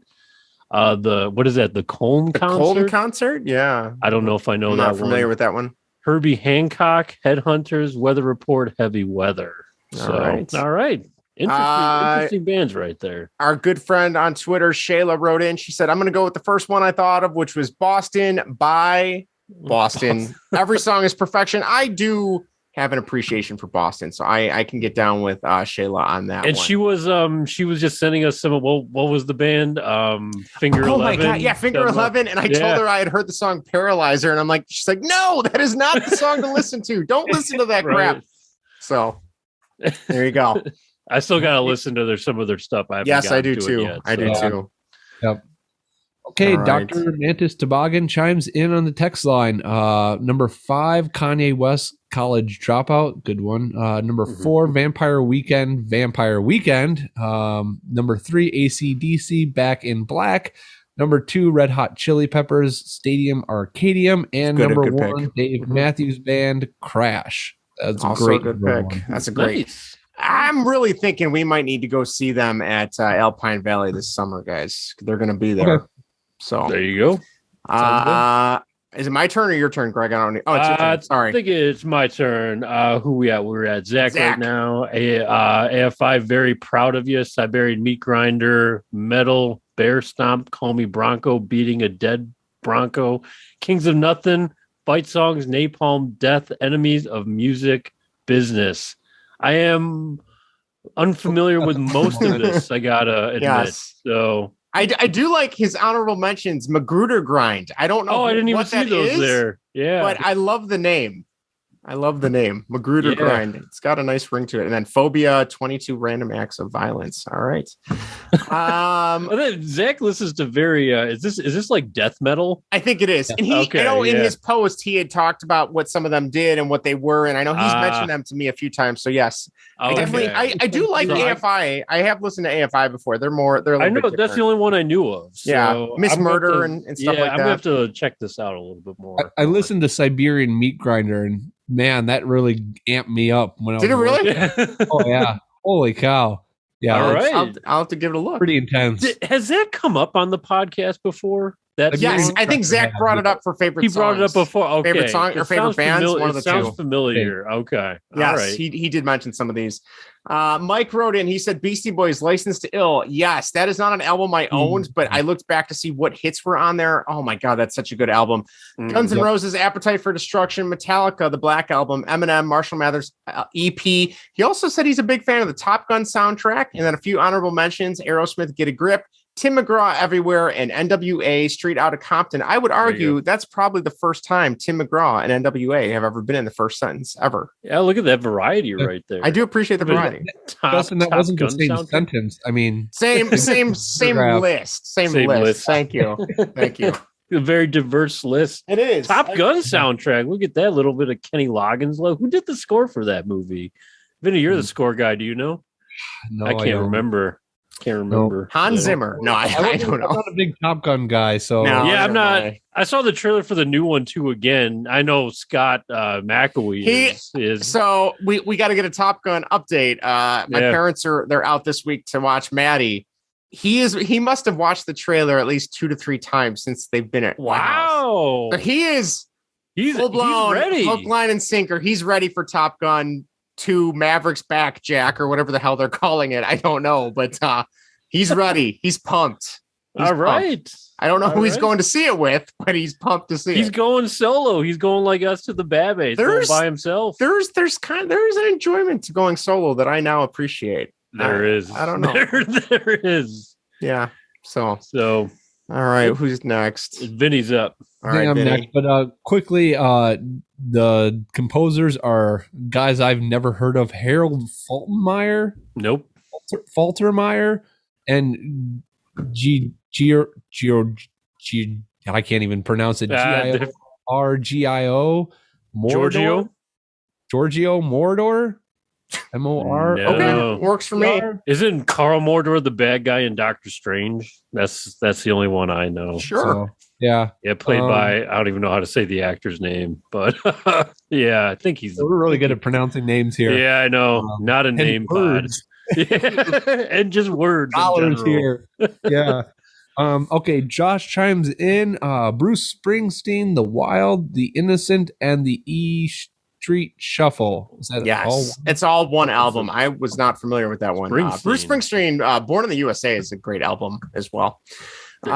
what is that? The Colne concert? Colne concert? Yeah. I don't know if I know I'm that not familiar with that one. Herbie Hancock, Headhunters, Weather Report, Heavy Weather. All right. Interesting bands right there. Our good friend on Twitter, Shayla, wrote in. She said, I'm going to go with the first one I thought of, which was Boston by Boston. Every song is perfection. I do have an appreciation for Boston, so I can get down with Shayla on that and one. She was just sending us some of what was the band? Finger 11. Oh my God. Yeah, Finger 11. And I told her I had heard the song Paralyzer, and I'm like, she's like, no, that is not the song to listen to. Don't listen to that crap. So there you go. I still got to listen to some of their stuff. Yes, I do too. I do too. Yep. Okay, Dr. Mantis Toboggan chimes in on the text line. Number 5, Kanye West, College Dropout. Good one. Number 4, Vampire Weekend. Number 3, AC/DC, Back in Black. Number 2, Red Hot Chili Peppers, Stadium Arcadium. And number 1, Dave Matthews Band, Crash. That's also a good pick. That's a great. Nice. I'm really thinking we might need to go see them at Alpine Valley this summer, guys. They're going to be there. Okay. So there you go. Is it my turn or your turn, Greg? I don't know. Oh, it's your turn. Sorry. I think it's my turn. Who we at? We're at Zach right now. AFI, very proud of you. Siberian Meat Grinder, Metal, Bear Stomp, Call Me Bronco, Beating a Dead Bronco, Kings of Nothing, Fight Songs, Napalm, Death, Enemies of Music, Business. I am unfamiliar with most of this, I gotta admit. Yes. So I do like his honorable mentions, Magruder Grind. I don't know. Oh, I didn't even see those there. Yeah. But I love the name. Magruder Grind. It's got a nice ring to it. And then Phobia, 22 Random Acts of Violence. All right. Zach listens to very is this like death metal? I think it is. And in his post he had talked about what some of them did and what they were, and I know he's mentioned them to me a few times. So yes. I do like AFI. I have listened to AFI before. They're I know that's the only one I knew of. So yeah, Miss Murder and stuff like that. I'm gonna have to check this out a little bit more. I listened to Siberian Meat Grinder, and man, that really amped me up when I was. Did it really? Oh yeah! Holy cow! Yeah, all right. I'll have to give it a look. Pretty intense. Has that come up on the podcast before? Yes, I think Zach brought it up for favorite songs. He brought it up before. Okay. Favorite song or favorite bands? One of the two. Sounds familiar. Okay. Yes, all right. he did mention some of these. Mike wrote in, he said Beastie Boys, License to Ill. Yes, that is not an album I owned, but I looked back to see what hits were on there. Oh my God, that's such a good album. Guns N' Roses, Appetite for Destruction, Metallica, the Black Album, Eminem, Marshall Mathers EP. He also said he's a big fan of the Top Gun soundtrack, and then a few honorable mentions, Aerosmith, Get a Grip, Tim McGraw Everywhere and NWA Street Outta Compton. I would argue that's probably the first time Tim McGraw and NWA have ever been in the first sentence ever. Yeah, look at that variety right there. I do appreciate the variety. Justin, that wasn't the same sentence. I mean, same list. Same list. Thank you. Thank you. A very diverse list. It is. Top Gun soundtrack. Look at that little bit of Kenny Loggins. Who did the score for that movie? Vinny, you're the score guy. Do you know? No, I can't remember. Hans Zimmer. No, I don't know. I'm not a big Top Gun guy, so I'm not. I saw the trailer for the new one too. Again, I know Scott McAwee is. So we got to get a Top Gun update. My parents they're out this week to watch Maddie. He must have watched the trailer at least 2 to 3 times since they've been at. Wow. So he's full blown, ready. Hook, line, and sinker. He's ready for Top Gun 2 Mavericks Back, Jack, or whatever the hell they're calling it. I don't know, but he's ready. He's pumped. All right. Pumped. I don't know who he's going to see it with, but he's pumped to see it. He's going solo. He's going like us to the Babbe. He's going by himself. There's an enjoyment to going solo that I now appreciate. There is. I don't know. There is. Yeah. So all right. Who's next? Vinny's up. All right, I'm next. But quickly, the composers are guys I've never heard of: Harold Faltermeyer. Nope. Faltermeyer and I can't even pronounce it. Giorgio Moroder. Giorgio Moroder. Mor. No. Okay, works for me. Isn't Carl Mordor the bad guy in Doctor Strange? That's the only one I know. Sure. So, yeah, played by I don't even know how to say the actor's name, but yeah, I think we're really good at pronouncing names here. Yeah, I know. Not a name pod. And just words. Dollars here. Yeah. Okay, Josh chimes in. Bruce Springsteen, The Wild, The Innocent, and the E Street Shuffle. Is that it's all one album. I was not familiar with that one. Bruce Springsteen, Born in the USA is a great album as well. Is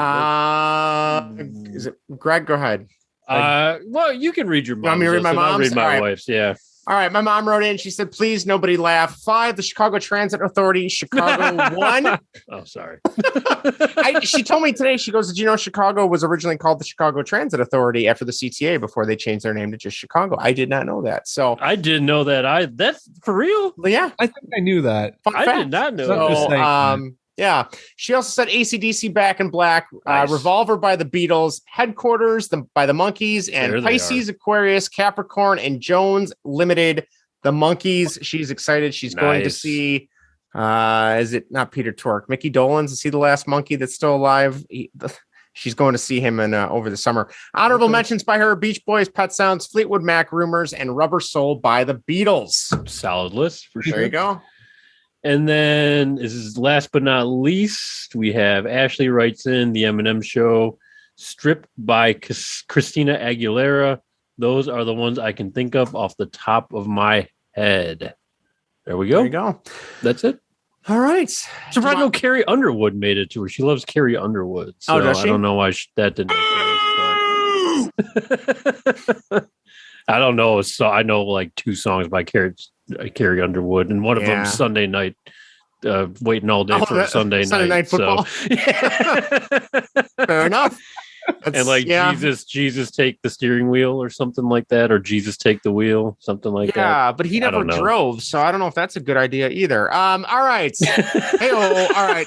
it Greg? Go ahead. Well, you can read your mom's. You want me to read my mom's? I'll read my wife's. Yeah. All right. My mom wrote in. She said, "Please, nobody laugh." 5, the Chicago Transit Authority, Chicago 1. Oh, sorry. She told me today. She goes, "Did you know Chicago was originally called the Chicago Transit Authority after the CTA before they changed their name to just Chicago?" I did not know that. So I didn't know that. That's for real. Yeah, I think I knew that. I did not know. So, yeah. She also said AC/DC Back in Black, nice. Revolver by the Beatles, Headquarters by the Monkees, and Pisces, Aquarius, Capricorn, and Jones Limited, the Monkees. She's excited. She's going to see, is it not Peter Tork? Mickey Dolenz? Is he the last monkey that's still alive? She's going to see him in over the summer. Honorable mentions by her: Beach Boys, Pet Sounds, Fleetwood Mac, Rumors, and Rubber Soul by the Beatles. Solid list for sure. There you go. And then this is last but not least, we have Ashley writes in the Eminem Show, Stripped by Christina Aguilera. Those are the ones I can think of off the top of my head. There we go. There you go. That's it. All right. So I know Carrie Underwood made it to her. She loves Carrie Underwood. So does she? I don't know why that didn't make sense. I don't know. So I know like 2 songs by Carrie Underwood, and one of them Sunday night, waiting all day for Sunday night football. So. Fair enough. And like Jesus take the steering wheel or something like that, or Jesus take the wheel, something like that. Yeah, but he never drove, so I don't know if that's a good idea either. All right. Hey-oh, all right.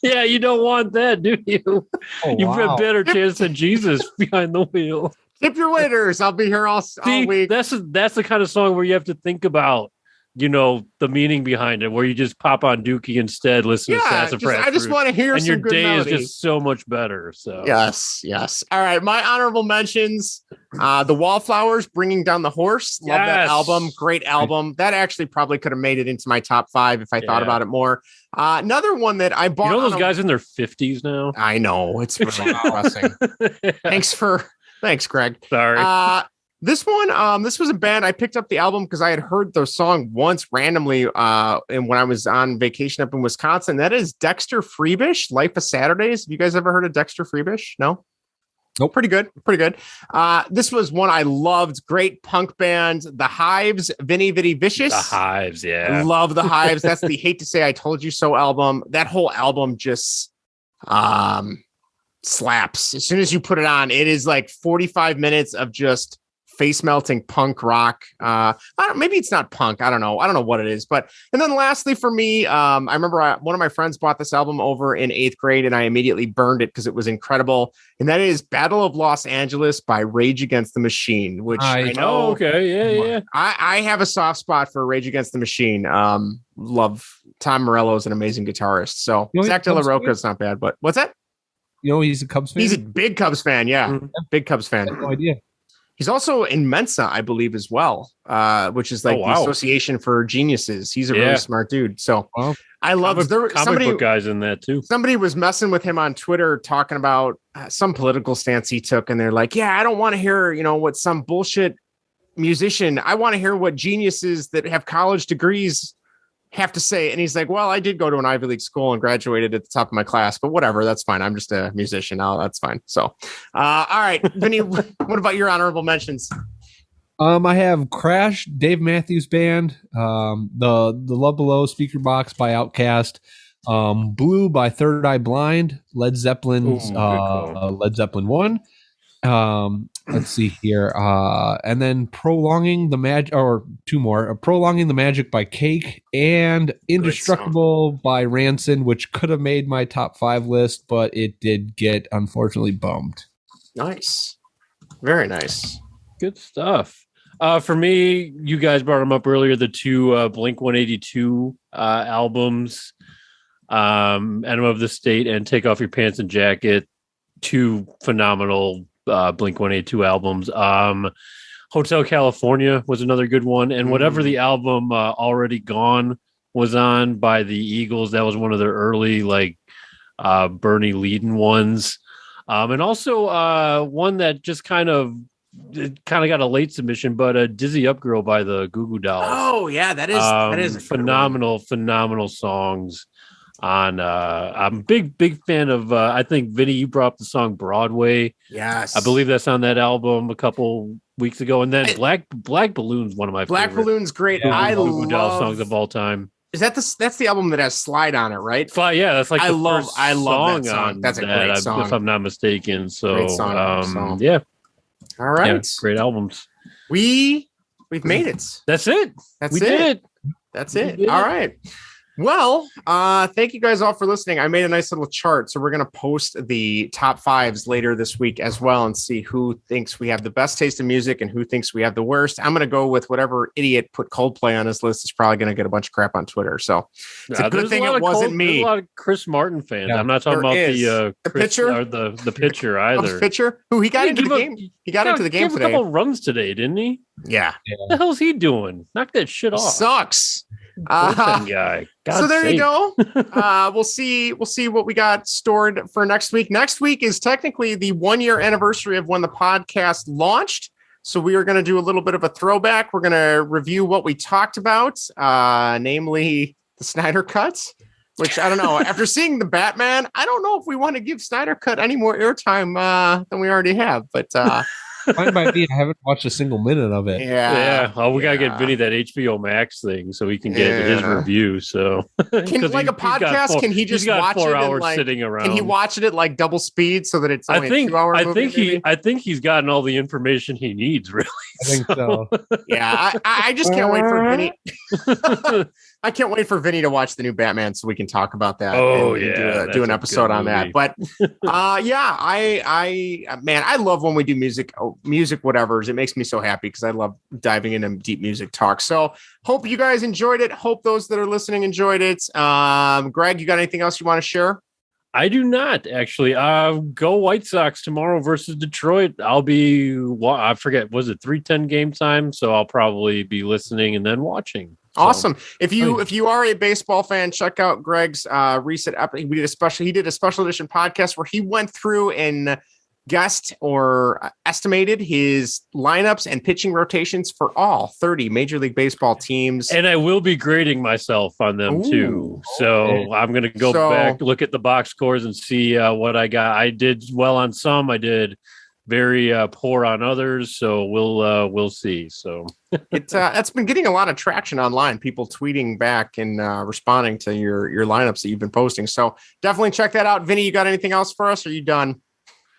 Yeah, you don't want that, do you? You've got a better chance than Jesus behind the wheel. Tip your waiters. I'll be here all week. That's the kind of song where you have to think about, the meaning behind it, where you just pop on Dookie instead, listen to Sassafras. I just want to hear some good melody. And your day is just so much better. So yes. All right, my honorable mentions: The Wallflowers, Bringing Down the Horse. Love that album. Great album. That actually probably could have made it into my top 5 if I thought about it more. Another one that I bought. Those guys in their 50s now. I know, it's really depressing. Thanks, Greg. Sorry. This one, this was a band. I picked up the album because I had heard the song once randomly and when I was on vacation up in Wisconsin. That is Dexter Freebish, Life of Saturdays. Have you guys ever heard of Dexter Freebish? No? Nope. Pretty good. This was one I loved. Great punk band. The Hives, Vinny Vitty Vicious. The Hives, yeah. Love the Hives. That's the Hate to Say I Told You So album. That whole album just slaps. As soon as you put it on, it is like 45 minutes of just face melting punk rock. Maybe it's not punk. I don't know what it is. But and then lastly for me, I remember one of my friends bought this album over in 8th grade, and I immediately burned it because it was incredible. And that is "Battle of Los Angeles" by Rage Against the Machine, which I know. Oh, okay, yeah. I have a soft spot for Rage Against the Machine. Love Tom Morello is an amazing guitarist. So Zach De La Rocha is not bad. But what's that? You know, he's a Cubs fan. He's a big Cubs fan. Yeah, big Cubs fan. I had no idea. He's also in Mensa, I believe, as well, which is like the Association for Geniuses. He's a really smart dude. So I love comic book guys in that too. Somebody was messing with him on Twitter talking about some political stance he took. And they're like, yeah, I don't want to hear, what some bullshit musician. I want to hear what geniuses that have college degrees have to say. And he's like, well, I did go to an Ivy League school and graduated at the top of my class, but whatever, that's fine. I'm just a musician now. That's fine. So, all right, Vinny, what about your honorable mentions? I have Crash, Dave Matthews Band, the Love Below Speaker Box by Outkast, Blue by Third Eye Blind, Led Zeppelin's Led Zeppelin 1. Let's see here. And then Prolonging the Magic, or two more. Prolonging the Magic by Cake, and Indestructible by Rancid, which could have made my top 5 list, but it did get unfortunately bumped. Nice. Very nice. Good stuff. For me, you guys brought them up earlier, the two Blink 182 albums, Enema of the State and Take Off Your Pants and Jacket. Two phenomenal Blink 182 albums. Hotel California was another good one, and whatever the album Already Gone was on by the Eagles, that was one of their early Bernie Leadon ones, and also one that just kind of got a late submission, but Dizzy Up Girl by the Goo Goo Dolls. Oh yeah, that is phenomenal songs. I'm a big fan of I think Vinny, you brought up the song Broadway. Yes, I believe that's on that album a couple weeks ago. And then Black Balloon's one of my Black favorite Balloon's great. I love songs of all time. Is that's the album that has Slide on it, right? Yeah, that's like I love that song. That's a great song, if I'm not mistaken. So great song, yeah. All right, yeah, great albums. We've made it. That's it. We did. That's it. All right. Well, thank you guys all for listening. I made a nice little chart, so we're going to post the top 5s later this week as well and see who thinks we have the best taste in music and who thinks we have the worst. I'm going to go with whatever idiot put Coldplay on his list is probably going to get a bunch of crap on Twitter. So it's a good thing it wasn't me. There's a lot of Chris Martin fans. Yeah, I'm not talking about the pitcher or the pitcher either. The pitcher who he got into the game. He got into the game today. A couple runs today, didn't he? Yeah. What the hell's he doing? Knock that shit off. Sucks. Guy. So there you go. We'll see what we got stored for next week. Next week is technically the 1-year anniversary of when the podcast launched. So we are going to do a little bit of a throwback. We're going to review what we talked about, namely the Snyder Cuts, which I don't know. After seeing the Batman, I don't know if we want to give Snyder Cut any more airtime than we already have. But Fine by me. I haven't watched a single minute of it. Yeah. Oh, we gotta get Vinny that HBO Max thing so he can get his review. So, can like a podcast? Can he just watch 4 it? Hours sitting around. Can he watch it at like double speed so that it's only a 2-hour movie? I think he's gotten all the information he needs. Really, I think so. Yeah, I just can't wait for Vinny. I can't wait for Vinny to watch the new Batman so we can talk about that. Oh, do an episode on that. But I love when we do music, whatever. It makes me so happy because I love diving into deep music talk. So hope you guys enjoyed it. Hope those that are listening enjoyed it. Greg, you got anything else you want to share? I do not actually. Go White Sox tomorrow versus Detroit. I'll be, I forget, was it 3:10 game time? So I'll probably be listening and then watching. Awesome. If you are a baseball fan, check out Greg's recent episode. He did a special edition podcast where he went through and guessed or estimated his lineups and pitching rotations for all 30 Major League Baseball teams. And I will be grading myself on them too. So I'm going to go back, look at the box scores and see what I got. I did well on some. I did very poor on others. So we'll see. So that's been getting a lot of traction online. People tweeting back and responding to your lineups that you've been posting. So definitely check that out. Vinny, you got anything else for us? Or are you done?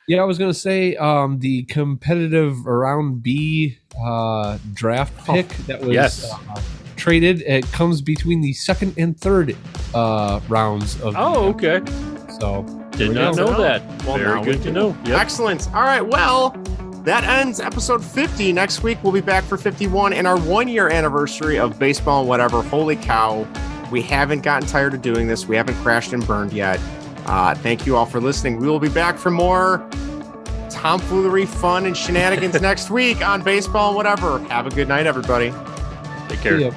Yeah, I was going to say the competitive round B draft pick that was traded. It comes between the second and third rounds of. Oh, okay. So did not know that. Well, very good to know. Yep. Excellent. All right. Well, that ends episode 50. Next week we'll be back for 51 and our 1-year anniversary of Baseball and Whatever. Holy cow! We haven't gotten tired of doing this. We haven't crashed and burned yet. Thank you all for listening. We will be back for more tomfoolery, fun, and shenanigans next week on Baseball and Whatever. Have a good night, everybody. Take care.